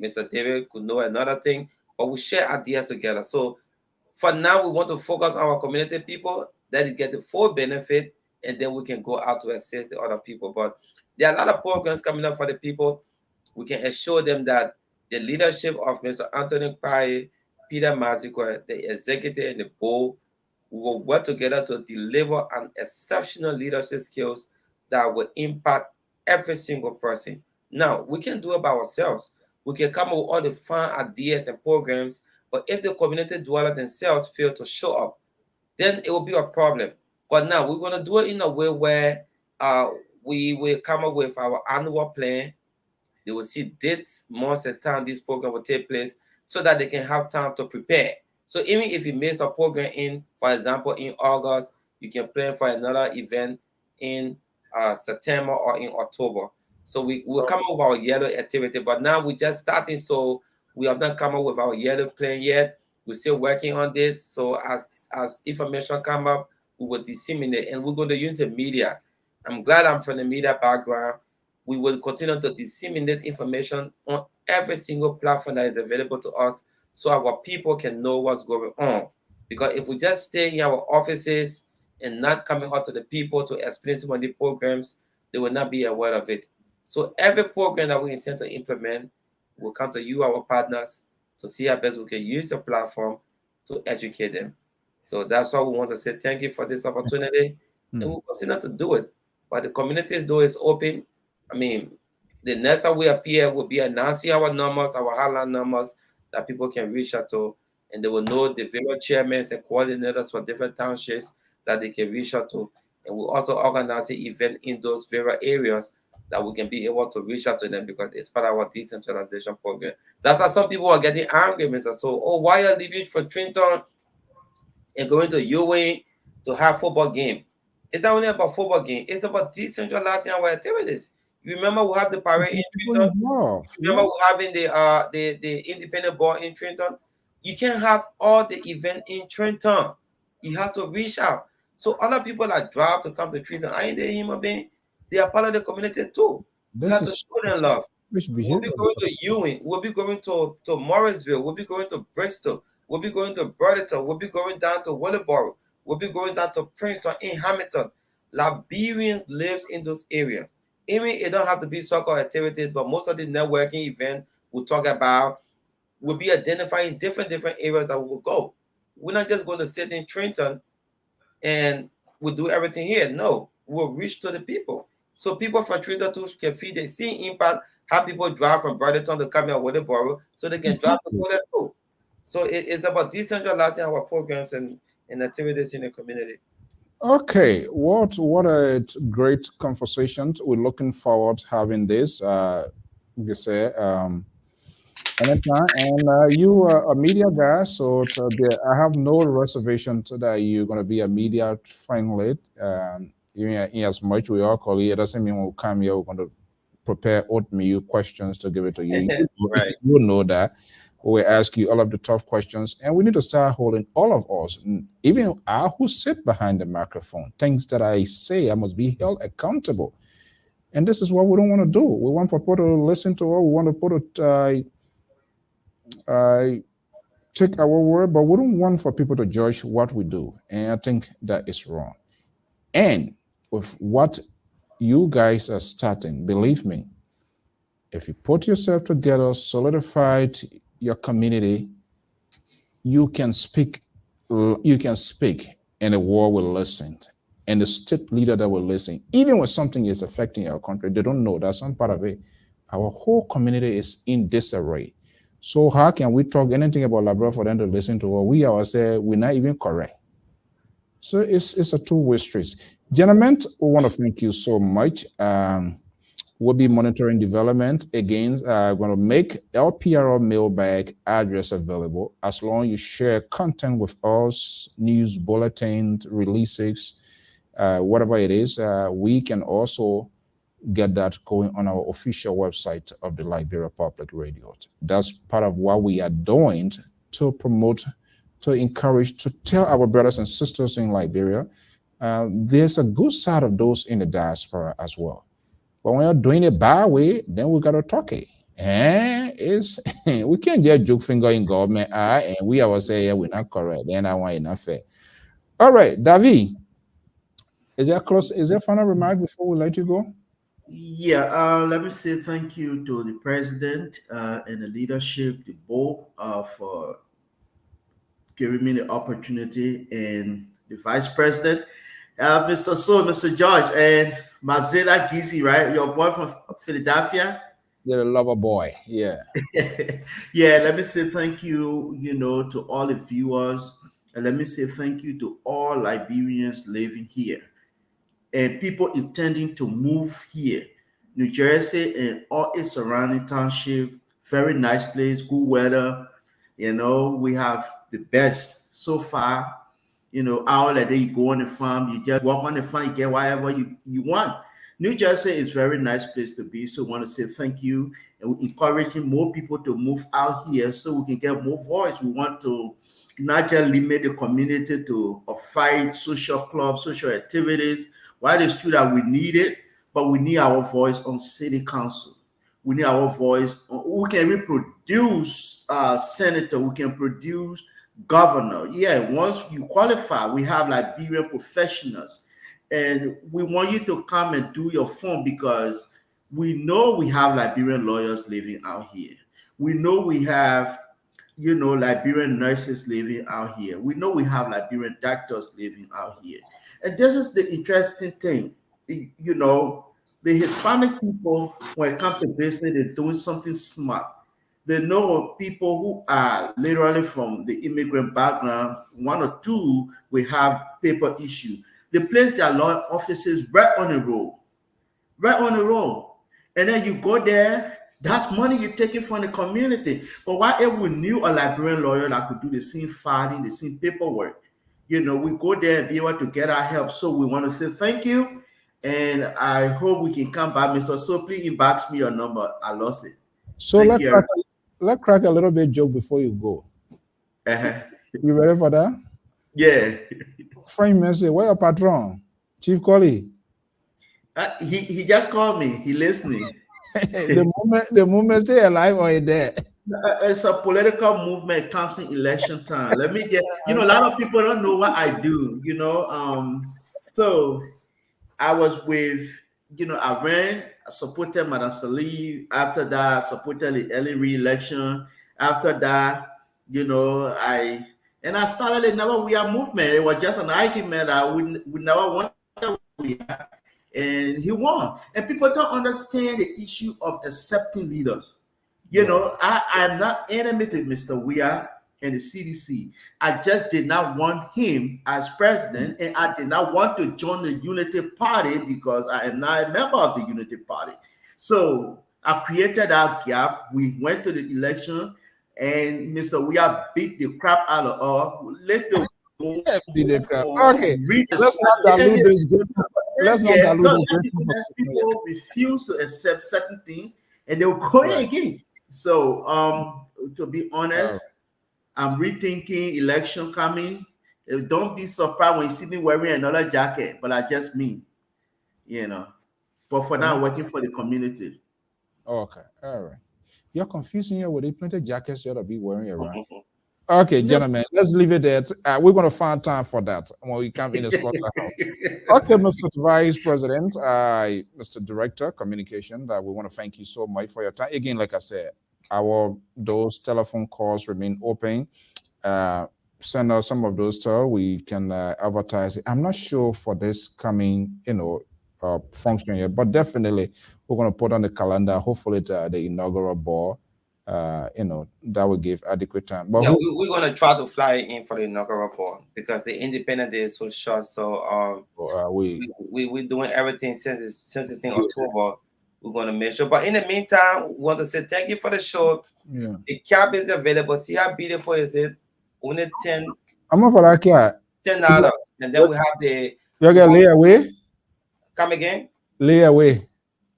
Mr. David could know another thing, but we share ideas together. So for now, we want to focus on our community people that they get the full benefit, and then we can go out to assist the other people. But there are a lot of programs coming up for the people. We can assure them that the leadership of Mr. Anthony Pai, Peter Mazikwa, the executive and the board, we will work together to deliver an exceptional leadership skills that will impact every single person. Now, we can do it by ourselves. We can come up with all the fun ideas and programs, but if the community dwellers themselves fail to show up, then it will be a problem. But now we're going to do it in a way where we will come up with our annual plan. They will see dates, months, and time this program will take place so that they can have time to prepare. So even if you miss a program in, for example, in August, you can plan for another event in September or in October. So we will come up with our yearly activity, but now we're just starting, so we have not come up with our yearly plan yet. We're still working on this. So as information come up, we will disseminate, and we're going to use the media. I'm glad I'm from the media background. We will continue to disseminate information on every single platform that is available to us, so our people can know what's going on. Because if we just stay in our offices and not coming out to the people to explain some of the programs, they will not be aware of it. So every program that we intend to implement will come to you, our partners, to see how best we can use the platform to educate them. So that's why we want to say thank you for this opportunity, and we'll continue to do it. But the community's door is open. I mean, the next time we appear, we'll be announcing our numbers, our hotline numbers that people can reach out to, and they will know the various chairmen and coordinators for different townships that they can reach out to. And we'll also organize an event in those various areas that we can be able to reach out to them, because it's part of our decentralization program. That's why some people are getting angry, Mr. So, oh, why are you leaving for Trenton and going to Ewing to have football game? It's not only about football game, it's about decentralizing our activities. You remember we have the parade in Trenton? Remember we having the independent ball in Trenton? You can't have all the event in Trenton. You have to reach out. So other people that drive to come to Trenton, ain't they human being? They are part of the community too. We have to show them love. We'll be going to Ewing. We'll be going to Morrisville. We'll be going to Bristol. We'll be going to Burlington. We'll be going down to Willowboro. We'll be going down to Princeton, in Hamilton. Liberians lives in those areas. Even it don't have to be soccer activities, but most of the networking events we'll talk about will be identifying different areas that we will go. We're not just going to sit in Trenton and we'll do everything here. No, we'll reach to the people. So people from Trenton too can feel they see impact, have people drive from Burlington to come here with the borough so they can drive to go there too. So it's about decentralizing our programs and activities in the community. Okay, what a great conversation. We're looking forward to having this. You say, anytime, and you are a media guy, so I have no reservation that you're going to be a media friendly. Even in as much we all call it doesn't mean we'll come here, we're going to prepare oatmeal questions to give it to you. Right. You know that. We ask you all of the tough questions, and we need to start holding all of us, even I who sit behind the microphone, things that I say, I must be held accountable. And this is what we don't want to do. We want for people to listen to us. We want people to take our word, but we don't want for people to judge what we do. And I think that is wrong. And with what you guys are starting, believe me, if you put yourself together, solidified your community, you can speak, and the world will listen, and the state leader that will listen. Even when something is affecting our country, they don't know that's some part of it. Our whole community is in disarray. So how can we talk anything about Liberia for them to listen to? Or we ourselves, we're not even correct. So it's a two-way street. Gentlemen, we want to thank you so much. We'll be monitoring development. Again, going to make LPR mailbag address available. As long as you share content with us, news bulletins, releases, whatever it is, we can also get that going on our official website of the Liberia Public Radio. That's part of what we are doing to promote, to encourage, to tell our brothers and sisters in Liberia, there's a good side of those in the diaspora as well. But when you're doing it bad way, then we got to talk it. We can't just joke finger in government eye and we always say, yeah, we're not correct. Then I want enough fair. All right, David, is there final remark before we let you go? Yeah, let me say thank you to the president and the leadership, the board, for giving me the opportunity, and the vice president, Mr. So, Mr. George, and Mazeda Gizi, right? Your boy from Philadelphia. You're a lover boy, yeah. Yeah, let me say thank you, to all the viewers, and let me say thank you to all Liberians living here and people intending to move here. New Jersey and all its surrounding township, very nice place, good weather. We have the best so far. All that day you go on the farm, you just walk on the farm, you get whatever you want. New Jersey is a very nice place to be. So I want to say thank you, and we're encouraging more people to move out here so we can get more voice. We want to not just limit the community to a fight, social clubs, social activities. While it's true that we need it, but we need our voice on city council. We need our voice. We can reproduce senator. We can produce governor. Yeah, once you qualify, we have Liberian professionals. And we want you to come and do your form because we know we have Liberian lawyers living out here. We know we have, Liberian nurses living out here. We know we have Liberian doctors living out here. And this is the interesting thing. The Hispanic people, when it comes to business, they're doing something smart. They know people who are literally from the immigrant background. One or two will have paper issue. They place their law offices right on the road. And then you go there, that's money you take it from the community. But what if we knew a Liberian lawyer that could do the same filing, the same paperwork? We go there and be able to get our help. So we want to say thank you. And I hope we can come back. Mr. So please inbox me your number. I lost it. So let's crack a little bit joke before you go. You ready for that? Yeah. Frank Messi, where your patron? Chief Collie? He just called me. He listening. the moment they alive or dead. It's a political movement. Comes in election time. Let me get. A lot of people don't know what I do. So I was with. I ran. I supported Madam Salih. After that, I supported the early re-election. After that, I started the Never We Are movement. It was just an argument that we never wanted we are. And he won. And people don't understand the issue of accepting leaders. I'm not enemy to Mr. Weah and the CDC. I just did not want him as president, and I did not want to join the Unity Party because I am not a member of the Unity Party. So I created that gap. We went to the election, and Mr. Weah beat the crap out of us. Let the okay, let's not dilute this group. Let's not dilute this. People refuse to accept certain things, and they'll go in again. So, to be honest, I'm rethinking election coming. Don't be surprised when you see me wearing another jacket, but I just mean, But for now, I'm working for the community. Okay, all right. You're confusing here with the plenty jackets you ought to be wearing around. Okay, gentlemen, let's leave it there. We're going to find time for that when we come in the slaughterhouse. Okay, Mr. Vice President, Mr. Director, Communication, we want to thank you so much for your time. Again, like I said, those telephone calls remain open. Send us some of those so we can advertise it. I'm not sure for this coming, function here, but definitely we're going to put on the calendar, hopefully the inaugural ball. That will give adequate time. But yeah, we're gonna try to fly in for the inaugural ball because the Independent Day is so short. So we're doing everything since it's in October. We're gonna make sure. But in the meantime, we want to say thank you for the show. Yeah. The cab is available. See how beautiful is it? Only 10. I'm up for that cab. $10, and then we have the. You get layaway. Come again. Layaway.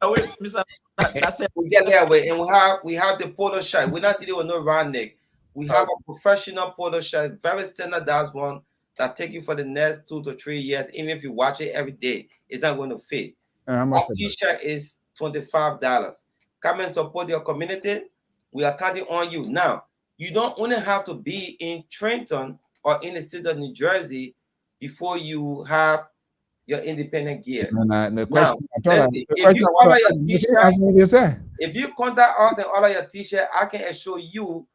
Wait, Mr. That's it. We get layaway, and we have the polo shirt. We're not dealing with no round neck. We have a professional polo shirt, very standardized one that take you for the next 2 to 3 years. Even if you watch it every day, it's not going to fit. Our t-shirt is $25. Come and support your community. We are counting on you. Now, you don't only have to be in Trenton or in the state of New Jersey before you have your independent gear. If you contact us and order your t-shirt, I can assure you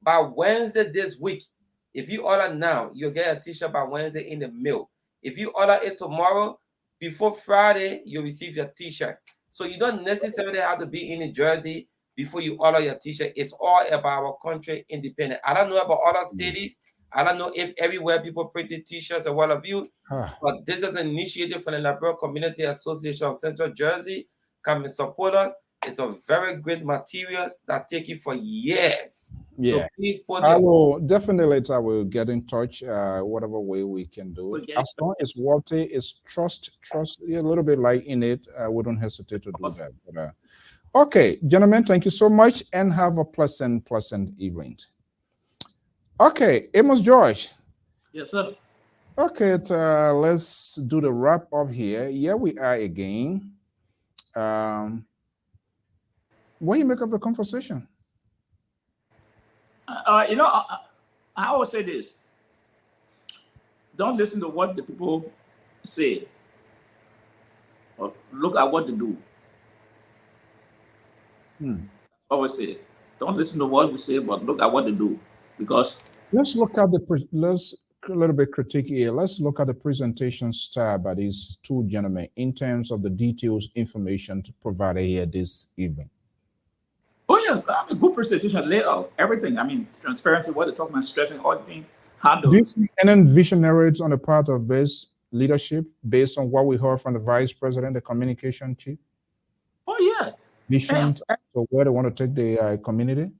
by Wednesday this week. If you order now, you'll get a t-shirt by Wednesday in the mail. If you order it tomorrow, before Friday, you'll receive your t-shirt. So you don't necessarily have to be in New Jersey before you order your t-shirt. It's all about our country independent. I don't know about other cities. I don't know if everywhere people printed t-shirts or what have you, but this is an initiative from the Liberian Community Association of Central Jersey. Come and support us. It's a very great materials that take you for years. Yeah. So please put I will definitely. I will get in touch. Whatever way we can do it. We'll As long as worthy is trust a little bit like in it. We don't hesitate to do that. But, okay, gentlemen, thank you so much, and have a pleasant evening. Okay, Amos George. Yes, sir. Okay, let's do the wrap up here. Here we are again. What do you make of the conversation? You know, I always say this. Don't listen to what the people say, or look at what they do. I always say, don't listen to what we say, but look at what they do. Because let's look at let's a little bit critique here. Let's look at the presentation style by these two gentlemen in terms of the details, information provided here this evening. Oh yeah, I mean, good presentation, layout, everything. I mean, transparency, what they're talking about, stressing, all the thing. Do you see any visionaries on the part of this leadership based on what we heard from the vice president, the communication chief? Oh yeah. Vision so where they want to take the community?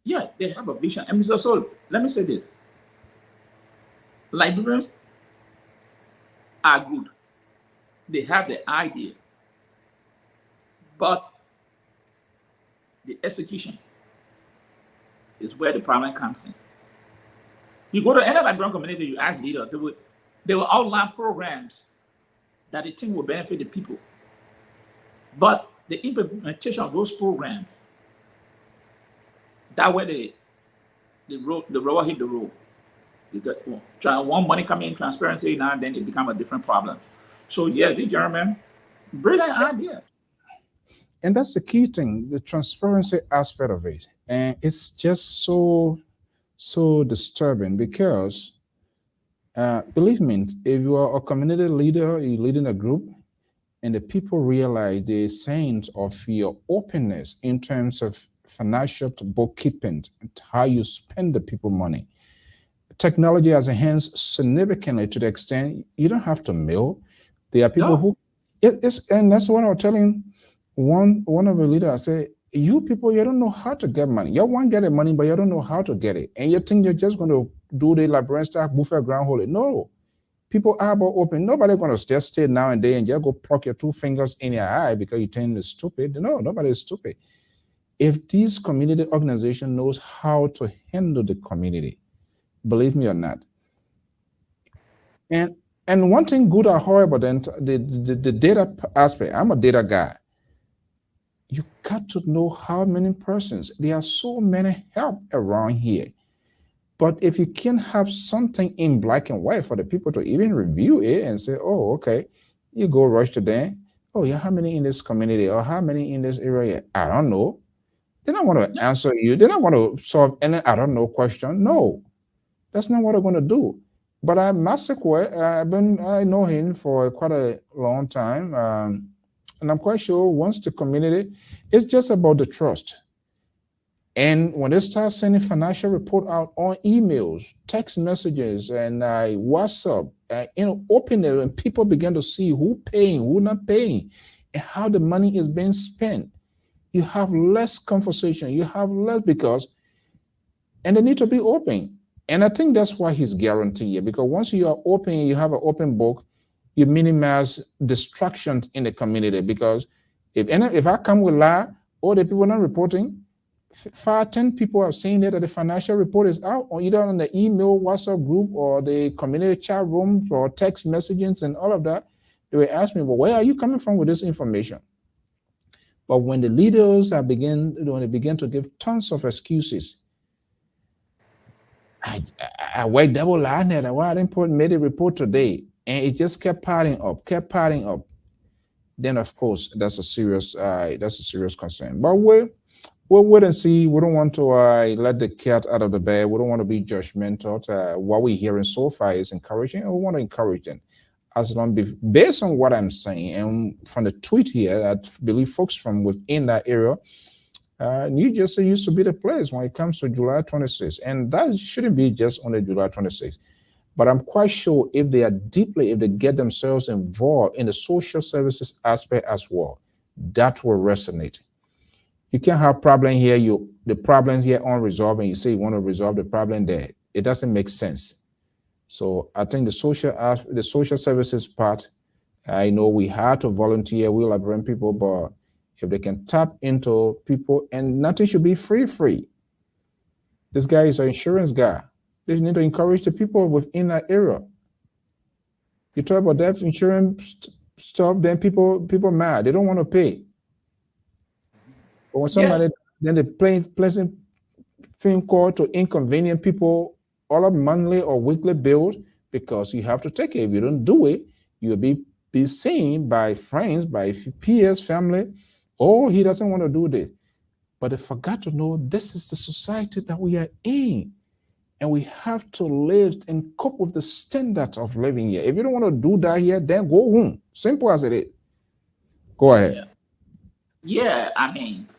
Yeah, they have a vision. And Mr. Soul, let me say this. Librarians are good. They have the idea. But the execution is where the problem comes in. You go to any librarian community, you ask leaders, they will outline programs that they think will benefit the people. But the implementation of those programs, that way the rubber hit the road. You got one money coming in, transparency now, and then it become a different problem. So yeah, the gentleman, brilliant idea. And that's the key thing, the transparency aspect of it. And it's just so disturbing because, believe me, if you are a community leader, you're leading a group, and the people realize the signs of your openness in terms of financial bookkeeping and how you spend the people money. Technology has enhanced significantly to the extent you don't have to mail. There are people who, and that's what I was telling one of the leaders. I say, you people, you don't know how to get money. You want to get the money, but you don't know how to get it. And you think you're just going to do the librarian stuff, buffet ground hole. No. People are about open. Nobody's going to just stay now and then and just go pluck your 2 fingers in your eye because you think it's stupid. No, nobody is stupid. If this community organization knows how to handle the community, believe me or not. And one thing good or horrible, then the data aspect, I'm a data guy. You got to know how many persons, there are so many help around here. But if you can have something in black and white for the people to even review it and say, oh, okay, you go rush to them. Oh, yeah, how many in this community or how many in this area? I don't know. They don't want to answer you. They don't want to solve any I don't know question. No, that's not what they're going to do. But I know him for quite a long time. And I'm quite sure once the community, it's just about the trust. And when they start sending financial report out on emails, text messages, and WhatsApp, open it, and people begin to see who paying, who not paying, and how the money is being spent. You have less conversation. You have less and they need to be open. And I think that's why he's guaranteed, because once you are open, you have an open book, you minimize distractions in the community. Because if I come with lie, all the people not reporting, 5, 10 people have seen that the financial report is out, or either on the email, WhatsApp group, or the community chat room, or text messages and all of that. They will ask me, well, where are you coming from with this information? But when the leaders when they begin to give tons of excuses, I worked double line there. Why I didn't made a report today, and it just kept piling up. Then of course that's a serious concern. But we'll wait and see. We don't want to let the cat out of the bag. We don't want to be judgmental. What we're hearing so far is encouraging, and we want to encourage them. Based on what I'm saying, and from the tweet here, I believe folks from within that area, New Jersey used to be the place when it comes to July 26th. And that shouldn't be just only July 26th. But I'm quite sure if they get themselves involved in the social services aspect as well, that will resonate. You can't have problem here. The problems here unresolved, and you say you want to resolve the problem there. It doesn't make sense. So I think the social services part, I know we had to volunteer, we Liberian people, but if they can tap into people, and nothing should be free. This guy is an insurance guy. They need to encourage the people within that area. You talk about death insurance stuff, then people mad. They don't want to pay. But when somebody, then they pleasant phone call to inconvenient people all of monthly or weekly bills, because you have to take it. If you don't do it, you'll be seen by friends, by peers, family. Oh, he doesn't want to do this. But they forgot to know this is the society that we are in. And we have to live and cope with the standard of living here. If you don't want to do that here, then go home. Simple as it is. Go ahead. Yeah, I mean,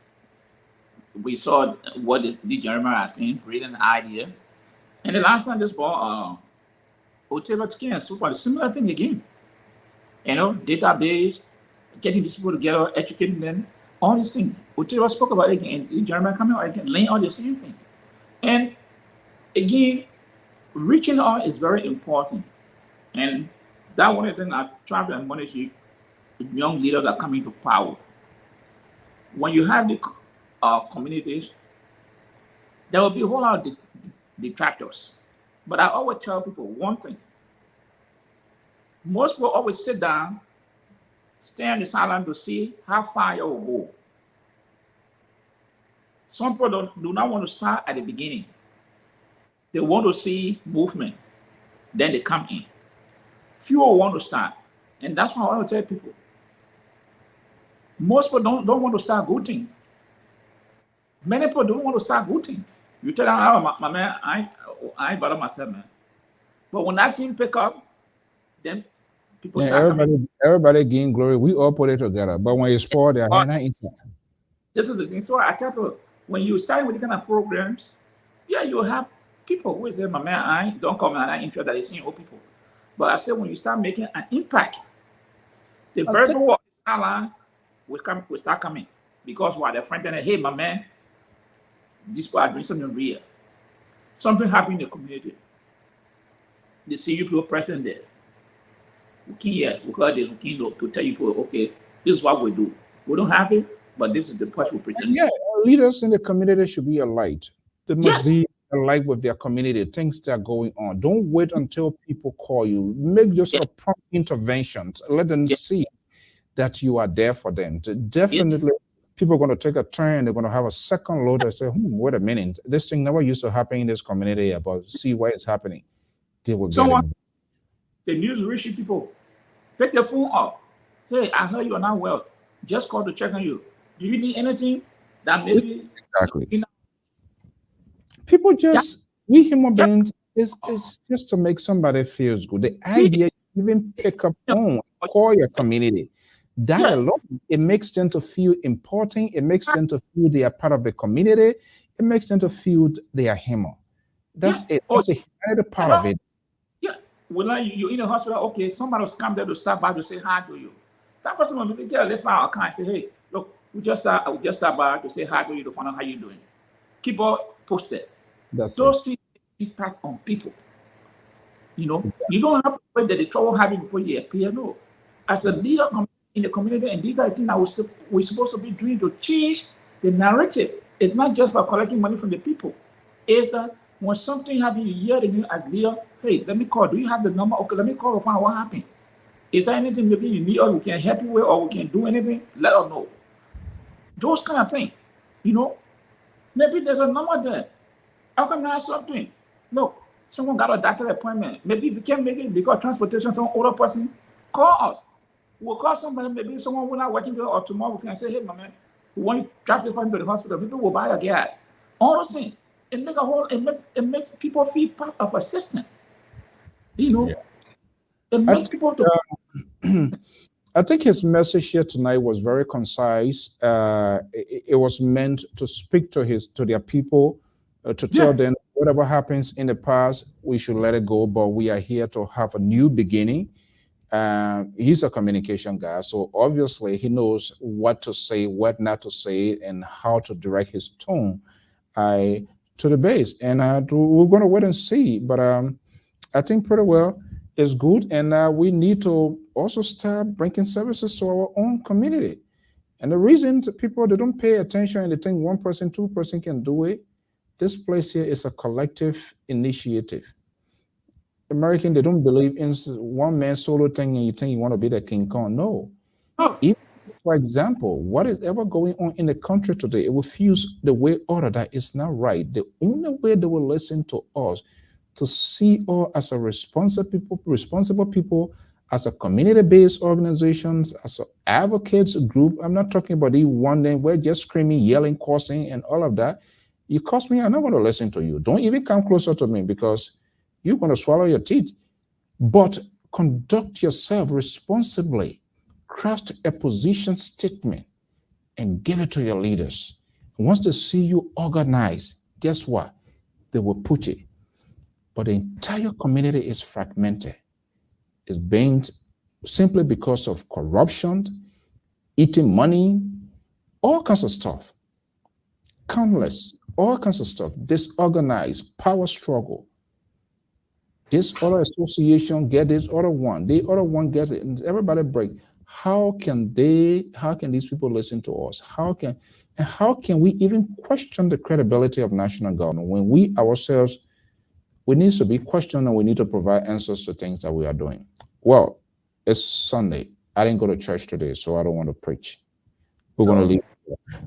we saw what the Jeremiah are saying, brilliant idea. And the last time this ball, Oteva Tikin spoke about a similar thing again. You know, database, getting these people together, educating them, all these things. Oteva spoke about it again, and Jeremiah coming out again, laying all the same thing. And again, reaching out is very important. And that one of the things I try to admonish you, young leaders are coming to power. When you have the communities, there will be a whole lot of detractors. But I always tell people one thing. Most people always sit down, stay on the sideline to see how far you will go. Some people do not want to start at the beginning. They want to see movement, then they come in. Few want to start. And that's why I want to tell people. Most people don't want to start good things. Many people don't want to start good things. You tell them, oh, my man, I ain't bother myself, man. But when that team pick up, then people start everybody gain glory. We all put it together. But when you spoil, they're not inside. This is the thing. So I tell people, when you start with the kind of programs, yeah, you have people who say, my man, I don't come and I'm interested in seeing old people. But I said, when you start making an impact, the very work will start coming. Because what they're friends, hey, my man, this part doing something real. Something happened in the community. They see you people present there. We heard this, we can to tell you people, okay, this is what we do. We don't have it, but this is the part we present. Yeah, leaders in the community should be a light. They must be a light with their community, things that are going on. Don't wait until people call you. Make just sort of prompt interventions. Let them see that you are there for them. Definitely, people are going to take a turn. They're going to have a second load and say, wait a minute. This thing never used to happen in this community, but see why it's happening. They will get it. The news reaching people. Pick the phone up. Hey, I heard you are not well. Just call to check on you. Do you need anything that maybe... Exactly. People just, we human beings, it's just to make somebody feel good. The idea, even pick up phone, call your community. That alone, it makes them to feel important. It makes them to feel they are part of the community. It makes them to feel they are human. That's it. That's a humanity part of it. Yeah. When you're in the hospital, okay, somebody will come there to stop by to say hi to you. That person will get a left out account and say, hey, look, we just stop by to say hi to you to find out how you're doing. Keep on posted. Those things impact on people. You know, you don't have to wait that the trouble happening before you appear. No. As a leader in the community, and these are the things that we're supposed to be doing to change the narrative. It's not just about collecting money from the people. It's that when something happens, you hear the news as leader, hey, let me call. Do you have the number? Okay, let me call to find out what happened. Is there anything maybe you need or we can help you with or we can do anything? Let us know. Those kind of things. You know, maybe there's a number there. How come not something? Look, someone got a doctor appointment. Maybe if you can't make it because transportation from an older person, call us. We'll call somebody, maybe someone we're not working with, or tomorrow we can say, hey, my man, we want you to drop this person to the hospital. People will buy a gas. All those things. It makes people feel part of a system. You know, it makes people I think his message here tonight was very concise. It was meant to speak to their people, to tell them whatever happens in the past, we should let it go, but we are here to have a new beginning. He's a communication guy, so obviously he knows what to say, what not to say, and how to direct his tone to the base. And we're going to wait and see. But I think pretty well is good, and we need to also start bringing services to our own community. And the reason people, they don't pay attention and they think one person, two person can do it. This place here is a collective initiative. American, they don't believe in one man solo thing and you think you want to be the King Kong. No. Even, for example, what is ever going on in the country today, it will fuse the way order that is not right. The only way they will listen to us, to see us as a responsible people, as a community-based organizations, as an advocates group. I'm not talking about the one day we're just screaming, yelling, cursing, and all of that. You curse me, I'm not going to listen to you. Don't even come closer to me because you're going to swallow your teeth. But conduct yourself responsibly. Craft a position statement and give it to your leaders. Once they see you organized, guess what? They will put it. But the entire community is fragmented. It's bent simply because of corruption, eating money, all kinds of stuff. Countless, all kinds of stuff. Disorganized power struggle. This other association get this other one. The other one gets it. And everybody break. How can these people listen to us? How can we even question the credibility of national government when we ourselves, we need to be questioned and we need to provide answers to things that we are doing? Well, it's Sunday. I didn't go to church today, so I don't want to preach. We're going to leave.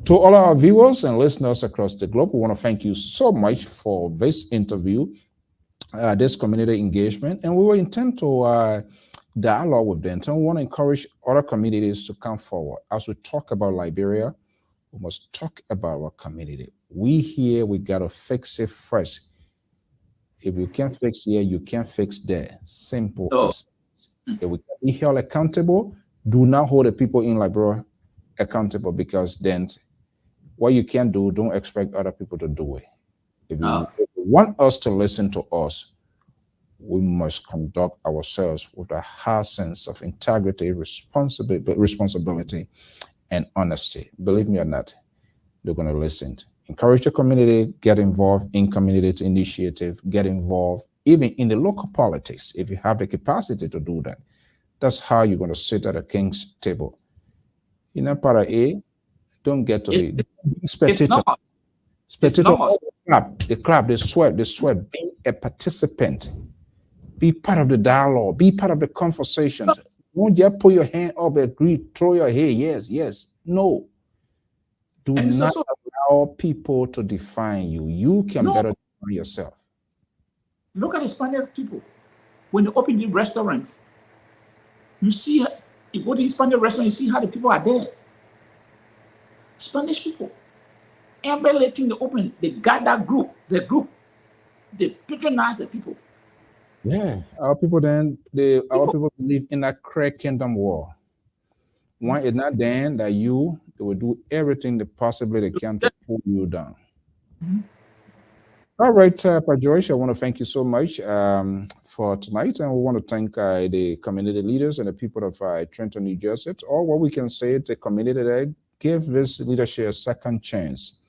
To all our viewers and listeners across the globe, we want to thank you so much for this interview, this community engagement, and we will intend to dialogue with them. So we want to encourage other communities to come forward. As we talk about Liberia, we must talk about our community. We got to fix it first. If you can't fix here, you can't fix there. Simple. If we can be held accountable, do not hold the people in Liberia accountable, because then what you can do, don't expect other people to do it. If you want us to listen to us, we must conduct ourselves with a high sense of integrity, responsibility, and honesty. Believe me or not, they're going to listen. Encourage the community, get involved in community initiative, get involved even in the local politics. If you have the capacity to do that, that's how you're going to sit at a king's table. You know, para A, don't get to the spectator. Spectator, they clap, they sweat, be a participant. Be part of the dialogue. Be part of the conversation. Don't just put your hand up, agree, throw your head, yes. No. Do not allow people to define you. You can better define yourself. Look at the Spanish people. When they open the restaurants, you see, you go to the Spanish restaurant, you see how the people are there. Spanish people. Everything they open, they got that group, they patronize the people. Yeah, our people people believe in a crack kingdom war. One is not then that they will do everything they possibly can to pull you down. All right, Pa Joyce, I want to thank you so much for tonight, and we want to thank the community leaders and the people of Trenton, New Jersey. All what we can say, the community there, give this leadership a second chance.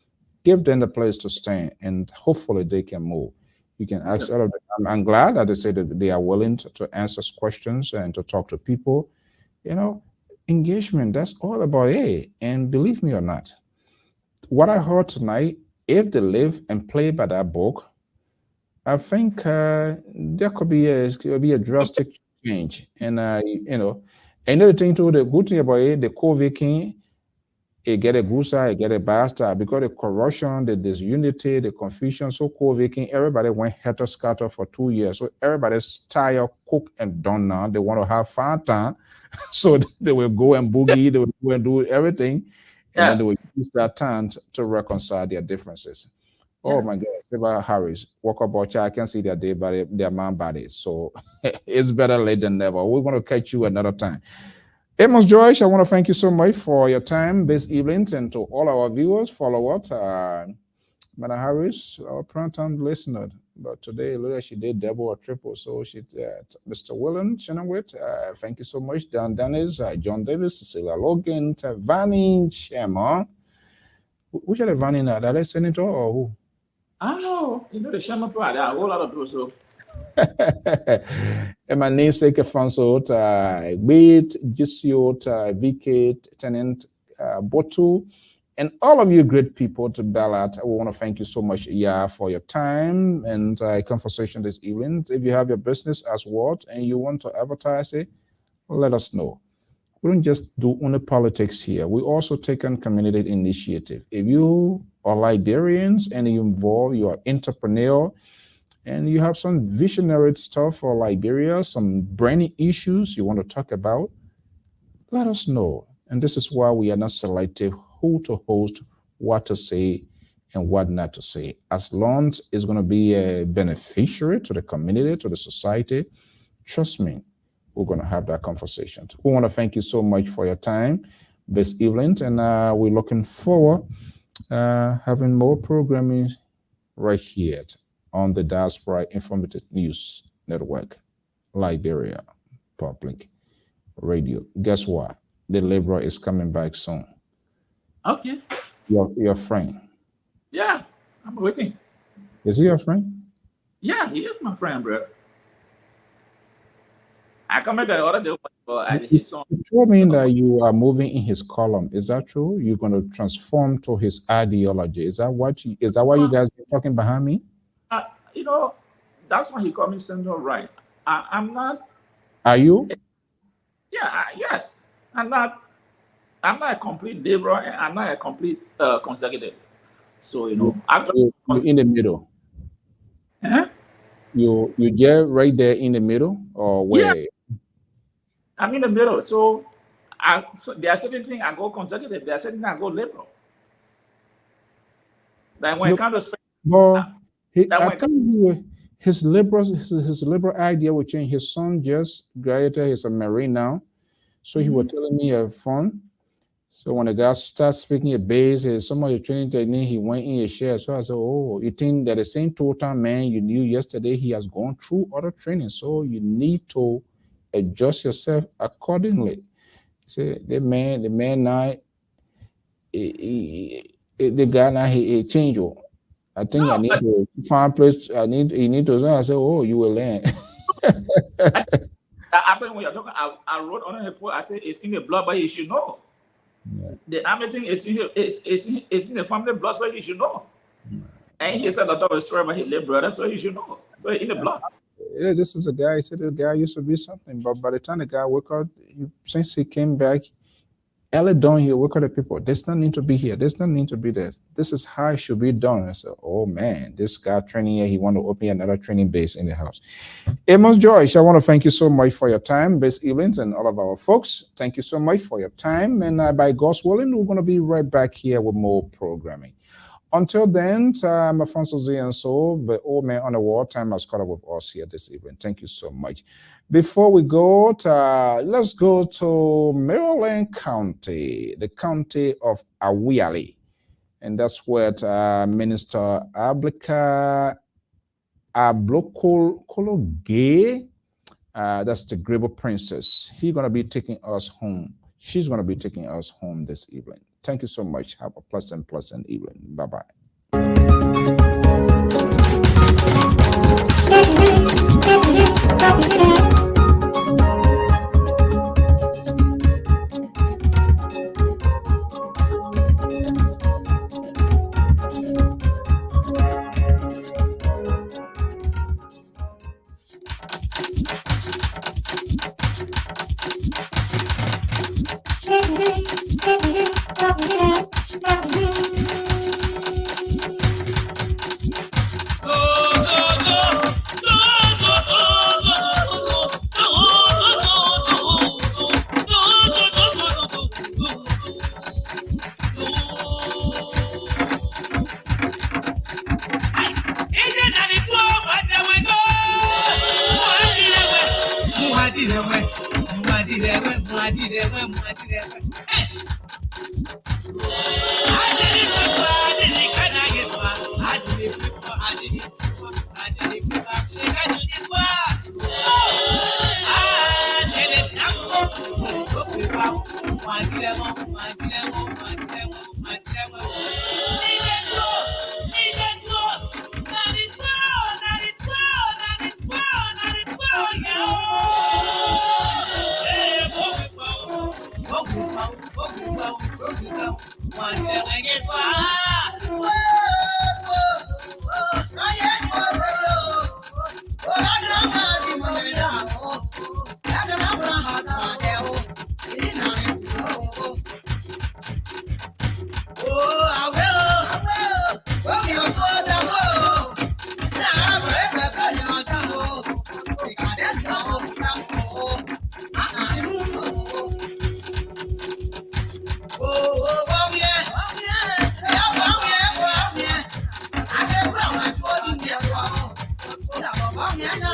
Give them the place to stand, and hopefully they can move. You can ask all of them. I'm glad that they say that they are willing to answer questions and to talk to people. You know, engagement, that's all about it. And believe me or not, what I heard tonight, if they live and play by that book, I think there could be a drastic change. And another thing too, the good thing about it, the COVID king, it get a good side, it get a bad side, because the corruption, the disunity, the confusion, so COVID king, everybody went helter-skelter for 2 years. So everybody's tired, cooked, and done now. They want to have fun time. So they will go and boogie, they will go and do everything. And then they will use that time to reconcile their differences. Oh my God, Steve Harris, walk about I can see their day body, their man bodies. So it's better late than never. We're going to catch you another time. Amos Joyce, I want to thank you so much for your time this evening, and to all our viewers, followers, Madam Harris, our prime time listener, but today later she did double or triple. So she, Mr. Willen Chenowit, thank you so much. Dan Dennis, John Davis, Cecilia Logan, Vanny Shema. Which are the Vanny now? Are they senator or who? I don't know. You know the Shema part. There are a whole lot of people. So. And my namesake Alphonso, Wade, Jisiot, VK, Tenant, Botu, and all of you great people to ballot. I want to thank you so much, for your time and conversation this evening. If you have your business as what and you want to advertise it, let us know. We don't just do only politics here. We also take on community initiative. If you are Liberians and you involve, you are entrepreneur, and you have some visionary stuff for Liberia, some brainy issues you want to talk about, let us know. And this is why we are not selective who to host, what to say, and what not to say. As long as it's going to be a beneficiary to the community, to the society, trust me, we're going to have that conversation. We want to thank you so much for your time this evening, and we're looking forward having more programming right here on the Diaspora Informative News Network, Liberia Public Radio. Guess what? The Liberal is coming back soon. Okay. Your friend. Yeah, I'm waiting. Is he your friend? Yeah, he is my friend, bro. I commented the other day for his song. You told me that you are moving in his column. Is that true? You're going to transform to his ideology. Is that why you guys are talking behind me? You know, that's why he called me center right. I'm not. Are you? Yeah. Yes. I'm not a complete liberal, and I'm not a complete conservative. So you're in the middle. Huh? You get right there in the middle, or where? Yeah. I'm in the middle. So there are certain things I go conservative. There are certain things I go liberal. Like when it comes to I tell you, his liberal idea will change. His son just graduated. He's a Marine now. So he was telling me a fun. So when the guy starts speaking a base, some of the training technique, he went in a share. So I said, oh, you think that the same total man you knew yesterday, he has gone through other training. So you need to adjust yourself accordingly. See, the man now, the guy now, he changed. I think I need to find a place. You need to. I said, oh, you will learn. After when you're talking, I wrote on a report. I said it's in the blood, but you should know. Yeah. The army thing is in the family blood, so you should know. Yeah. And he said a lot of story about his little brother, so you should know. So in the blood. Yeah, this is a guy. He said the guy used to be something, but by the time the guy woke up, since he came back, early down here, work with the people. There's no need to be here. There's no need to be there. This is how it should be done. I said, oh man, this guy training here, he want to open another training base in the house. Amos Joyce, I want to thank you so much for your time this evening, and all of our folks. Thank you so much for your time. And by God's willing, we're going to be right back here with more programming. Until then, I'm Alphonso Zean, so the old man on the wall time has caught up with us here this evening. Thank you so much. Before we go, let's go to Maryland County, the county of Awiali. And that's where Minister Ablika Ablokologe, that's the Grable Princess. He's going to be taking us home. She's going to be taking us home this evening. Thank you so much. Have a pleasant evening. Bye-bye. I did it. Yeah.